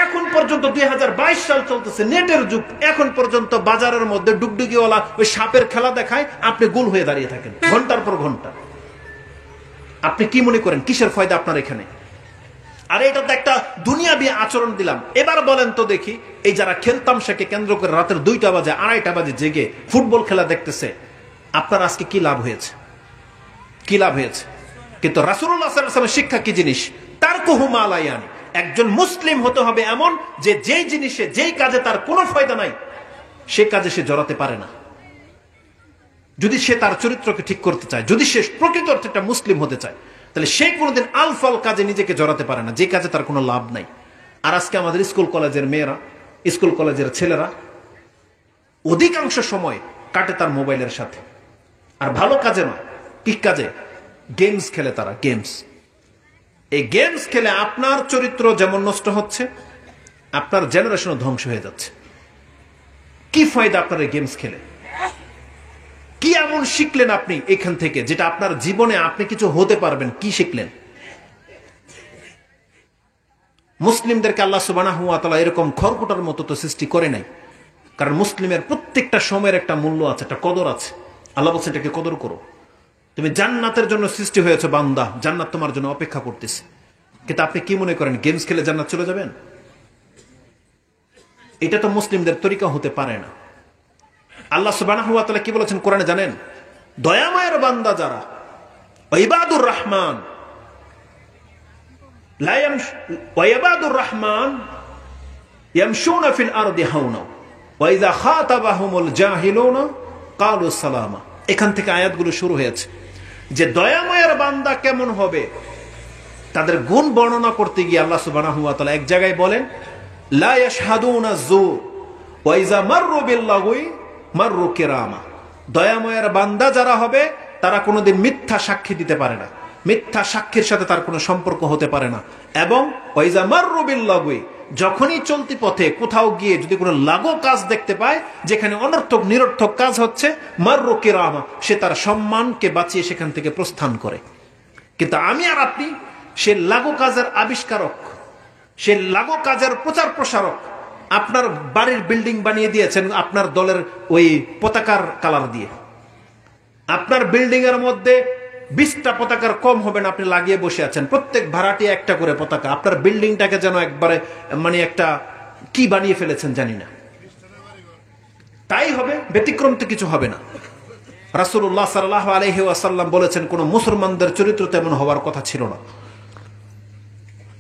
[SPEAKER 1] এখন পর্যন্ত 2022 সাল চলতেছে, নেটের যুগ, এখন পর্যন্ত বাজারের মধ্যে ডুগডুগিওয়ালা ওই সাপের খেলা দেখায়, আপনি গোল হয়ে দাঁড়িয়ে থাকেন ঘন্টার পর ঘন্টা। আপনি কি মনে করেন কিসের ফায়দা আপনার এখানে? আর এটা তো একটা দুনিয়াবি আচরণ দিলাম। এবার বলেন তো দেখি, এই যারা খেলতামশাকে কেন্দ্র করে রাতের 2টা বাজে 2:30 বাজে জেগে ফুটবল খেলা দেখতেছে, আপনার আজকে কি লাভ হয়েছে? কি লাভ হয়েছে? কিন্তু রাসূলুল্লাহ সাল্লাল্লাহু আলাইহি ওয়াসাল্লামের শিক্ষা কি জিনিস? তারকুহু মা লা ইয়ানি, একজন মুসলিম হতে হবে এমন যে যেই জিনিসে যেই কাজে তার কোনো ফায়দা নাই সে কাজে সে জড়াতে পারে না। যদি সে তার চরিত্রকে ঠিক করতে চায়, যদি সে প্রকৃত অর্থে একটা মুসলিম হতে চায়, তাহলে সে কোনোদিন আলফাল কাজে নিজেকে জড়াতে পারে না, যে কাজে তার কোনো লাভ নাই। আর আজকে আমাদের স্কুল কলেজের মেয়েরা, স্কুল কলেজের ছেলেরা অধিকাংশ সময় কাটে তার মোবাইলের সাথে। আর ভালো কাজে নয়, কি কাজে? গেমস খেলে তারা, গেমস। এই গেমস খেলে আপনার চরিত্র যেমন নষ্ট হচ্ছে, আপনার জেনারেশনও ধ্বংস হয়ে যাচ্ছে। কি ফায়দা আপনার এই গেমস খেলে? কি এমন শিখলেন আপনি এখান থেকে যেটা আপনার জীবনে আপনি কিছু হতে পারবেন? কি শিখলেন? মুসলিমদেরকে আল্লাহ সুবহানাহু ওয়া তাআলা এরকম খড়কুটার মতো তো সৃষ্টি করে নাই, কারণ মুসলিমের প্রত্যেকটা সময়ের একটা মূল্য আছে, একটা কদর আছে। আল্লাহ বলছেন এটাকে কদর করো। তুমি জান্নাতের জন্য সৃষ্টি হয়েছে বান্দা, জান্নাত তোমার জন্য অপেক্ষা করতেছে। কিন্তু আপনি কি মনে করেন গেমস খেলে জান্নাত চলে যাবেন? এটা তো মুসলিমদের তরিকা হতে পারে না। আল্লাহ সুবহানাহু ওয়া তাআলা কি বলেছেন কোরআনে জানেন? দয়াময়ের বান্দা যারা, ইবাদুর রহমান, ইবাদুর রহমান ইয়ামশুনা ফিল আরদি হাওনা ওয়া ইযা খাতাবাহুমুল জাহিলুনা ক্বালু সালামা। এখান থেকে আয়াতগুলো শুরু হয়েছে যে দয়াময়ের বান্দা কেমন হবে তাদের গুণ বর্ণনা করতে গিয়ে আল্লাহ সুবহানাহু ওয়া তাআলা এক জায়গায় বলেন, লা ইয়াশহাদুনা যুর ওয়া ইযা মাররু বিল লাগwi মাররু কিরামা। দয়াময়ের বান্দা যারা হবে তারা কোনোদিন মিথ্যা সাক্ষী দিতে পারে না, মিথ্যা সাক্ষীর সাথে তার কোনো সম্পর্ক হতে পারে না। এবং ওয়া ইযা মাররু বিল লাগwi, যখনই চলতি পথে কোথাও গিয়ে যদি কোনো লাগো কাজ দেখতে পায় যেখানে অনর্থক নিরর্থক কাজ হচ্ছে, মাররু কিরামা, সে তার সম্মানকে বাঁচিয়ে সেখান থেকে প্রস্থান করে। কিন্তু আমি আর আপনি সে লাগো কাজের আবিষ্কারক, সে লাগো কাজের প্রচার প্রসারক। আপনার বাড়ির বিল্ডিং বানিয়ে দিয়েছেন আপনার দলের ওই পতাকার কালার দিয়ে, আপনার বিল্ডিং এর মধ্যে 20টা পতাকার কম হবে না, আপনি লাগিয়ে বসে আছেন, প্রত্যেক ভাড়াটি একটা করে পতাকা। আপনার বিল্ডিংটাকে যেন একবারে মানে একটা কি বানিয়ে ফেলেছেন জানি না। তাই হবে, ব্যতিক্রম তো কিছু হবে না। রাসূলুল্লাহ সাল্লাল্লাহু আলাইহি ওয়াসাল্লাম বলেছেন কোন মুসলমানদের চরিত্র তেমন হওয়ার কথা ছিল না।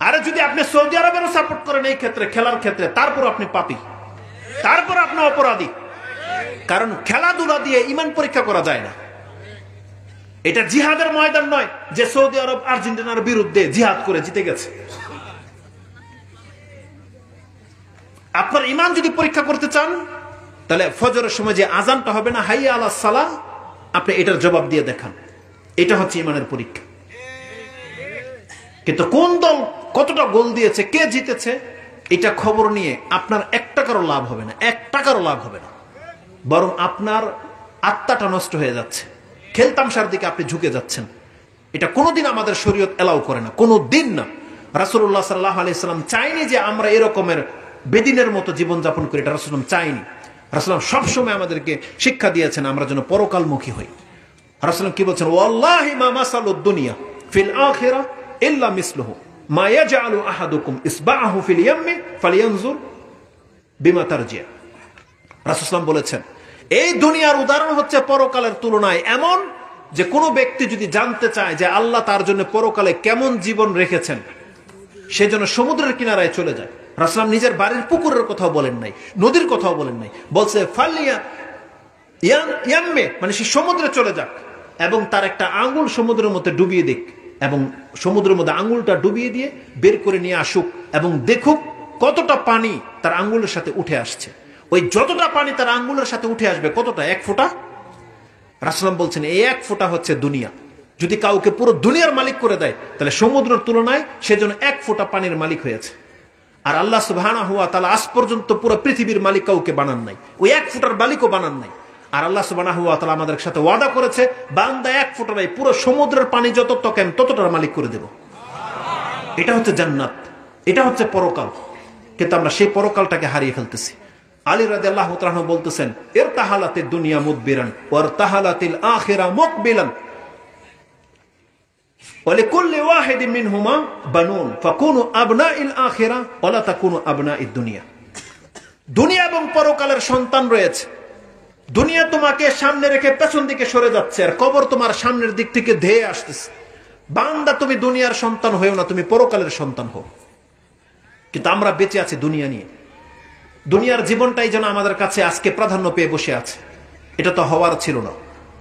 [SPEAKER 1] আরে যদি আপনি সৌদি আরবেরও সাপোর্ট করেন এই ক্ষেত্রে, খেলার ক্ষেত্রে, তারপর আপনি পাপী, তারপর আপনি অপরাধী। কারণ খেলাধুলা দিয়ে ঈমান পরীক্ষা করা যায় না। এটা জিহাদের ময়দান নয় যে সৌদি আরব আর্জেন্টিনার বিরুদ্ধে জিহাদ করে জিতে গেছে। আপনার ঈমান যদি পরীক্ষা করতে চান, তাহলে ফজরের সময় যে আজানটা হবে না, হাইয়া আলাস সালাহ, আপনি এটার জবাব দিয়ে দেখান। এটা হচ্ছে ঈমানের পরীক্ষা। কিন্তু কোন দল কতটা গোল দিয়েছে, কে জিতেছে, এটা খবর নিয়ে আপনার 1 টাকারও লাভ হবে না, 1 টাকারও লাভ হবে না। বরং আপনার আত্মাটা নষ্ট হয়ে যাচ্ছে, খেলতামশার দিকে আপনি ঝুঁকে যাচ্ছেন। এটা কোনোদিন আমাদের শরীয়ত এলাও করে না, কোনোদিন না। রাসূলুল্লাহ সাল্লাল্লাহু আলাইহি সাল্লাম চাইনি যে আমরা এরকমের বেদিনের মতো জীবনযাপন করি, এটা রাসূল চাইনি। রাসূল সবসময় আমাদেরকে শিক্ষা দিয়েছেন আমরা যেন পরকালমুখী হই। রাসূল কি বলছেন? ওয়াল্লাহি মা মাসালুদ দুনিয়া ফিল আখিরাহ ইল্লা মিসলুহু মা ইয়াজআলু আহাদুকুম ইসবাআহু ফিল ইয়াম্মি ফালিয়ানজুর বিমা তারজি। রাসূল বলেছেন এই দুনিয়ার উদাহরণ হচ্ছে পরকালের তুলনায় এমন যে কোনো ব্যক্তি যদি জানতে চায় যে আল্লাহ তার জন্য পরকালে কেমন জীবন রেখেছেন, সেজন্য সমুদ্রের কিনারায় চলে যায়। রাসূল নিজের বাড়ির পুকুরের কথাও বলেন নাই, নদীর কথাও বলেন নাই, বলছে ফালিয়া ইয়াম্মে, মানে সে সমুদ্রে চলে যাক এবং তার একটা আঙ্গুল সমুদ্রের মধ্যে ডুবিয়ে দিক, এবং সমুদ্রের মধ্যে আঙ্গুলটা ডুবিয়ে দিয়ে বের করে নিয়ে আসুক এবং দেখুক কতটা পানি তার আঙ্গুলের সাথে উঠে আসছে। ওই যতটা পানি তার আঙ্গুলের সাথে উঠে আসবে, কতটা? 1 ফোঁটা। রাসূল বলছেন এই 1 ফোঁটা হচ্ছে দুনিয়া। যদি কাউকে পুরো দুনিয়ার মালিক করে দেয়, তাহলে সমুদ্রের তুলনায় সেজন্য 1 ফোঁটা পানির মালিক হয়েছে। আর আল্লাহ সুবহানাহু ওয়া তাআলা আজ পর্যন্ত পুরো পৃথিবীর মালিক কাউকে বানান নাই, ওই 1 ফোঁটার মালিকও বানান নাই। আর আল্লাহ সুবহানাহু ওয়া তাআলা আমাদের সাথে ওয়াদা করেছে, বান্দা 1 ফোঁটা নাই, পুরো সমুদ্রের পানি যত তকেন ততটার মালিক করে দেব। এটা হচ্ছে জান্নাত, এটা হচ্ছে পরকাল। কিন্তু আমরা সেই পরকালটাকে হারিয়ে ফেলতেছি। আলী রাদিয়াল্লাহু তাআলা বলতেছেন, ইরতাহালাতিদ দুনিয়া মুদবিরান ওয়া ইরতাহালাতিল আখিরা মুকবিলান ওয়া লিকুল্লি ওয়াহিদিন মিনহুমা বানুন ফাকুনু আবনাইল আখিরা ওয়া লা তাকুনু আবনাইদ দুনিয়া। দুনিয়া এবং পরকালের সন্তান রয়েছে। দুনিয়া তোমাকে সামনে রেখে পেছন দিকে সরে যাচ্ছে, আর কবর তোমার সামনের দিক থেকে ধেয়ে আসতেছে। বান্দা তুমি দুনিয়ার সন্তান হয়েও না, তুমি পরকালের সন্তান হও। কিন্তু আমরা বেঁচে আছি দুনিয়া নিয়ে। দুনিয়ার জীবনটাই যেন আমাদের কাছে আজকে প্রাধান্য পেয়ে বসে আছে। এটা তো হওয়ার ছিল না।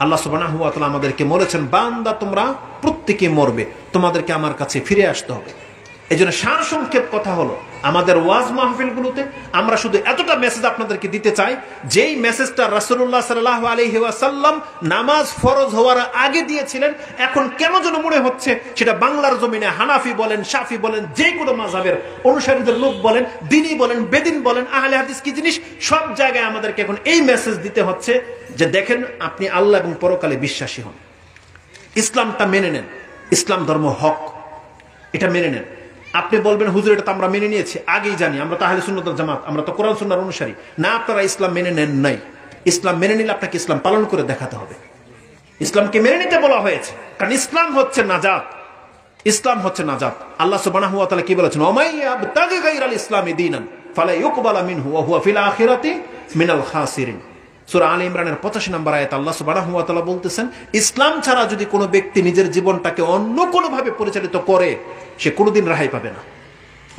[SPEAKER 1] আল্লাহ সুবহানাহু ওয়া তাআলা আমাদেরকে বলেছেন, বান্দা তোমরা প্রত্যেকে মরবে, তোমাদেরকে আমার কাছে ফিরে আসতে হবে। এই জন্য সারসংক্ষেপ কথা হলো, আমাদের ওয়াজ মাহফিলগুলোতে আমরা শুধু এতটা মেসেজ আপনাদেরকে দিতে চাই, যেই মেসেজটা রাসূলুল্লাহ সাল্লাল্লাহু আলাইহি ওয়াসাল্লাম নামাজ ফরজ হওয়ার আগে দিয়েছিলেন, এখন কেন যেন মনে হচ্ছে সেটা বাংলার জমিনে হানাফি বলেন, শাফি বলেন, যে কোনো মাযহাবের অনুসারীদের লোক বলেন, দ্বীনি বলেন, বেদিন বলেন, আহলে হাদিস কি জিনিস, সব জায়গায় আমাদেরকে এখন এই মেসেজ দিতে হচ্ছে যে দেখেন আপনি আল্লাহ এবং পরকালে বিশ্বাসী হন, ইসলামটা মেনে নেন, ইসলাম ধর্ম হক, এটা মেনে নেন। আপনি বলবেন হুজুর এটা তো আমরা মেনে নিয়েছি, আগেই জানি, আমরা তো আহলে সুন্নাত ওয়াল জামাত, আমরা তো কোরআন সুন্নাহর অনুসারী। না, আপনারা ইসলাম মেনে নেন নাই। ইসলাম মেনে নিলে আপনাকে ইসলাম পালন করে দেখাতে হবে। ইসলামকে মেনে নিতে বলা হয়েছে, কারণ ইসলাম হচ্ছে নাজাত, ইসলাম হচ্ছে নাজাত। আল্লাহ সুবহানাহু ওয়া তাআলা কি বলেছেন? ওমাই ইয়াবতাগি গায়রাল ইসলামি দীনান ফালা ইউকবালা মিনহু ওয়া হুয়া ফিল আখিরাতি মিনাল খাসিরিন। সূরা আলে ইমরানের 85 নম্বর আয়াত আল্লাহ সুবহানাহু ওয়া তাআলা বলতেছেন, ইসলাম ছাড়া যদি কোনো ব্যক্তি নিজের জীবনটাকে অন্য কোনো ভাবে পরিচালিত করে, সে কোনোদিন রেহাই পাবে না।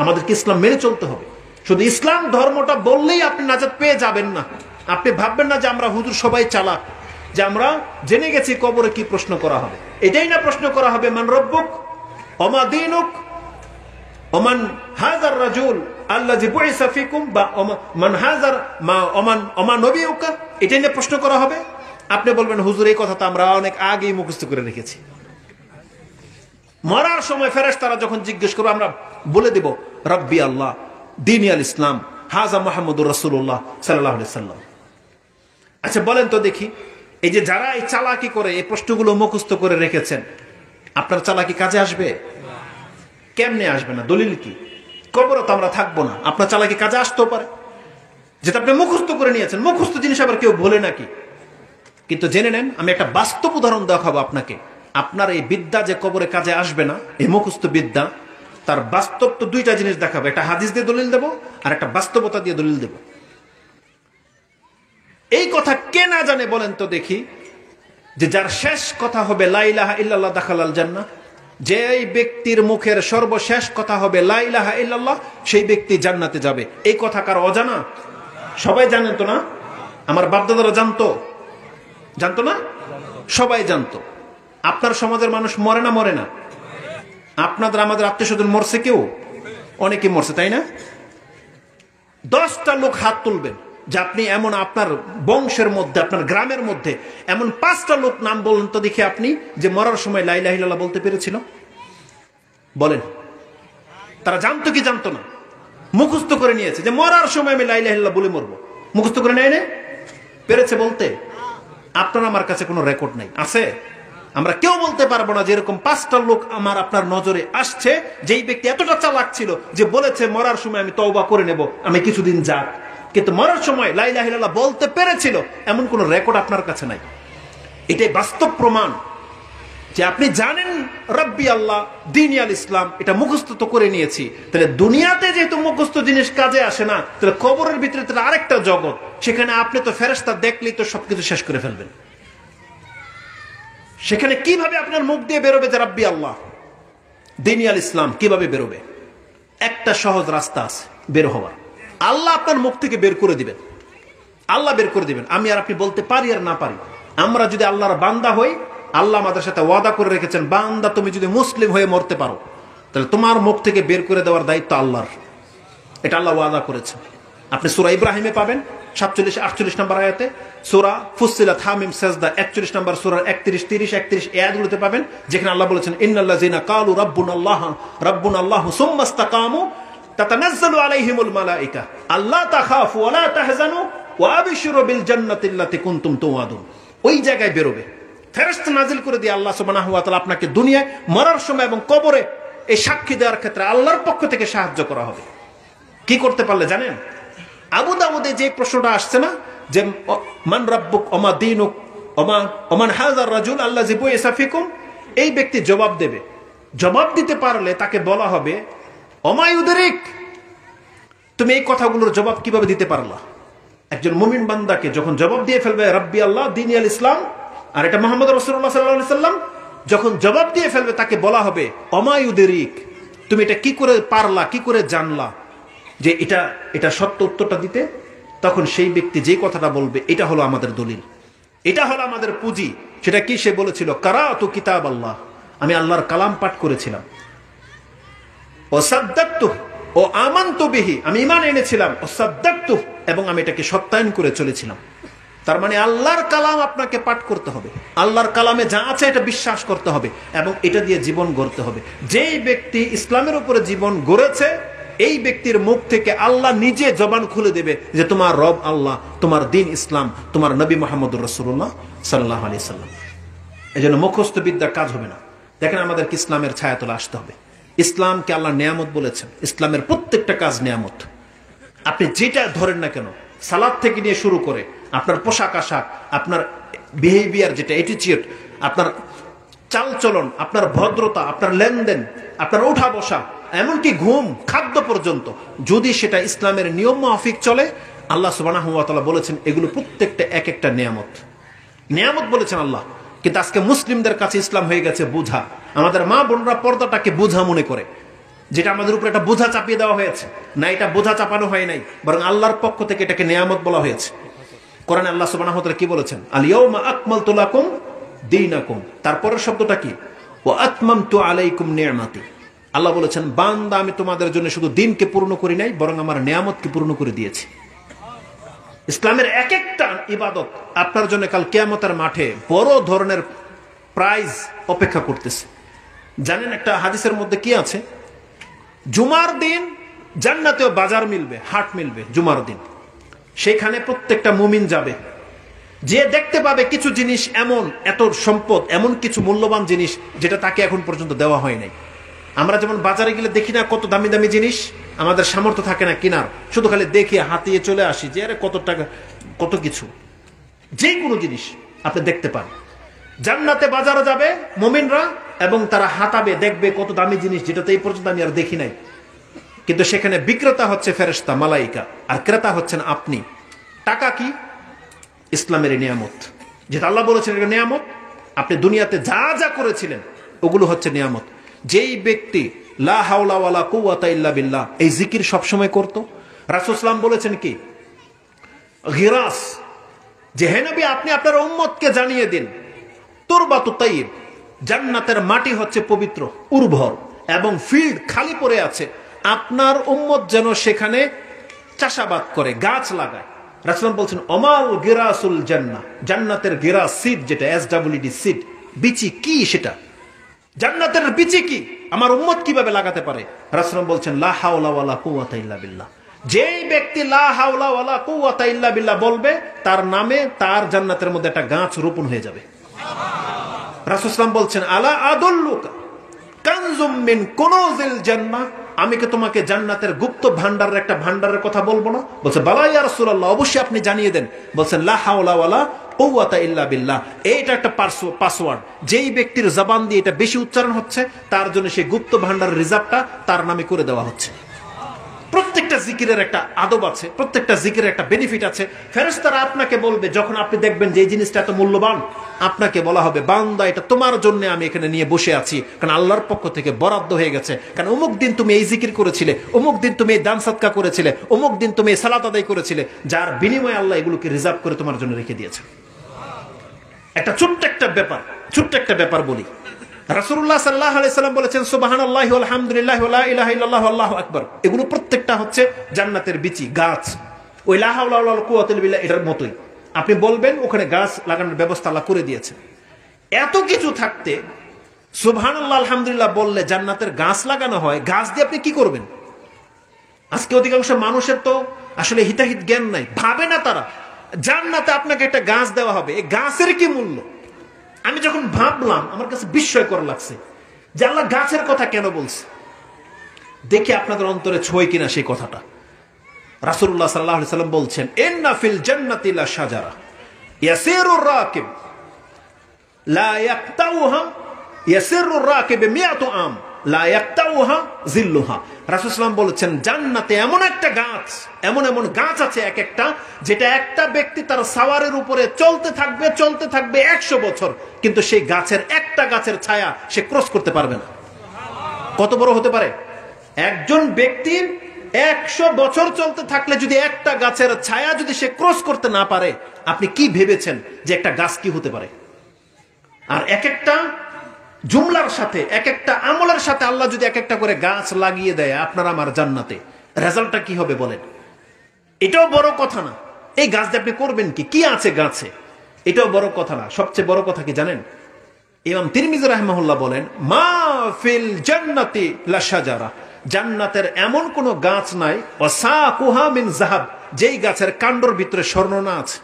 [SPEAKER 1] আমাদেরকে ইসলাম মেনে চলতে হবে। শুধু ইসলাম ধর্মটা বললেই আপনি নাজাত পেয়ে যাবেন না। আপনি ভাববেন না যে আমরা হুজুর সবাই চালাক, যে আমরা জেনে গেছি কবরে কি প্রশ্ন করা হবে। এটাই না প্রশ্ন করা হবে, মান রব্বুক ওমা দীনুক ওমান হাযার রাজুল আল্লাযী বুইসা ফিকুম, বা মান হাযার মা ওমান নবিয়ুকা, এটাই না প্রশ্ন করা হবে। আপনি বলবেন হুজুর এই কথা তো আমরা অনেক আগেই মুখস্থ করে রেখেছি। মরার সময় ফেরেশতারা যখন জিজ্ঞেস করবে, আমরা বলে দেব রব্বি আল্লাহ, দীনি আল ইসলাম, হাজা মুহাম্মদুর রাসূলুল্লাহ সাল্লাল্লাহু আলাইহি সাল্লাম। আচ্ছা বলেন তো দেখি, এই যে যারা এই চালাকি করে এই প্রশ্নগুলো মুখস্থ করে রেখেছেন, আপনার চালাকি কাজে আসবে? কেমনে আসবে না? দলিল কি? কবরে তো আমরা থাকবো না, আপনার চালাকি কাজে আসতেও পারে। যেটা আপনি মুখস্থ করে নিয়েছেন, মুখস্থ জিনিস আবার কেউ বলে নাকি? কিন্তু জেনে নেন, আমি একটা বাস্তব উদাহরণ দেখাবো আপনাকে। আপনার এই বিদ্যা যে কবরে কাজে আসবে না, এই মুখস্থ বিদ্যা, তার বাস্তব তো দুইটা জিনিস দেখাবো। একটা হাদিস দিয়ে দলিল দেব, আর একটা বাস্তবতা দিয়ে দলিল দেব। এই কথা কে না জানে বলেন তো দেখি, যে যার শেষ কথা হবে লা ইলাহা ইল্লাল্লাহ দাখালাল জান্নাহ, যে ব্যক্তির মুখের সর্বশেষ কথা হবে লা ইলাহা ইল্লাল্লাহ, সেই ব্যক্তি জান্নাতে যাবে। এই কথা কার অজানা? সবাই জানেন তো না? আমার বাপদাদারা জানতো না? সবাই জানতো। আপনার সমাজের মানুষ মরে না? মরে না? আপনাদের আমাদের আত্মীয় স্বজন মরছে? কেউ? অনেকে মরছে, তাই না? 10টা লোক হাত তুলবেন যে আপনি এমন, আপনার বংশের মধ্যে, আপনার গ্রামের মধ্যে এমন 5টা লোক নাম বলেন তো দেখি আপনি, যে মরার সময় লা ইলাহা ইল্লাল্লাহ বলতে পেরেছিল। বলেন। তারা জানতো কি জানতো না? মুখস্থ করে নিয়েছে যে মরার সময় আমি লা ইলাহা ইল্লাল্লাহ বলে মরবো। মুখস্থ করে নেয় না? পেরেছে বলতে? আপনার আমার কাছে কোনো রেকর্ড নাই। আছে? আমরা কেউ বলতে পারবো না যে এরকম 5টা লোক আমার আপনার নজরে আসছে, যেই ব্যক্তি এতটা চালাক ছিল যে বলেছে মরার সময় আমি তওবা করে নেব, আমি কিছুদিন যাক, কিন্তু মরার সময় লা ইলাহা ইল্লাল্লাহ বলতে পেরেছিল, এমন কোন রেকর্ড আপনার কাছে নাই। এটাই বাস্তব প্রমাণ যে আপনি জানেন রব্বি আল্লাহ, দ্বীন আল ইসলাম, এটা মুখস্থ তো করে নিয়েছি। তাহলে দুনিয়াতে যেহেতু মুখস্থ জিনিস কাজে আসে না, তাহলে কবরের ভিতরে তাহলে আরেকটা জগৎ, সেখানে আপনি তো ফেরেশতা দেখলেই তো সবকিছু শেষ করে ফেলবেন। সেখানে কিভাবে আপনার মুখ দিয়ে বেরোবে যে রব্বি আল্লাহ, দ্বীন আল ইসলাম, কিভাবে বেরোবে? একটা সহজ রাস্তা আছে বের হওয়ার। আল্লাহ আপনার মুখ থেকে বের করে দিবেন। আল্লাহ বের করে দিবেন। আমি আর আপনি বলতে পারি আর না পারি। আমরা যদি আল্লাহর বান্দা হই, আল্লাহ আমাদের সাথে ওয়াদা করে রেখেছেন, বান্দা তুমি যদি মুসলিম হয়ে মরতে পারো, তাহলে তোমার মুখ থেকে বের করে দেওয়ার দায়িত্ব আল্লাহর। এটা আল্লাহ ওয়াদা করেছেন। আপনি সূরা ইব্রাহিমে পাবেন 47-48 নম্বর আয়াতে, সূরা ফুসসিলাত হামিম সাজদা 41 নম্বর সূরার 31-30-31 আয়াতগুলোতে পাবেন, যেখানে আল্লাহ বলেছেন ইন্নাল্লাযিনা ক্বালু রাব্বুনাল্লাহু সুম্মা ইসতাকামু তাতানাজ্জালু আলাইহিমুল মালায়েকা আল্লা তাখাফু ওয়া লা তাহজানু ওয়া আবশিরু বিল জান্নাতিল্লাতী কুনতুম তুআদুন। ওই জায়গায় বেরোবে, ফেরেশতা নাজিল করে দিয়ে আল্লাহ সুবহানাহু ওয়া তাআলা আপনাকে দুনিয়ায় মরার সময় এবং কবরে এই সাক্ষী দেওয়ার ক্ষেত্রে আল্লাহর পক্ষ থেকে সাহায্য করা হবে। কি করতে পারলে জানেন? আবু দাউদে যে প্রশ্নটা আসছে না, যে মান রাব্বুক ওমা দীনুক ওমান হাযার রাজুল আল্লাযী বুইসা ফিকুম, এই ব্যক্তি জবাব দেবে। জবাব দিতে পারলে তাকে বলা হবে ওমা ইউদরিক, তুমি এই কথাগুলোর জবাব কিভাবে দিতে পারলা? একজন মুমিন বান্দাকে যখন জবাব দিয়ে ফেলবে রাব্বি আল্লাহ, দ্বীন আল ইসলাম, আর এটা মুহাম্মদ রাসূলুল্লাহ সাল্লাল্লাহু আলাইহি সাল্লাম, যখন জবাব দিয়ে ফেলবে তাকে বলা হবে ওমা ইউদরিক, তুমি এটা কি করে পারলা, কি করে জানলা যে এটা সত্য উত্তরটা দিতে? তখন সেই ব্যক্তি যে কথাটা বলবে, এটা হলো আমাদের দলিল, এটা হলো আমাদের পুঁজি। সেটা কি? সে বলেছিল কারাতু কিতাব আল্লাহ, আমি আল্লাহর কালাম পাঠ করেছিলাম। ও সাদ্দাকতু ও আমানতু বিহি, আমি ঈমান এনেছিলাম। ও সাদ্দাকতু, এবং আমি এটাকে সত্যায়ন করে চলেছিলাম। তার মানে আল্লাহর কালাম আপনাকে পাঠ করতে হবে, আল্লাহর কালামে যা আছে এটা বিশ্বাস করতে হবে, এবং এটা দিয়ে জীবন গড়তে হবে। যেই ব্যক্তি ইসলামের উপরে জীবন গড়েছে, এই ব্যক্তির মুখ থেকে আল্লাহ নিজে জবান খুলে দেবে যে তোমার রব আল্লাহ, তোমার দ্বীন ইসলাম, তোমার নবী মুহাম্মদুর রাসূলুল্লাহ সাল্লাল্লাহু আলাইহি সাল্লাম। এজন্য মুখস্থ বিদ্যার কাজ হবে না। দেখেন, আমাদেরকে ইসলামের ছায়াতলে আসতে হবে। ইসলামকে আল্লাহ নিয়ামত বলেছেন। ইসলামের প্রত্যেকটা কাজ নিয়ামত। আপনি যেটা ধরেন না কেন, সালাত থেকে নিয়ে শুরু করে আপনার পোশাক আশাক, আপনার বিহেভিয়ার, যেটা অ্যাটিটিউড, আপনার চালচলন, আপনার ভদ্রতা, আপনার লেনদেন, আপনার ওঠা বসা, এমনকি ঘুম, খাদ্য পর্যন্ত, যদি সেটা ইসলামের নিয়ম মাফিক চলে, আল্লাহ সুবহানাহু ওয়া তাআলা বলেছেন এগুলো প্রত্যেকটা এক একটা নিয়ামত। নিয়ামত বলেছেন আল্লাহ। কিন্তু আজকে মুসলিমদের কাছে ইসলাম হয়ে গেছে বোঝা। আমাদের মা বোনরা পর্দাটাকে বোঝা মনে করে, যেটা আমাদের উপরে একটা বোঝা চাপিয়ে দেওয়া হয়েছে। না, এটা বোঝা চাপানো হয় নাই, বরং আল্লাহর পক্ষ থেকে এটাকে নিয়ামত বলা হয়েছে। কোরআনে আল্লাহ সুবহানাহু ওয়া তাআলা কি বলেছেন? আল ইয়াউমা আকমালতু লাকুম দীনাকুম। তারপরের শব্দটা কি? ওয়া আতমামতু আলাইকুম নি'মাতি। আল্লাহ বলেছেন, বান্দা, আমি তোমাদের জন্য শুধু দিনকে পূর্ণ করি নাই, বরং আমার নিয়ামতকে পূর্ণ করে দিয়েছি। ইসলামের এক একটা ইবাদত আপনার জন্য কাল কিয়ামতের মাঠে বড় ধরনের প্রাইজ অপেক্ষা করতেছে। জানেন একটা হাদিসের মধ্যে কি আছে? জুমার দিন জান্নাতেও বাজার মিলবে, হাট মিলবে জুমার দিন। সেখানে প্রত্যেকটা মুমিন যাবে, যে দেখতে পাবে কিছু জিনিস এমন, এত সম্পদ, এমন কিছু মূল্যবান জিনিস যেটা তাকে এখন পর্যন্ত দেওয়া হয় নাই। আমরা যেমন বাজারে গেলে দেখি না কত দামি দামি জিনিস, আমাদের সামর্থ্য থাকে না কেনার, শুধু খালি দেখি হাতিয়ে চলে আসি যে আরে কত টাকা, কত কিছু। যে কোনো জিনিস আপনি দেখতে পান। জান্নাতে বাজারে যাবে মুমিনরা, এবং তারা হাতাবে, দেখবে কত দামি জিনিস যেটাতে এই পর্যন্ত আমি আর দেখি নাই। কিন্তু সেখানে বিক্রেতা হচ্ছে ফেরেশতা, মালাইকা, আর ক্রেতা হচ্ছেন আপনি। টাকা কি? ইসলামের নিয়ামত, যেটা আল্লাহ বলেছেন এটা নিয়ামত। আপনি দুনিয়াতে যা যা করেছিলেন ওগুলো হচ্ছে নিয়ামত। যেই ব্যক্তি লা হাওলা ওয়ালা কুওয়াতা ইল্লা বিল্লাহ এই জিকির সবসময় করত, রাসূল সাল্লাল্লাহু বলেছেন কি গিরাস, যে হে নবী আপনি আপনার উম্মতকে জানিয়ে দিন তুরবাতু তাইয়্যিব, জান্নাতের মাটি হচ্ছে পবিত্র উর্বর এবং ফিল্ড খালি পড়ে আছে, আপনার উম্মত যেন সেখানে চাষাবাদ করে গাছ লাগায়। রাসূল বলছেন অমাল গিরাসুল জান্নাহ, জান্নাতের গিরাস সিড, যেটা SWD সিড, বিচি কি সেটা, জান্নাতের বিচি কি আমার উম্মত কিভাবে লাগাতে পারে? রাসূল বলছেন লা হাওলা ওয়ালা কুওয়াতা ইল্লা বিল্লাহ, যেই ব্যক্তি লা হাওলা ওয়ালা কুওয়াতা ইল্লা বিল্লাহ বলবে তার নামে তার জান্নাতের মধ্যে একটা গাছ রোপণ হয়ে যাবে। রাসূল সাল্লাল্লাহু বলছেন আলা আদুল্লুকা কানজুম মিন কুনুজিল জান্নাহ, আমি কি তোমাকে জান্নাতের গুপ্ত ভান্ডারের একটা ভান্ডারের কথা বলবো না? বলছে বালা ইয়া রাসূলুল্লাহ, অবশ্যই আপনি জানিয়ে দেন। বলছেন লা হাওলা ওয়ালা কুওয়াতা ইল্লা বিল্লাহ, এইটা একটা পাসওয়ার্ড, যেই ব্যক্তির জবান দিয়ে এটা বেশি উচ্চারণ হচ্ছে তার জন্য সেই গুপ্ত ভান্ডারের রিজার্ভটা তার নামে করে দেওয়া হচ্ছে। প্রত্যেকটা জিকিরের একটা আদব আছে, প্রত্যেকটা জিকিরের একটা বেনিফিট আছে। ফেরেশতারা আপনাকে বলবে যখন আপনি দেখবেন যে এই জিনিসটা এত মূল্যবান, আপনাকে বলা হবে বান্দা এটা তোমার জন্য আমি এখানে নিয়ে বসে আছি, কারণ আল্লাহর পক্ষ থেকে বরাদ্দ হয়ে গেছে, কারণ অমুক দিন তুমি এই জিকির করেছিলে, অমুক দিন তুমি এই দান সাদকা করেছিলে, অমুক দিন তুমি এই সালাত আদায় করেছিলে, যার বিনিময়ে আল্লাহ এগুলোকে রিজার্ভ করে তোমার জন্য রেখে দিয়েছে। একটা ছোট্ট একটা ব্যাপার বলি। রাসূলুল্লাহ সাল্লাল্লাহু আলাইহি সাল্লাম বলেছেন সুবহানাল্লাহি ওয়া আলহামদুলিল্লাহি ওয়া লা ইলাহা ইল্লাল্লাহু আল্লাহু আকবার, এগুলো প্রত্যেকটা হচ্ছে জান্নাতের বিচি গাছ। ওই লা হাওলা ওয়ালা কুওয়াতা ইল্লা বিল্লাহ এটার মতোই আপনি বলবেন, ওখানে গাছ লাগানোর ব্যবস্থা আল্লাহ করে দিয়েছে। এত কিছু থাকতে সুবহানাল্লাহ আলহামদুলিল্লাহ বললে জান্নাতের গাছ লাগানো হয়, গাছ দিয়ে আপনি কি করবেন? আজকে অধিকাংশ মানুষের তো আসলে হিতাহিত জ্ঞান নাই, ভাবে না তারা জান্নাতে আপনাকে একটা গাছ দেওয়া হবে, এই গাছের কি মূল্য। আমি যখন ভাবলাম আমার কাছে বিস্ময়কর লাগছে যে আল্লাহ গাছের কথা কেন বলছে। দেখি আপনাদের অন্তরে ছোঁয় কিনা সেই কথাটা। রাসূলুল্লাহ সাল্লাল্লাহু আলাইহি সাল্লাম বলছেন ইন্না ফিল জান্নাতি লা শাজারা ইয়াসিরুর রাকিব লা ইয়াকতাউহা ইয়াসিরুর রাকিব মিয়াতু আম লা ইয়াকতাউহা জিল্লুহা। রাসূল সাল্লাল্লাহু বলেছেন জান্নাতে এমন একটা গাছ, এমন গাছ আছে এক একটা, যেটা একটা ব্যক্তি তার সাওয়ারের উপরে চলতে থাকবে 100 বছর, কিন্তু সেই গাছের একটা গাছের ছায়া সে ক্রস করতে পারবে না। কত বড় হতে পারে? একজন ব্যক্তির 100 বছর চলতে থাকলে যদি একটা গাছের ছায়া যদি সে ক্রস করতে না পারে, আপনি কি ভেবেছেন যে একটা গাছ কি হতে পারে? আর এক একটা জুমলার সাথে এক একটা আমলের সাথে আল্লাহ যদি এক একটা করে গাছ লাগিয়ে দেয় আপনার আমার জান্নাতে, রেজাল্টটা কি হবে বলেন? এটাও বড় কথা না। এই গাছ দিয়ে আপনি করবেন কি আছে গাছে, এটাও বড় কথা না। সবচেয়ে বড় কথা কি জানেন? ইমাম তিরমিজি রাহিমাহুল্লাহ বলেন মা ফিল জান্নাতি লা শাজারা, জান্নাতের এমন কোন গাছ নাই ওয়াসাকুহা মিন যাহাব, যেই গাছের কাণ্ডর ভিতরে স্বর্ণ না আছে।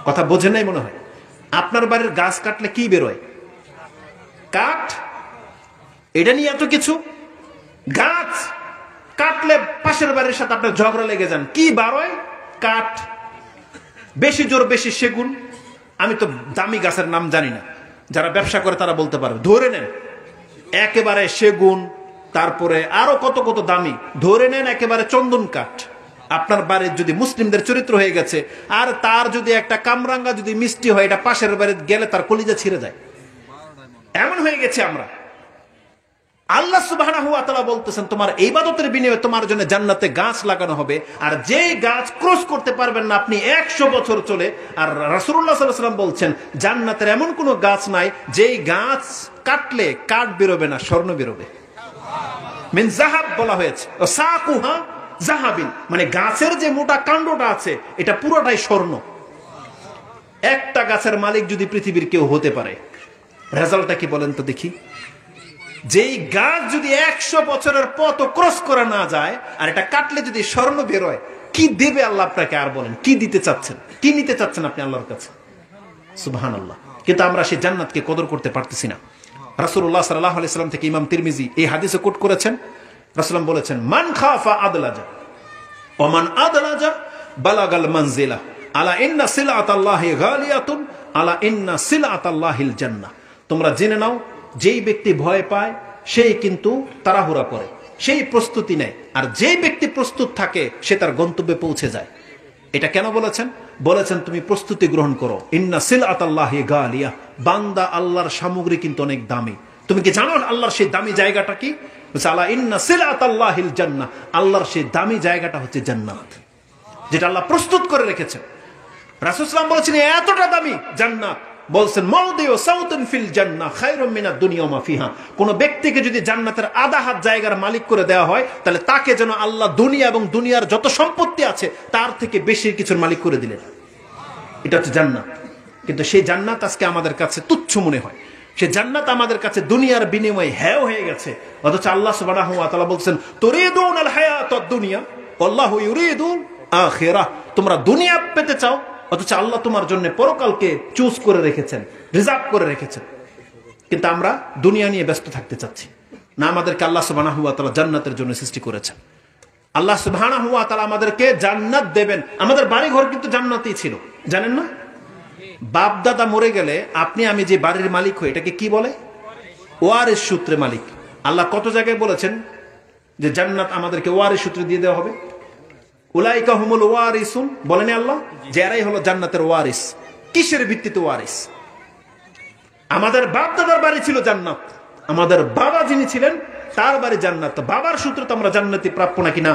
[SPEAKER 1] কথা বোঝেন নাই মনে হয়? আপনার বাড়ির গাছ কাটলে কি বেরোয়? কাঠ। এটা নিয়ে এত কিছু, গাছ কাটলে পাশের বাড়ির সাথে আপনার ঝগড়া লেগে যান, কি বারোয়? কাঠ। বেশি জোর বেশি সেগুন। আমি তো দামি গাছের নাম জানি না, যারা ব্যবসা করে তারা বলতে পারবে। ধরে নেন একেবারে সেগুন, তারপরে আরো কত কত দামি, ধরে নেন একেবারে চন্দন কাঠ। আপনার বাড়ির যদি মুসলিমদের চরিত্র হয়ে গেছে, আর তার যদি একটা কামরাঙ্গা যদি মিষ্টি হয়, এটা পাশের বাড়িতে গেলে তার কলিজা ছিঁড়ে যায়। এমন হয়ে গেছে আমরা। আল্লাহ সুবহানাহু ওয়া তাআলা বলতেছেন তোমার ইবাদতের বিনিময়ে তোমার জন্য জান্নাতে গাছ লাগানো হবে, আর যে গাছ ক্রস করতে পারবেন না আপনি 100 বছর চলে। আর রাসূলুল্লাহ সাল্লাল্লাহু আলাইহি ওয়াসাল্লাম বলছেন জান্নাতের এমন কোন গাছ নাই যেই গাছ কাটলে কাঠ বেরোবে না, স্বর্ণ বেরোবে। মিন যাহাব বলা হয়েছে, সাকুহা যাহাবিন, মানে গাছের যে মোটা কাণ্ডটা আছে এটা পুরোটাই স্বর্ণ। একটা গাছের মালিক যদি পৃথিবীর কেউ হতে পারে, রেজাল্টটা কি বলেন তো দেখি? যেই গাছ যদি 100 বছরের পথ ক্রস করা না যায়, আর এটা কাটলে যদি স্বর্ণ বেরোয়, কি দেবে আল্লাহ আপনাকে? আর বলেন কি দিতে চাচ্ছেন, কি নিতে চাচ্ছেন আপনি আল্লাহর কাছে? সুবহানাল্লাহ। কিন্তু আমরা সেই জান্নাতকে কদর করতে পারতেছি না। রাসূলুল্লাহ সাল্লাল্লাহু আলাইহি সাল্লাম থেকে ইমাম তিরমিজি এই হাদিসে কোট করেছেন, রাসূলুল্লাহ বলেছেন মান খাফা আদলাজা ওয়া মান আদলাজা বালাগাল মানজিলা আলা ইন্না সিলাতাল্লাহি গালিয়াতুন আলা ইন্না সিলাতাল্লাহিল জান্নাহ। তোমরা জেনে নাও, যেই ব্যক্তি ভয় পায় সেই কিন্তু তাড়াহুড়া করে, সেই প্রস্তুতি নেয়, আর যেই ব্যক্তি প্রস্তুত থাকে সে তার গন্তব্যে পৌঁছে যায়। এটা কেন বলেছেন? বলেছেন তুমি প্রস্তুতি গ্রহণ করো, ইন্না সিলআতাল্লাহি গালিয়া, বান্দা আল্লাহর সামগ্রী কিন্তু অনেক দামি। তুমি কি জানো আল্লাহর সেই দামি জায়গাটা কি? আলা ইন্না সিলআতাল্লাহিল জান্নাহ, আল্লাহর সেই দামি জায়গাটা হচ্ছে জান্নাত, যেটা আল্লাহ প্রস্তুত করে রেখেছেন। রাসূল সাল্লাল্লাহু আলাইহি ওয়াসাল্লাম বলেছেন এতটা দামি জান্নাত, বলছেন মাউদিউ সাউতুন ফিল জান্নাহ খায়রুম মিনাদ দুনিয়া ওয়া মা ফিহা। কোন ব্যক্তিকে যদি জান্নাতের আধা হাত জায়গার মালিক করে দেওয়া হয়, তাহলে তাকে যেন আল্লাহ দুনিয়া এবং দুনিয়ার যত সম্পত্তি আছে তার থেকে বেশি কিছুর মালিক করে দিলেন। এটা হচ্ছে জান্নাত। কিন্তু সেই জান্নাত আজকে আমাদের কাছে তুচ্ছ মনে হয়, সেই জান্নাত আমাদের কাছে দুনিয়ার বিনিময়ে হ্যাঁ হয়ে গেছে। অথচ আল্লাহ সুবহানাহু ওয়া তাআলা বলছেন তুরিদুনাল হায়াতাদ দুনিয়া ওয়াল্লাহু ইউরিদুল আখিরাহ, তোমরা দুনিয়া পেতে চাও, অথচ আল্লাহ তোমার জন্য পরকালকে চুজ করে রেখেছেন, রিজার্ভ করে রেখেছেন। কিন্তু আমরা দুনিয়া নিয়ে ব্যস্ত থাকতে চাচ্ছি না। আমাদেরকে আল্লাহ সুবহানাহু ওয়া তাআলা জান্নাতের জন্য সৃষ্টি করেছেন। আল্লাহ সুবহানাহু ওয়া তাআলা আমাদেরকে জান্নাত দেবেন। আমাদের বাড়ি ঘর কিন্তু জান্নাতেই ছিল, জানেন না? বাপ দাদা মরে গেলে আপনি আমি যে বাড়ির মালিক হই, এটাকে কি বলে? ওয়ারিস সূত্রে মালিক। আল্লাহ কত জায়গায় বলেছেন যে জান্নাত আমাদেরকে ওয়ারিস সূত্রে দিয়ে দেওয়া হবে। উলাইকা হুমুল ওয়ারিসুন, বলেন আল্লাহ, যারাই হলো জান্নাতের ওয়ারিস। কিসের ভিত্তিতে ওয়ারিস? আমাদের বাপ দাদার বাড়ি ছিল জান্নাত, আমাদের বাবা যিনি ছিলেন তার বাড়ি জান্নাত। বাবার সূত্রে তো আমরা জান্নাতি প্রাপ্য নাকি না?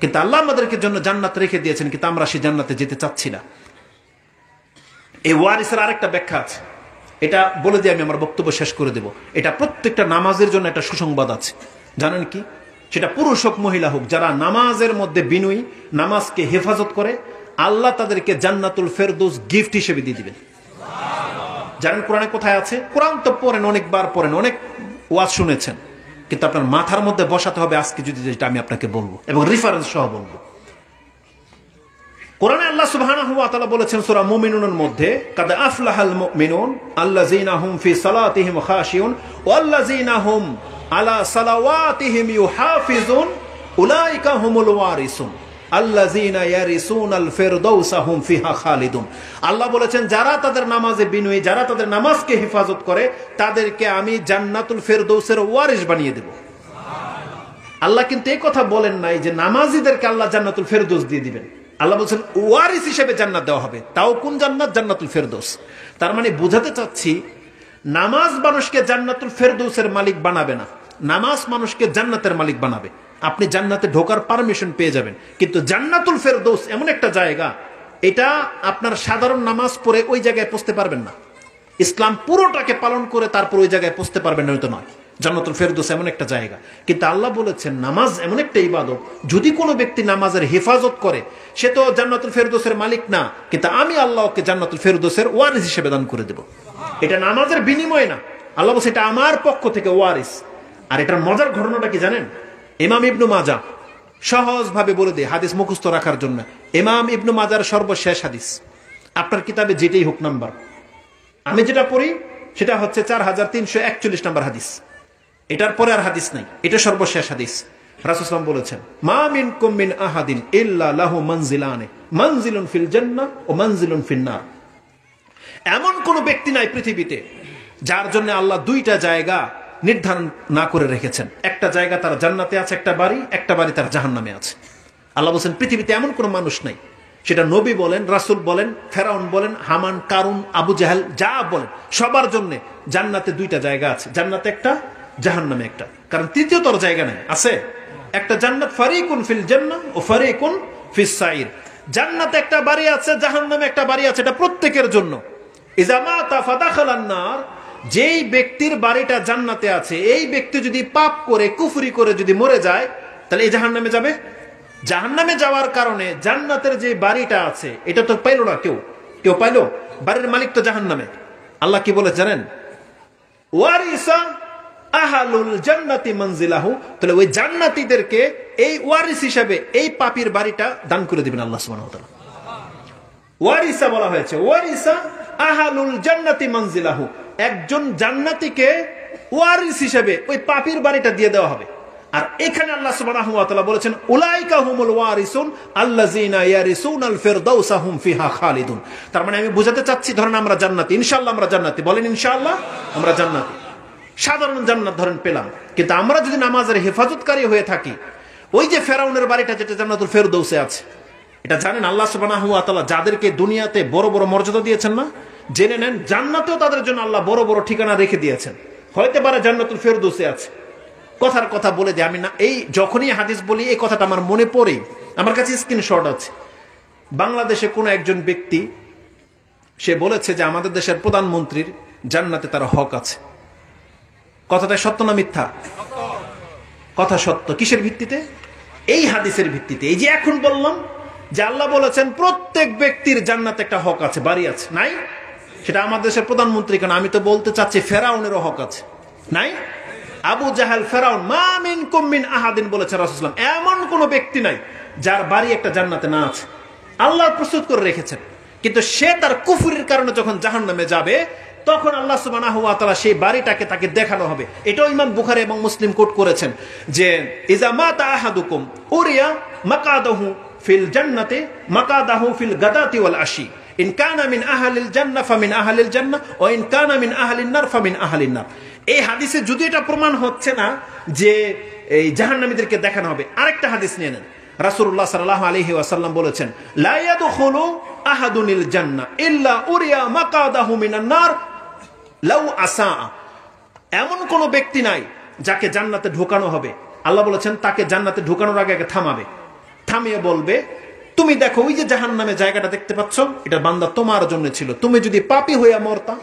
[SPEAKER 1] কিন্তু আল্লাহ আমাদেরকে জন্য জান্নাত রেখে দিয়েছেন, কিন্তু আমরা সেই জান্নাতে যেতে চাচ্ছি না। এই ওয়ারিসের আরেকটা ব্যাখ্যা আছে, এটা বলে দিয়ে আমি আমার বক্তব্য শেষ করে দেব। এটা প্রত্যেকটা নামাজের জন্য একটা সুসংবাদ আছে, জানেন কি? সেটা পুরুষ হোক মহিলা হোক, যারা নামাজের মধ্যে বিনয়ী, নামাজকে হেফাজত করে, আল্লাহ তাদেরকে জান্নাতুল ফেরদৌস গিফট হিসেবে দিয়ে দিবেন। জানেন কোরআনে কোথায় আছে? কোরআন তো পড়েন, অনেকবার পড়েন, অনেক ওয়াজ শুনেছেন, কিন্তু আপনার মাথার মধ্যে বসাতে হবে আজকে যদি যেটা আমি আপনাকে বলবো, এবং রেফারেন্স সহ বলবো। কোরআনে আল্লাহ সুবহানাহু ওয়া তাআলা বলেছেন সূরা মুমিনুনের মধ্যে, কাদ আফলাহাল মুমিনুন আল্লাযীনা হুম ফি সালাতিহিম খাশিউন ওয়াল্লাযীনা হুম আলা সালাওয়াতিহিম ইউহাফিজুন উলাইকা হুমুল ওয়ারিসুন আল্লাযীনা ইয়ারিসুনাল ফিরদাউসা হুম ফিহা খালিদুন। আল্লাহ বলেছেন যারা তাদের নামাজে বিনয়ী, যারা তাদের নামাজকে হেফাজত করে, তাদেরকে আমি জান্নাতুল ফিরদাউসের ওয়ারিস বানিয়ে দেব। আল্লাহ কিন্তু এই কথা বলেন নাই যে নামাজীদেরকে আল্লাহ জান্নাতুল ফিরদাউস দিয়ে দিবেন। আল্লাহ বলছেন ওয়ারিস হিসেবে জান্নাত দেওয়া হবে। তাও কোন জান্নাত? জান্নাতুল ফেরদৌস। তার মানে বোঝাতে চাচ্ছি, নামাজ মানুষকে জান্নাতুল ফেরদৌসের মালিক বানাবে না, নামাজ মানুষকে জান্নাতের মালিক বানাবে। আপনি জান্নাতে ঢোকার পারমিশন পেয়ে যাবেন, কিন্তু জান্নাতুল ফেরদৌস এমন একটা জায়গা, এটা আপনার সাধারণ নামাজ পড়ে ওই জায়গায় পৌঁছতে পারবেন না। ইসলাম পুরোটাকে পালন করে তারপর ওই জায়গায় পৌঁছতে পারবেন না, তো নয়। জান্নাতুল ফেরদৌস এমন একটা জায়গা। কিন্তু আল্লাহ বলেছেন নামাজ এমন একটা ইবাদত, যদি কোনো ব্যক্তি নামাজের হেফাজত করে, সে তো জান্নাতুল ফেরদৌসের মালিক না, কিন্তু আমি আল্লাহ ওকে জান্নাতুল ফেরদৌসের ওয়ারিস হিসেবে দান করে দেব। এটা নামাজের বিনিময় না, আল্লাহ বলছে এটা আমার পক্ষ থেকে ওয়ারিস। আর এটার মজার ঘটনাটা কি জানেন? ইমাম ইবনু মাজাহ, সহজভাবে বলে দেয় হাদিস মুখস্থ রাখার জন্য, ইমাম ইবনু মাজাহর সর্বশেষ হাদিস, আপনার কিতাবে যেটাই হোক নাম্বার, আমি যেটা পড়ি সেটা হচ্ছে 4341 নাম্বার হাদিস। এটার পরে আর হাদিস নাই, এটা সর্বশেষ হাদিস। রাসূল সাল্লাল্লাহু আলাইহি ওয়াসাল্লাম বলেছেন, মা মিনকুম মিন আহাদিন ইল্লা লাহু মানজিলানে, মানজিলুন ফিল জান্নাহ ওয়া মানজিলুন ফিন নার। এমন কোন ব্যক্তি নাই পৃথিবীতে যার জন্য আল্লাহ দুইটা জায়গা নির্ধারণ না করে রেখেছেন। একটা জায়গা তার জান্নাতে আছে, একটা বাড়ি তার জাহান্নামে আছে। আল্লাহ বলেন পৃথিবীতে এমন কোন মানুষ নাই, সেটা নবী বলেন, রাসূল বলেন, ফেরাউন বলেন, হামান, কারুন, আবু জাহেল, যা বলেন, সবার জন্য জান্নাতে দুইটা জায়গা আছে, জান্নাতে একটা, জাহান্নামে একটা। কারণ তৃতীয়তর জায়গা নেই, আছে একটা জান্নাত, ফারিকুন ফিল জান্নাহ ও ফারিকুন ফিস সাইর। জান্নাতে একটা বাড়ি আছে, জাহান্নামে একটা বাড়ি আছে, এটা প্রত্যেকের জন্য। ইযা মাতা ফাদাখালান নার, যেই ব্যক্তির বাড়িটা জান্নাতে আছে, এই ব্যক্তি যদি পাপ করে, কুফরি করে যদি মরে যায়, তাহলে এই জাহান্নামে যাবে। জাহান্নামে যাওয়ার কারণে জান্নাতের যে বাড়িটা আছে এটা তো পাইলো না, কেউ পাইলো? বাড়ির মালিক তো জাহান্নামে। আল্লাহ কি বলে জানেন? ওয়ারিসা আহালুল জান্নাতি মানজিলাহু, তাহলে ওই জান্নাতীদেরকে এই ওয়ারিস হিসেবে এই পাপীর বাড়িটা দান করে দিবেন আল্লাহ সুবহানাহু ওয়া তাআলা। ওয়ারিসা বলা হয়েছে, ওয়ারিসা আহালুল জান্নাতি মানজিলাহু, একজন জান্নাতীকে ওয়ারিস হিসেবে ওই পাপীর বাড়িটা দিয়ে দেওয়া হবে। আর এখানে আল্লাহ সুবহানাহু ওয়া তাআলা বলেছেন উলাইকা হুমুল ওয়ারিসুন আল্লাযীনা ইয়ারিসুনাল ফিরদাউসা হুম ফিহা খালিদুন। তার মানে আমি বোঝাতে চাচ্ছি, ধরেন আমরা জান্নাতি, ইনশাআল্লাহ আমরা জান্নাতি, বলেন ইনশাআল্লাহ আমরা জান্নাতি। সাধারণ জান্নাত ধরেন পেলাম, কিন্তু আমরা যদি নামাজের হেফাজতকারী হয়ে থাকি, ওই যে ফেরাউনের বাড়িটা যেটা জান্নাতুল ফেরদৌসে আছে, এটা জানেন আল্লাহ সুবহানাহু ওয়া তাআলা যাদেরকে দুনিয়াতে বড় বড় মর্যাদা দিয়েছেন না, জেনে নেন জান্নাতেও তাদের জন্য আল্লাহ বড় বড় ঠিকানা রেখে দিয়েছেন। হয়তো পারে জান্নাতুল ফেরদৌসে আছে। কথার কথা বলে দিই, আমি না এই যখনই হাদিস বলি এই কথাটা আমার মনে পড়েই, আমার কাছে স্ক্রিনশট আছে। বাংলাদেশে কোন একজন ব্যক্তি সে বলেছে যে আমাদের দেশের প্রধানমন্ত্রীর জান্নাতে তার হক আছে। কথাটা সত্য না মিথ্যা? কথা সত্য। কিসের ভিত্তিতে? এই হাদিসের ভিত্তিতে। এই যে এখন বললাম যে আল্লাহ বলেছেন প্রত্যেক ব্যক্তির জান্নাতে একটা হক আছে, বাড়ি আছে, নাই? সেটা আমাদের দেশের প্রধানমন্ত্রী কেন, আমি তো বলতে চাচ্ছি ফেরাউনেরও হক আছে, নাই? আবু জাহাল, ফেরাউন, মা মিনকুম মিন আহাদিন বলেছে রাসূলুল্লাহ সাল্লাল্লাহু আলাইহি ওয়াসাল্লাম, এমন কোন ব্যক্তি নাই যার বাড়ি একটা জান্নাতে না আছে। আল্লাহ প্রস্তুত করে রেখেছেন। কিন্তু সে তার কুফরির কারণে যখন জাহান্নামে যাবে তখন আল্লাহ সুবহানাহু ওয়া তাআলা সেই বাড়িটাকে তাকে দেখানো হবে। এটাও ইমাম বুখারী এবং মুসলিম কোট করেছেন যে ইজা মাতা আহাদুকুম উরিয়া মাকাদাহু ফিল জান্নাতি মাকাদাহু ফিল গাদাতি ওয়াল আশি ইন কানা মিন আহলিল জান্নাহ ফামিন আহলিল জান্নাহ ওয়া ইন কানা মিন আহলিন নার ফামিন আহলিন নার। এই হাদিসে যদি এটা প্রমাণ হচ্ছে না যে এই জাহান্নামীদেরকে দেখানো হবে, আরেকটা হাদিস নিয়ে নেন। রাসূলুল্লাহ সাল্লাল্লাহু আলাইহি ওয়াসাল্লাম বলেছেন লা ইয়াদখুলু আহাদুনিল জান্নাহ ইল্লা উরিয়া মাকাদাহু মিনান নার লাউ আসা। এমন কোন ব্যক্তি নাই যাকে জান্নাতে ঢোকানো হবে, আল্লাহ বলেছেন তাকে জান্নাতে ঢোকানোর আগে থামাবে, থামিয়ে বলবে তুমি দেখো ওই যে জাহান্নামে জায়গাটা দেখতে পাচ্ছ, এটা বান্দা তোমার জন্য ছিল, তুমি যদি পাপী হইয়া মরতা,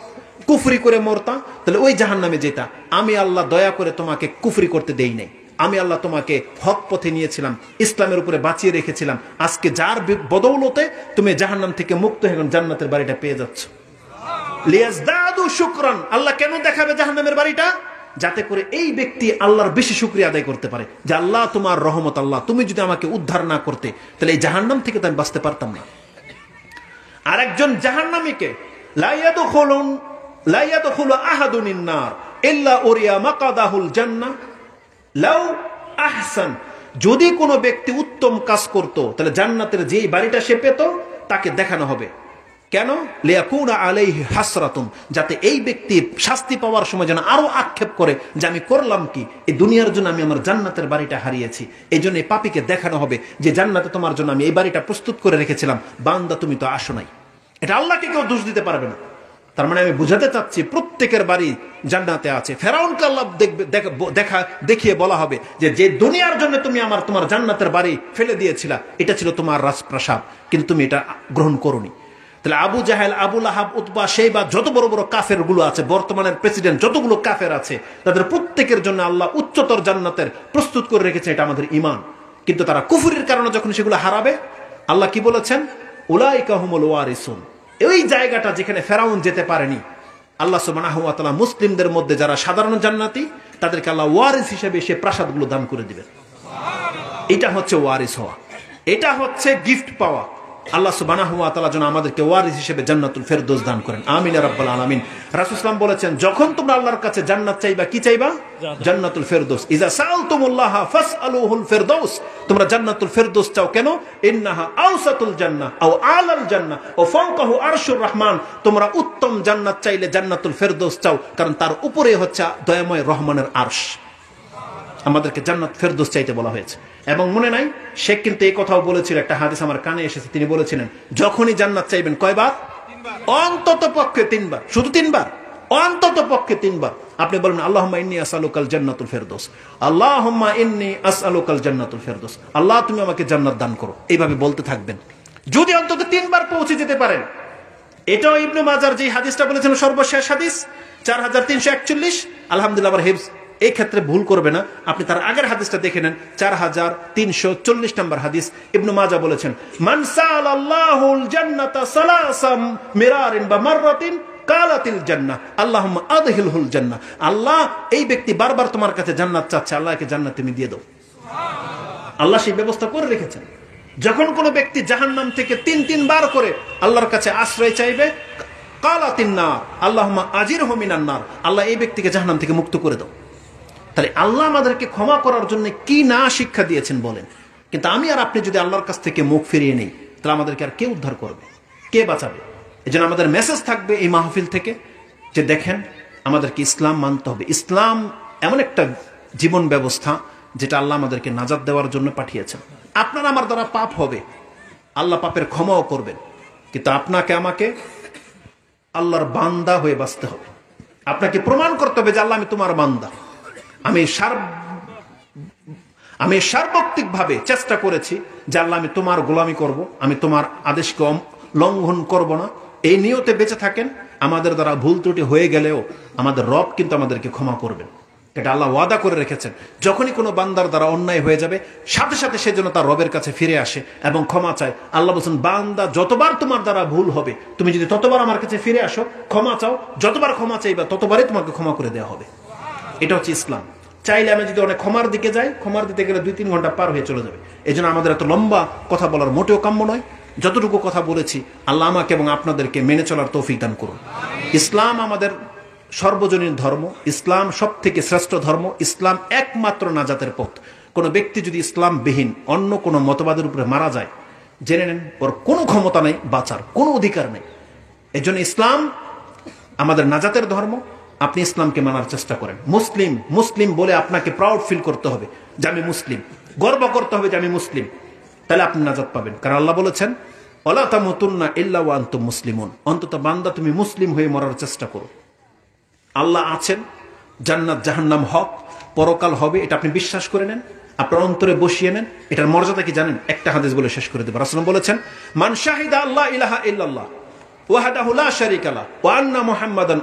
[SPEAKER 1] কুফরি করে মরতা, তাহলে ওই জাহান্নামে যেতা। আমি আল্লাহ দয়া করে তোমাকে কুফরি করতে দেই নাই, আমি আল্লাহ তোমাকে হক পথে নিয়েছিলাম, ইসলামের উপরে বাঁচিয়ে রেখেছিলাম। আজকে যার বদৌলতে তুমি জাহান্নাম থেকে মুক্ত হয়ে জান্নাতের বাড়িটা পেয়ে যাচ্ছ। লিয়াজদাদু শুকরান। আল্লাহ কেন দেখাবে জাহান্নামের বাড়িটা? যাতে করে এই ব্যক্তি আল্লাহর বেশি শুকরিয়া আদায় করতে পারে যে আল্লাহ তোমার রহমত, আল্লাহ তুমি যদি আমাকে উদ্ধার না করতে তাহলে এই জাহান্নাম থেকে তো আমি বাঁচতে পারতাম না। আরেকজন জাহান্নামীকে লা ইয়াদখুলু আহাদুন নার ইল্লা উরিয়া মাকাদাহুল জান্নাহ লাউ আহসান। যদি কোনো ব্যক্তি উত্তম কাজ করত তাহলে জান্নাতের যেই বাড়িটা সে পেত তাকে দেখানো হবে। কেন? লিয়াকুনা আলাইহি হাসরাতুন, যাতে এই ব্যক্তি শাস্তি পাওয়ার সময় যেন আরো আক্ষেপ করে যে আমি করলাম কি, এই দুনিয়ার জন্য আমি আমার জান্নাতের বাড়িটা হারিয়েছি। এই জন্য এই পাপীকে দেখানো হবে যে জান্নাতে তোমার জন্য আমি এই বাড়িটা প্রস্তুত করে রেখেছিলাম, বান্দা তুমি তো আসো নাই। এটা আল্লাহকে কেউ দোষ দিতে পারবে না। তার মানে আমি বুঝাতে চাচ্ছি প্রত্যেকের বাড়ি জান্নাতে আছে। ফেরাউনকে আল্লাহ দেখিয়ে বলা হবে যে যে দুনিয়ার জন্য তুমি তোমার জান্নাতের বাড়ি ফেলে দিয়েছিলা, এটা ছিল তোমার রাজপ্রাসাদ, কিন্তু তুমি এটা গ্রহণ করোনি। তাহলে আবু জাহেল, আবু লাহাব, উতবা, শেইবা, যত বড় বড় কাফের গুলো আছে, বর্তমানের প্রেসিডেন্ট যতগুলো কাফের আছে, তাদের প্রত্যেকের জন্য আল্লাহ উচ্চতর জান্নাতের প্রস্তুত করে রেখেছে, এটা আমাদের ঈমান। কিন্তু তারা কুফরির কারণে যখন সেগুলো হারাবে, আল্লাহ কি বলেছেন? উলাইকা হুমুল ওয়ারিসুন। ওই জায়গাটা যেখানে ফেরাউন যেতে পারেনি, আল্লাহ সুবহানাহু ওয়া তাআলা মুসলিমদের মধ্যে যারা সাধারণ জান্নাতি তাদেরকে আল্লাহ ওয়ারিস হিসেবে সে প্রাসাদগুলো দান করে দিবেন। এটা হচ্ছে ওয়ারিস হওয়া, এটা হচ্ছে গিফট পাওয়া। আল্লাহ সুবহানাহু ওয়া তাআলা যেন আমাদেরকে ওয়ারিস হিসেবে জান্নাতুল ফেরদৌস দান করেন, আমিন ইয়া রাব্বাল আলামিন। রাসূল সাল্লাল্লাহু আলাইহি ওয়াসাল্লাম বলেছেন যখন তোমরা আল্লাহর কাছে জান্নাত চাইবা, কি চাইবা? জান্নাতুল ফেরদৌস। ইজা সাআলতুমুল্লাহ ফাসআলুহুল ফেরদৌস। তোমরা জান্নাতুল ফেরদৌস চাও কেন? ইন্নাহা আওসাতুল জান্নাহ আও আলাল জান্নাহ ও ফাওকাহু আরশুর রহমান। তোমরা উত্তম জান্নাত চাইলে জান্নাতুল ফেরদৌস চাও, কারণ তার উপরে হচ্ছে দয়াময় রহমানের আরশ। আমাদেরকে জান্নাত ফেরদৌস চাইতে বলা হয়েছে। এবং মনে নাই, শেখ কিন্তু এই কথাও বলেছিল, একটা হাদিস আমার কানে এসেছে, তিনি বলেছিলেন যখনই জান্নাত চাইবেন কয়বার? অন্তত পক্ষে 3 বার। শুধু 3 বার? অন্তত পক্ষে 3 বার। আপনি বলবেন আল্লাহুম্মা ইন্নী আসআলুকাল জান্নাতুল ফেরদৌস, আল্লাহুম্মা ইন্নী আসআলুকাল জান্নাতুল ফেরদৌস, আল্লাহ তুমি আমাকে জান্নাত দান করো। এইভাবে বলতে থাকবেন। যদি অন্তত 3 বার পৌঁছে যেতে পারেন। এটাও ইবনে মাজার যে হাদিসটা বলেছেন সর্বশেষ হাদিস 4341, আলহামদুলিল্লাহ আমার হিফজ এই ক্ষেত্রে ভুল করবে না, আপনি তার আগের হাদিসটা দেখে নেন, 4340 নম্বর হাদিস। ইবনে মাজা বলেছেন মান সাআলাল্লাহুল জান্নাতা সালাসাম মিরারিন বা মাররাতিন কালাতিল জান্নাহ আল্লাহুম্মা আদখিলহুল জান্নাহ। আল্লাহ এই ব্যক্তি বারবার তোমার কাছে জান্নাত চাচ্ছে, আল্লাহকে জান্নাত তুমি দিয়ে দাও। আল্লাহ সেই ব্যবস্থা করে রেখেছেন। যখন কোনো ব্যক্তি জাহান্নাম থেকে 3 বার করে আল্লাহর কাছে আশ্রয় চাইবে, কালাতিন নার আল্লাহুম্মা আজিরহু মিনান নার, আল্লাহ এই ব্যক্তিকে জাহান্নাম থেকে মুক্ত করে দাও। তাহলে আল্লাহ আমাদেরকে ক্ষমা করার জন্য কি না শিক্ষা দিয়েছেন বলেন। কিন্তু আমি আর আপনি যদি আল্লাহর কাছ থেকে মুখ ফিরিয়ে নেই, তাহলে আমাদেরকে আর কে উদ্ধার করবে, কে বাঁচাবে? এই জন্য আমাদের মেসেজ থাকবে এই মাহফিল থেকে যে দেখেন আমাদেরকে ইসলাম মানতে হবে। ইসলাম এমন একটা জীবন ব্যবস্থা যেটা আল্লাহ আমাদেরকে নাজাত দেওয়ার জন্য পাঠিয়েছেন। আপনার আমার দ্বারা পাপ হবে, আল্লাহ পাপের ক্ষমাও করবেন। কিন্তু আপনাকে আমাকে আল্লাহর বান্দা হয়ে বাঁচতে হবে। আপনাকে প্রমাণ করতে হবে যে আল্লাহ আমি তোমার বান্দা। আমি সার্বত্রিক ভাবে চেষ্টা করেছি যে আল্লাহ আমি তোমার গোলামি করব, আমি তোমার আদেশকে লঙ্ঘন করব না। এই নিয়তে বেঁচে থাকেন। আমাদের দ্বারা ভুল ত্রুটি হয়ে গেলেও আমাদের রব কিন্তু আমাদেরকে ক্ষমা করবেন। এটা আল্লাহ ওয়াদা করে রেখেছেন। যখনই কোনো বান্দার দ্বারা অন্যায় হয়ে যাবে, সাথে সাথে সে যেন তার রবের কাছে ফিরে আসে এবং ক্ষমা চায়। আল্লাহ বলছেন, বান্দা যতবার তোমার দ্বারা ভুল হবে, তুমি যদি ততবার আমার কাছে ফিরে আসো, ক্ষমা চাও, যতবার ক্ষমা চাইবা ততবারই তোমাকে ক্ষমা করে দেওয়া হবে। এটা হচ্ছে ইসলাম। চাইলে আমি যদি অনেক ক্ষমার দিকে যাই, ক্ষমার দিতে গেলে 2-3 ঘন্টা পার হয়ে চলে যাবে। এই জন্য আমাদের এত লম্বা কথা বলার মোটেও কাম্য নয়। যতটুকু কথা বলেছি আল্লাহ আমাকে এবং আপনাদেরকে মেনে চলার তৌফিক দান করুন। ইসলাম আমাদের সর্বজনীন ধর্ম। ইসলাম সব থেকে শ্রেষ্ঠ ধর্ম। ইসলাম একমাত্র নাজাতের পথ। কোনো ব্যক্তি যদি ইসলাম বিহীন অন্য কোনো মতবাদের উপরে মারা যায়, জেনে নেন ওর কোনো ক্ষমতা নেই বাঁচার, কোনো অধিকার নেই। এই জন্য ইসলাম আমাদের নাজাতের ধর্ম। আপনি ইসলামকে মানার চেষ্টা করেন। মুসলিম মুসলিম বলে আপনাকে প্রাউড ফিল করতে হবে যে আমি মুসলিম, গর্ব করতে হবে যে আমি মুসলিম, তাহলে আপনি নাজাত পাবেন। কারণ আল্লাহ বলেছেন, ওয়ালা তামুতুন্না ইল্লা ওয়া আনতুম মুসলিমুন। অন্তত বান্দা তুমি মুসলিম হয়ে মরার চেষ্টা করো। আল্লাহ আছেন, জান্নাত জাহান্নাম হক, পরকাল হবে, এটা আপনি বিশ্বাস করে নেন, আপনার অন্তরে বসিয়ে নেন। এটার মর্যাদা কি জানেন? একটা হাদিস বলে শেষ করে দেব। রাসূল বলেছেন, মান শাহিদা আল্লাহ ইলাহা ইল্লাল্লাহ ওয়াহদাহু লা শারীকা লাহু ওয়া আন্না মুহাম্মাদান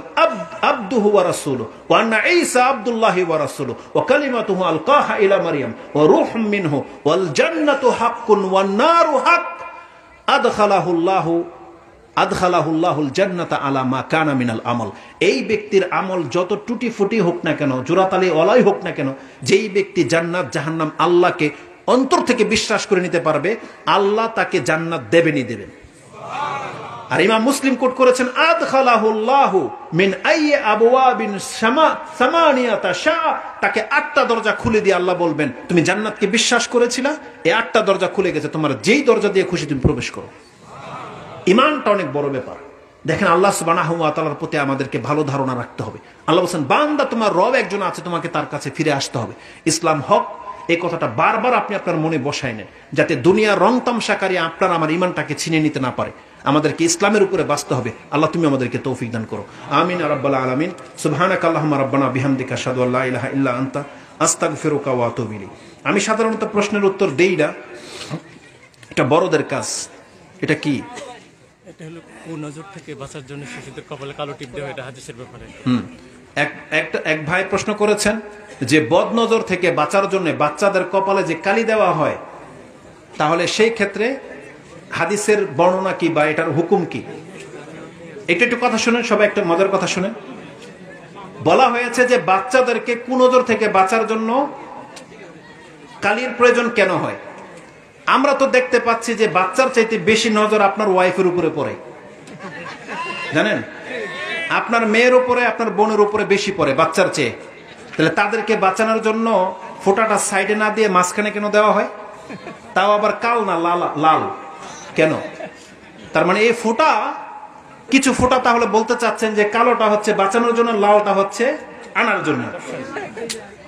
[SPEAKER 1] আবদুহু ওয়া রাসূলুহু ওয়া আন্না ঈসা আবদুল্লাহি ওয়া রাসূলুহু ওয়া কালিমাতুহু আলকাহা ইলা মারইয়াম ওয়া রূহুম মিনহু ওয়াল জান্নাতু হাক্কুন ওয়ান নারু হক আদখালাহুল্লাহুল জান্নাতা আলা মা কানা মিনাল আমল। এই ব্যক্তির আমল যত টুটি ফুটি হোক না কেন, জোড়াতালি ওলাই হোক না কেন, যেই ব্যক্তি জান্নাত জাহান্নাম আল্লাহকে অন্তর থেকে বিশ্বাস করে নিতে পারবে, আল্লাহ তাকে জান্নাত দেবেনই দেবেন। আর ইমাম মুসলিম কোট করেছেন, আদখালাহুল্লাহু মিন আইয়ি আবওয়াবিন সামানিয়াতা শা, তাকে 8টা দরজা খুলে দিয়ে আল্লাহ বলবেন, তুমি জান্নাতকে বিশ্বাস করেছিলা, এই 8টা দরজা খুলে গেছে, তোমার যেই দরজা দিয়ে খুশি তুমি প্রবেশ করো। ইমানটা অনেক বড় ব্যাপার। দেখেন, আল্লাহ সুবহানাহু ওয়া তাআলার প্রতি আমাদেরকে ভালো ধারণা রাখতে হবে। আল্লাহ বলেন, বান্দা তোমার রব একজন আছে, তোমাকে তার কাছে ফিরে আসতে হবে। ইসলাম হক, এই কথাটা বারবার আপনি আপনার মনে বসায় নেন, যাতে দুনিয়ার রং তামশাকারী আপনার আমার ইমানটাকে ছিনিয়ে নিতে না পারে। আমাদেরকে ইসলামের উপরে বাঁচতে হবে। আল্লাহ তুমি আমাদেরকে তৌফিক দান করো। আমিন ইয়া রাব্বাল আলামিন। সুবহানাকা আল্লাহুম্মা রাব্বানা বিহামদিকা আশহাদু আল্লা ইলাহা ইল্লা আনতা আস্তাগফিরুকা ওয়া আতুবু ইলাইক। আমি সাধারণত প্রশ্নের উত্তর দেই না, এটা বড়দের কাজ। এটা কি?
[SPEAKER 2] এটা হলো কুনজর থেকে বাঁচার জন্য শিশুদের কপালে কালো টিপ দেওয়া, এটা হাদিসের ব্যাপারে।
[SPEAKER 1] এক ভাই প্রশ্ন করেছেন যে বদনজর থেকে বাঁচার জন্য বাচ্চাদের কপালে যে কালি দেওয়া হয়, তাহলে সেই ক্ষেত্রে হাদিসের বর্ণনা কি বা এটার হুকুম কি? এটা একটু কথা শুনেন, সবাই একটা মজার কথা শুনেন। বলা হয়েছে যে বাচ্চাদেরকে কুনজর থেকে বাঁচার জন্য কালির প্রয়োজন কেন হয়? আমরা তো দেখতে পাচ্ছি যে বাচ্চার চাইতে বেশি নজর আপনার ওয়াইফের উপরে পড়ে, জানেন? আপনার মেয়ের উপরে, আপনার বোনের উপরে বেশি পড়ে বাচ্চার চেয়ে। তাহলে তাদেরকে বাঁচানোর জন্য ফোঁটাটা সাইডে না দিয়ে মাঝখানে কেন দেওয়া হয়? তাও আবার কাল না, লাল কেন? তার মানে এই ফোঁটা, কিছু ফোঁটা তাহলে বলতে চাচ্ছেন যে কালোটা হচ্ছে বাঁচানোর জন্য, লালটা হচ্ছে আনার জন্য।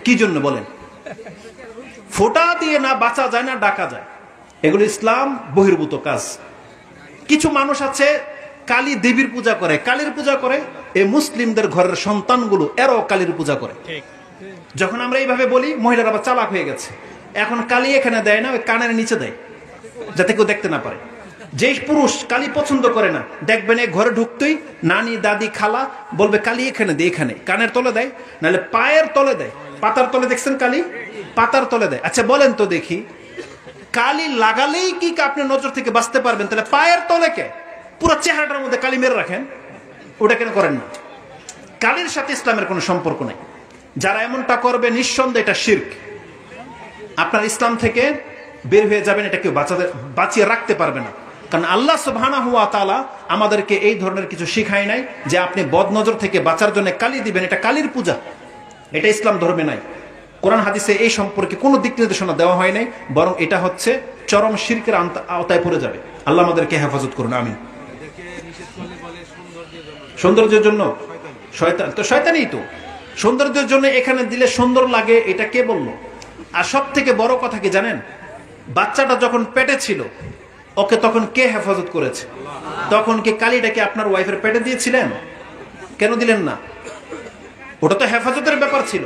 [SPEAKER 1] কি জন্য বলেন? ফোঁটা দিয়ে না বাঁচা যায় না ডাকা যায়, এগুলো ইসলাম বহির্ভূত কাজ। কিছু মানুষ আছে কালী দেবীর পূজা করে, কালীর পূজা করে। এই মুসলিমদের ঘরের সন্তানগুলো এরাও কালীর পূজা করে। যখন আমরা এইভাবে বলি, মহিলারা আবার চালাক হয়ে গেছে। এখন কালী এখানে দেয় না, ওই কানের নিচে দেয়, যাতে কেউ দেখতে না পারে। যে পুরুষ কালী পছন্দ করে না, দেখবেন এই ঘরে ঢুকতেই নানি, দাদি, খালা বলবে কালী এখানে দেয়, এখানে কানের তলে দেয়, নাহলে পায়ের তলে দেয়। পাতার তলে দেখছেন কালী? পাতার তলে দেয়। আচ্ছা বলেন তো দেখি, কালি লাগালেই কি আপনি নজর থেকে বাঁচতে পারবেন? তাহলে পায়ের তলে কে? পুরো চেহারাটার মধ্যে কালি মেরে রাখেন, ওটা কেন করেন না? কালির সাথে ইসলামের কোনো সম্পর্ক নেই। যারা এমনটা করবে নিঃসন্দেহে এটা শিরক। আপনার ইসলাম থেকে বের হয়ে যাবেন, এটা কেউ বাঁচিয়ে রাখতে পারবে না। কারণ আল্লাহ সুবহানাহু ওয়া তাআলা আমাদেরকে এই ধরনের কিছু শিখায় নাই যে আপনি বদনজর থেকে বাঁচার জন্য কালি দিবেন। এটা কালির পূজা, এটা ইসলাম ধর্মে নাই। কোরআন হাদিসে এই সম্পর্কে কোনো দিক নির্দেশনা দেওয়া হয় নাই, বরং এটা হচ্ছে চরম শিরকের আওতায় পড়ে যাবে। আল্লাহ আমাদেরকে হেফাজত করুন, আমিন। সৌন্দর্যের জন্য শয়তান তো, শয়তানই তো। সৌন্দর্যের জন্য এখানে দিলে সুন্দর লাগে, এটা কে বললো? আর সব থেকে বড় কথা কি জানেন? বাচ্চাটা যখন পেটে ছিল, ওকে তখন কে হেফাজত করেছে? তখন কি কালিটাকে আপনার ওয়াইফের পেটে দিয়েছিলেন? কেন দিলেন না? ওটা তো হেফাজতের ব্যাপার ছিল।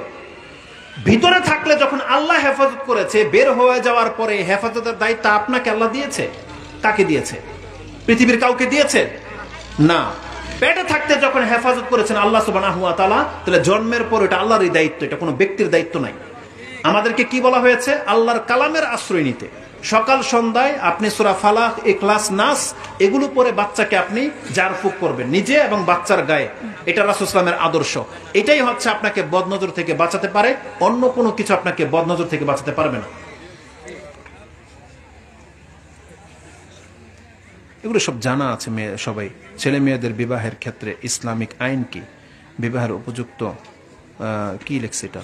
[SPEAKER 1] ভিতরে থাকলে যখন আল্লাহ হেফাজত করেছে, বের হয়ে যাওয়ার পরে হেফাজতের দায়িত্ব আপনাকে আল্লাহ দিয়েছে। কাকে দিয়েছে? পৃথিবীর কাউকে দিয়েছে না। পেটে থাকতে যখন হেফাজত করেছেন আল্লাহ সুবহানাহু ওয়া তাআলা, তাহলে জন্মের পর এটা আল্লাহরই দায়িত্ব, এটা কোনো ব্যক্তির দায়িত্ব নাই। আমাদেরকে কি বলা হয়েছে? আল্লাহর কালামের আশ্রয় নিতে। সকাল সন্ধ্যায় আপনি সূরা ফালাক, ইখলাস, নাস এগুলো পরে বাচ্চাকে আপনি জারফুক করবেন নিজে এবং বাচ্চার গায়ে। এটা রাসূল সাল্লাল্লাহু আলাইহি ওয়াসাল্লামের আদর্শ। এটাই হচ্ছে আপনাকে বদনজর থেকে বাঁচাতে পারে, অন্য কোনো কিছু আপনাকে বদনজর থেকে বাঁচাতে পারবে না। এগুলো সব জানা আছে সবাই। ছেলে মেয়েদের বিবাহের ক্ষেত্রে ইসলামিক আইন কি, বিবাহের উপযুক্ত কি লেখছে এটা,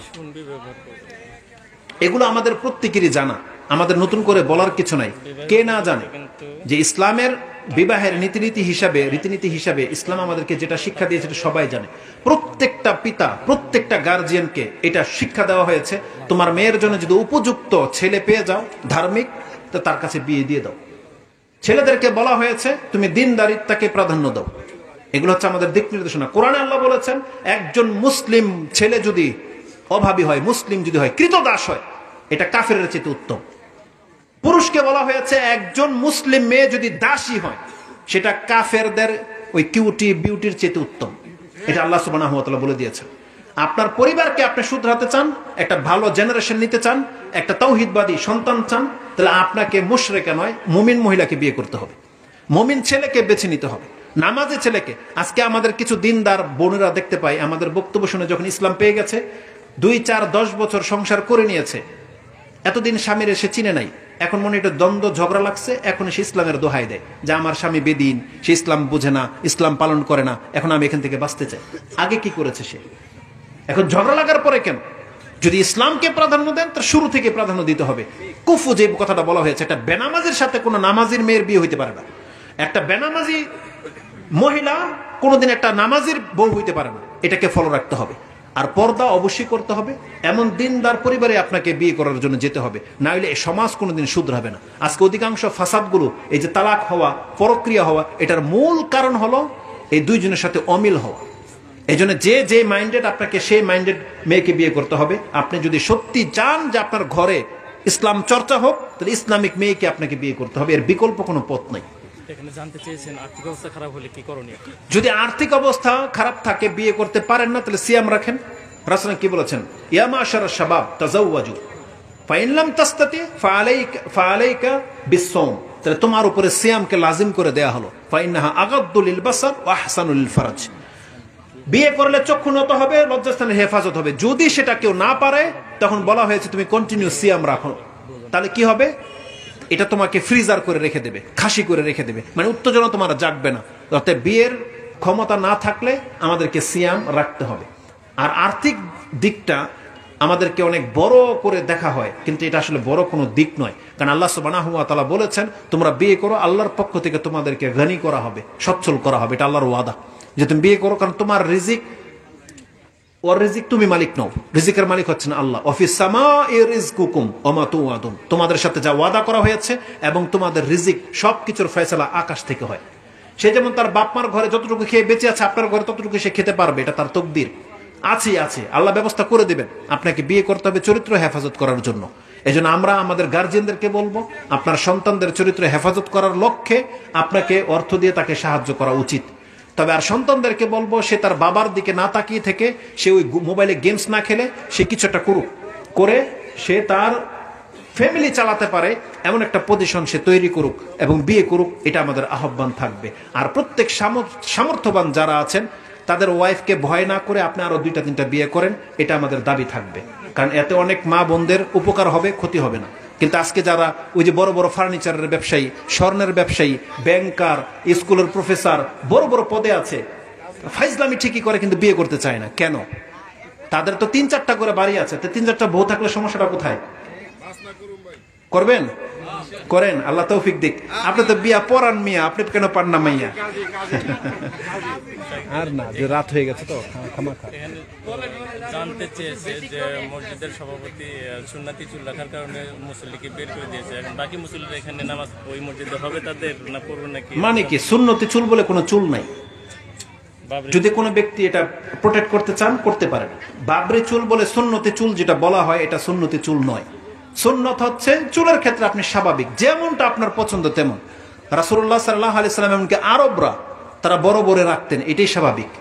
[SPEAKER 1] এগুলো আমাদের প্রত্যেকেরই জানা। আমাদের নতুন করে বলার কিছু নাই। কে না জানে যে ইসলামের বিবাহের রীতিনীতি হিসাবে ইসলাম আমাদেরকে যেটা শিক্ষা দিয়েছে সেটা সবাই জানে। প্রত্যেকটা পিতা, প্রত্যেকটা গার্জিয়ানকে এটা শিক্ষা দেওয়া হয়েছে, তোমার মেয়ের জন্য যদি উপযুক্ত ছেলে পেয়ে যাও ধার্মিক, তো তার কাছে বিয়ে দিয়ে দাও। ছেলেদেরকে বলা হয়েছে তুমি দিনদারিত্বকে প্রাধান্য দাও। এগুলো হচ্ছে আমাদের দিক নির্দেশনা। কোরআনে আল্লাহ বলেছেন একজন মুসলিম ছেলে যদি অভাবী হয়, মুসলিম যদি হয়, কৃতদাস হয়, এটা কাফেরের চেয়ে উত্তম। পুরুষকে বলা হয়েছে একজন মুসলিম মেয়ে যদি দাসী হয়, সেটা কাফেরদের ওই বিউটির চেয়ে উত্তম। এটা আল্লাহ সুবহানাহু ওয়া তাআলা বলে দিয়েছেন। আপনার পরিবারকে আপনি শুধরাতে চান, একটা ভালো জেনারেশন নিতে চান, একটা তাওহীদবাদী সন্তান চান, তাহলে আপনাকে মুশরিকা নয় মুমিন মহিলাকে বিয়ে করতে হবে, মুমিন ছেলেকে বেছে নিতে হবে, নামাজি ছেলেকে। আজকে আমাদের কিছু দিনদার বোনেরা দেখতে পাই, আমাদের বক্তব্য শুনে যখন ইসলাম পেয়ে গেছে, 2, 4, 10 বছর সংসার করে নিয়েছে, এতদিন স্বামীর সে চিনে নাই, এখন মনে একটা দ্বন্দ্ব ঝগড়া লাগছে, এখন সে ইসলামের দোহাই দেয় যে আমার স্বামী বেদিন, সে ইসলাম বোঝে না, ইসলাম পালন করে না, এখন আমি এখান থেকে বাঁচতে চাই। আগে কি করেছে সে? এখন ঝগড়া লাগার পরে কেন? যদি ইসলামকে প্রাধান্য দেন তার শুরু থেকে প্রাধান্য দিতে হবে। কুফু যে কথাটা বলা হয়েছে, একটা বেনামাজির সাথে কোনো নামাজির মেয়ের বিয়ে হইতে পারে না। একটা বেনামাজি মহিলা কোনোদিন একটা নামাজির বউ হইতে পারে না। এটাকে ফলো রাখতে হবে। আর পর্দা অবশ্যই করতে হবে। এমন দিনদার পরিবারে আপনাকে বিয়ে করার জন্য যেতে হবে, না হলে এই সমাজ কোনোদিন শুধরাবে না। আজকে অধিকাংশ ফাসাদগুলো, এই যে তালাক হওয়া, পরক্রিয়া হওয়া, এটার মূল কারণ হলো এই দুইজনের সাথে অমিল হওয়া। এই জন্য যে মাইন্ডেড, আপনাকে সেই মাইন্ডেড মেয়েকে বিয়ে করতে হবে। আপনি যদি সত্যি চান যে আপনার ঘরে ইসলাম চর্চা হোক, তাহলে ইসলামিক মেয়েকে আপনাকে বিয়ে করতে হবে, এর বিকল্প কোনো পথ নাই।
[SPEAKER 2] এখানে জানতে চেয়েছেন আর্থিক অবস্থা খারাপ হলে কি করণীয়?
[SPEAKER 1] যদি আর্থিক অবস্থা খারাপ থাকে, বিয়ে করতে পারেন না, তাহলে সিয়াম রাখেন। রাসূল কি বলেছেন? ইয়া মাশারাশ শাবাব তাযাওয়াজু ফাইন লাম তাস্তাতি ফাআলাইকা বিসসাওম। তাহলে তোমার উপরে সিয়ামকে লাজিম করে দেয়া হলো। ফাইন্নাহা আগাদ্দু লিল বাসার ওয়া আহসানু লিল ফারাজ। বিয়ে করলে চক্ষু নত হবে, লজ্জাস্থানের হেফাজত হবে। যদি সেটা কেউ না পারে, তখন বলা হয়েছে তুমি কন্টিনিউ সিয়াম রাখো। তাহলে কি হবে? এটা তোমাকে ফ্রিজার করে রেখে দেবে, খাসি করে রেখে দেবে, মানে উত্তেজনা তোমার জাগবে না। অর্থাৎ বিয়ের ক্ষমতা না থাকলে আমাদেরকে সিয়াম রাখতে হবে। আর আর্থিক দিকটা আমাদেরকে অনেক বড় করে দেখা হয়, কিন্তু এটা আসলে বড় কোনো দিক নয়। কারণ আল্লাহ সুবহানাহু ওয়া তাআলা বলেছেন তোমরা বিয়ে করো, আল্লাহর পক্ষ থেকে তোমাদেরকে গনি করা হবে, সচ্ছল করা হবে। এটা আল্লাহর ওয়াদা যে তুমি বিয়ে করো, কারণ তোমার রিজিক, ওর রিজিক তুমি মালিক নও, রিজিকের মালিক হচ্ছেন আল্লাহ। অফিস সামাই রিজকুকুম ওয়া মা তুআদুন। তোমাদের সাথে যা ওয়াদা করা হয়েছে এবং তোমাদের রিজিক সবকিছুর ফয়সালা আকাশ থেকে হয়। সে যেমন তার বাপ মার ঘরে যতটুকু খেয়ে বেঁচে আছে, আপনার ঘরে ততটুকু সে খেতে পারবে, এটা তার তকদির। আছে আল্লাহ ব্যবস্থা করে দেবেন। আপনাকে বিয়ে করতে হবে চরিত্র হেফাজত করার জন্য। এজন্য আমরা আমাদের গার্জিয়ানদেরকে বলবো, আপনার সন্তানদের চরিত্র হেফাজত করার লক্ষ্যে আপনাকে অর্থ দিয়ে তাকে সাহায্য করা উচিত। তবে আর সন্তানদেরকে বলবো, সে তার বাবার দিকে না তাকিয়ে থেকে, সে ওই মোবাইলে গেমস না খেলে সে কিছু একটা করুক, করে সে তার ফ্যামিলি চালাতে পারে এমন একটা পজিশন সে তৈরি করুক এবং বিয়ে করুক। এটা আমাদের আহ্বান থাকবে। আর প্রত্যেক সামর্থ্যবান যারা আছেন তাদের ওয়াইফকে ভয় না করে আপনি আরো 2-3টা বিয়ে করেন, এটা আমাদের দাবি থাকবে। কারণ এতে অনেক মা বোনদের উপকার হবে, ক্ষতি হবে না। কিন্তু আজকে যারা ওই যে বড় বড় ফার্নিচারের ব্যবসায়ী, স্বর্ণের ব্যবসায়ী, ব্যাংকার, স্কুলের প্রফেসর, বড় বড় পদে আছে, ফাইজলামি ঠিকই করে কিন্তু বিয়ে করতে চায় না। কেন? তাদের তো 3-4টা করে বাড়ি আছে, তো 3-4টা বউ থাকলে সমস্যাটা কোথায়? করবেন? করেন, আল্লাহ তৌফিক দিক। আপনি তো বিয়া পড়ান মিয়া, আপনি কেন পান না মাইয়া? আর না, যে রাত হয়ে গেছে তো খামাখা।
[SPEAKER 2] এখানে জানতে চেয়েছে যে মসজিদের সভাপতি সুন্নাতি চুল রাখার কারণে মুসল্লিকে বের করে দিয়েছে, এখন বাকি মুসল্লিরা এখানে নামাজ ওই মসজিদে হবে তাদের না পড়বে নাকি?
[SPEAKER 1] মানে কি সুন্নতি চুল বলে কোনো চুল নাই। যদি কোনো ব্যক্তি এটা প্রোটেক্ট করতে চান করতে পারেন। বাবরি চুল বলে সুন্নতি চুল যেটা বলা হয় এটা সুন্নতি চুল নয়। সুন্নত হচ্ছে চুলের ক্ষেত্রে আপনি স্বাভাবিক যেমনটা আপনার পছন্দ তেমন। রাসূলুল্লাহ সাল্লাল্লাহু আলাইহি সাল্লাম এমনকি আরবরা তারা বড় বড় রাখতেন, এটাই স্বাভাবিক।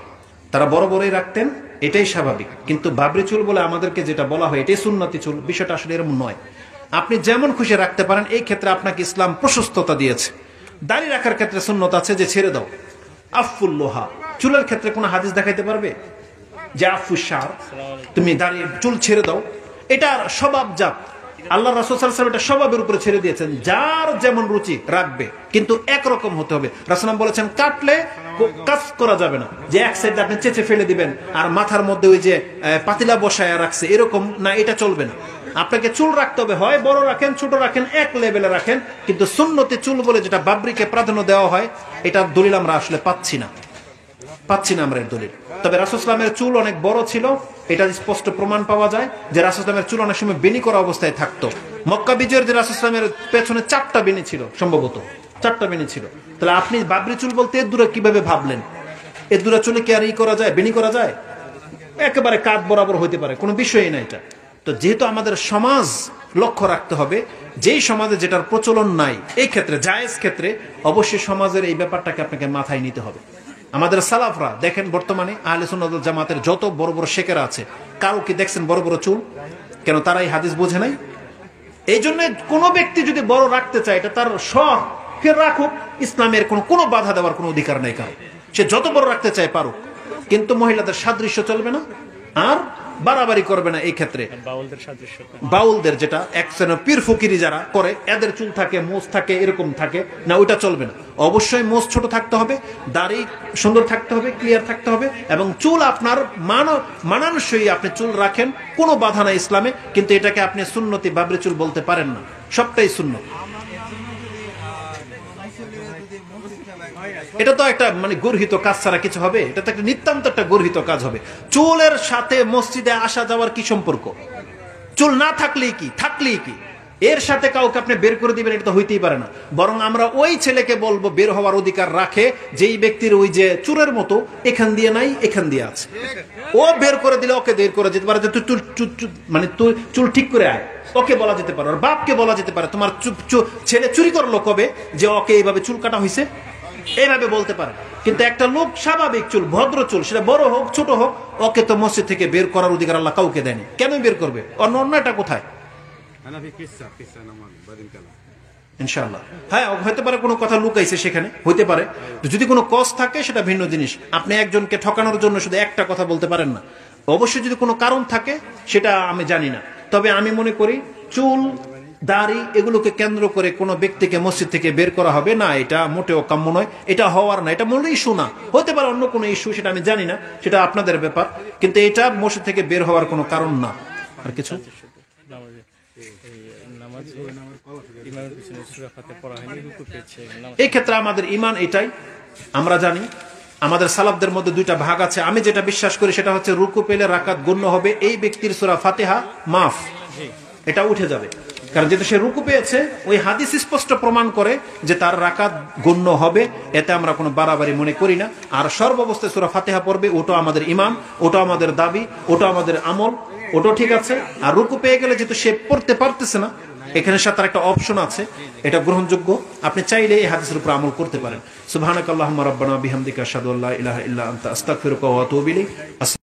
[SPEAKER 1] তারা বড় বড়ই রাখতেন, এটাই স্বাভাবিক। কিন্তু বাবরি চুল বলে আমাদেরকে যেটা বলা হয় এটাই সুন্নতি চুল, বিষয়টা আসলে এরকম নয়। আপনি যেমন খুশি রাখতে পারেন, এই ক্ষেত্রে আপনাকে ইসলাম প্রশস্ততা দিয়েছে। দাড়ি রাখার ক্ষেত্রে সুন্নত আছে যে ছেড়ে দাও, আফুল্লোহা। চুলের ক্ষেত্রে কোনো হাদিস দেখাইতে পারবে যে আফুসার, তুমি দাড়ি চুল ছেড়ে দাও? এটা স্বভাবজাত। আল্লাহ রাসূল সাল্লাল্লাহু আলাইহি ওয়াসাল্লাম এটা স্বভাবের উপরে ছেড়ে দিয়েছেন, যার যেমন রুচি রাখবে, কিন্তু একরকম হতে হবে। রাসূল বলেছেন কাটলে কাজ করা যাবে না, যে এক সাইডে আপনি চেঁচে ফেলে দিবেন আর মাথার মধ্যে ওই যে পাতিলা বসায় রাখছে এরকম না, এটা চলবে না। আপনাকে চুল রাখতে হবে, হয় বড় রাখেন ছোট রাখেন, এক লেভেলে রাখেন। কিন্তু সুন্নতি চুল বলে যেটা বাবরিকে প্রাধান্য দেওয়া হয়, এটার দলিল আমরা আসলে পাচ্ছি না আমরা এর দলিল। তবে রাসূল সাল্লামের চুল অনেক বড় ছিল, এটা স্পষ্ট প্রমাণ পাওয়া যায় যে রাসূল সাল্লামের চুল অনেক সময় বেনি করা অবস্থায় থাকতো। মক্কা বিজয়ের যে রাসূল সাল্লামের পেছনে 4টা বেনি ছিল, সম্ভবত 4টা বেনি ছিল। তাহলে আপনি বাবরি চুল বলতে এর দূরে কিভাবে ভাবলেন? এর দূরে চুলে কি আর করা যায়, বেনি করা যায়? একেবারে কাঁধ বরাবর হইতে পারে, কোনো বিষয়ই না এটা। তো যেহেতু আমাদের সমাজ লক্ষ্য রাখতে হবে, যেই সমাজে যেটার প্রচলন নাই, এই ক্ষেত্রে জায়েজ ক্ষেত্রে অবশ্যই সমাজের এই ব্যাপারটাকে আপনাকে মাথায় নিতে হবে। আমাদের সালাফরা দেখেন, বর্তমানে আহলে সুন্নাত ওয়াল জামাতের যত বড় বড় শেখেরা আছে, কারো কি দেখছেন বড় বড় চুল? কেন? তারা এই হাদিস বোঝে নাই। এই জন্য কোনো ব্যক্তি যদি বড় রাখতে চায়, এটা তার শখ, ফের রাখুক, ইসলামের কোনো বাধা দেওয়ার কোনো অধিকার নেই কারো। সে যত বড় রাখতে চায় পারুক, কিন্তু মহিলাদের সাদৃশ্য চলবে না, আর বাড়াবাড়ি করবে না। এই ক্ষেত্রে বাউলদের যেটা এক শ্রেণীর পীর ফকিরি যারা করে, এদের চুল থাকে, মোজ থাকে, এরকম থাকে না, ওইটা চলবে না। অবশ্যই মোজ ছোট থাকতে হবে, দাড়ি সুন্দর থাকতে হবে, ক্লিয়ার থাকতে হবে, এবং চুল আপনার মানানসই আপনি চুল রাখেন, কোনো বাধা নাই ইসলামে। কিন্তু এটাকে আপনি সুন্নতি বাবরি চুল বলতে পারেন না, সবটাই সুন্নত। এটা তো একটা মানে গর্হিত কাজ ছাড়া কিছু হবে? এটা তো একটা নিতান্ত একটা গর্হিত কাজ হবে। চুলের সাথে মসজিদে আসা যাওয়ার কি সম্পর্ক? চুল না থাকলেই কি, থাকলেই কি? এর সাথে কাউকে আপনি বের করে দিবেন, এটা তো হইতেই পারে না। বরং আমরা ওই ছেলেকে বলবো বের হওয়ার অধিকার রাখে, যেই ব্যক্তির ওই যে চুরের মতো এখান দিয়ে নাই, এখান দিয়ে আছে। ও বের করে দিলে ওকে বের করে যেতে পারে যে তুই মানে তুই চুল ঠিক করে আয়, ওকে বলা যেতে পারে। আর বাপকে বলা যেতে পারে, তোমার ছেলে চুরি করলো কবে যে ওকে এইভাবে চুল কাটা হয়েছে, এইভাবে বলতে পারে। কিন্তু একটা লোক স্বাভাবিক চুল, ভদ্র চুল, সেটা বড় হোক ছোট হোক, ওকে তো মসজিদ থেকে বের করার অধিকার আল্লাহ কাউকে দেয়নি। কেন বের করবে? অন্যটা কোথায়? ইনশাআল্লাহ হ্যাঁ, হতে পারে কোনো কথা লুকাইছে সেখানে, হইতে পারে। যদি কোনো কজ থাকে সেটা ভিন্ন জিনিস। আপনি একজনকে ঠকানোর জন্য শুধু একটা কথা বলতে পারেন না। অবশ্যই যদি কোনো কারণ থাকে সেটা আমি জানি না, তবে আমি মনে করি চুল দাড়ি এগুলোকে কেন্দ্র করে কোনো ব্যক্তিকে মসজিদ থেকে বের করা হবে না, এটা মোটেও কাম্য নয়। এটা হওয়ার না, এটা মূল ইস্যু না। হতে পারে অন্য কোনো ইস্যু, সেটা আমি জানি না, সেটা আপনাদের ব্যাপার। কিন্তু এটা মসজিদ থেকে বের হওয়ার কোনো কারণ না। আর কিছু এই ক্ষেত্রে আমাদের ঈমান এটাই, আমরা জানি আমাদের সালাফদের মধ্যে দুইটা ভাগ আছে। আমি যেটা বিশ্বাস করি সেটা হচ্ছে রুকু পেলে রাকাত গণ্য হবে, এই ব্যক্তির সূরা ফাতিহা মাফ, এটা উঠে যাবে। কারণ যেহেতু সে রুকু পেয়েছে, ওই হাদিস স্পষ্ট প্রমাণ করে যে তার রাকাত গণ্য হবে, এতে আমরা কোনো বাড়াবাড়ি মনে করি না। আর সর্বাবস্থায় সূরা ফাতিহা পড়বে, ওটা আমাদের ঈমান, ওটা আমাদের দাবি, ওটা আমাদের আমল, ওটা ঠিক আছে। আর রুকু পেয়ে গেলে যেহেতু সে পড়তে পারতেছে না, এখানে সাথে একটা অপশন আছে, এটা গ্রহণযোগ্য। আপনি চাইলে এই হাদিসের উপর আমল করতে পারেন। সুবহানাকাল্লাহুম্মা রাব্বানা বিহামদিকা আশহাদু আল্লা ইলাহা ইল্লা আনতা আস্তাগফিরুকা ওয়া আতুবু ইলাইক।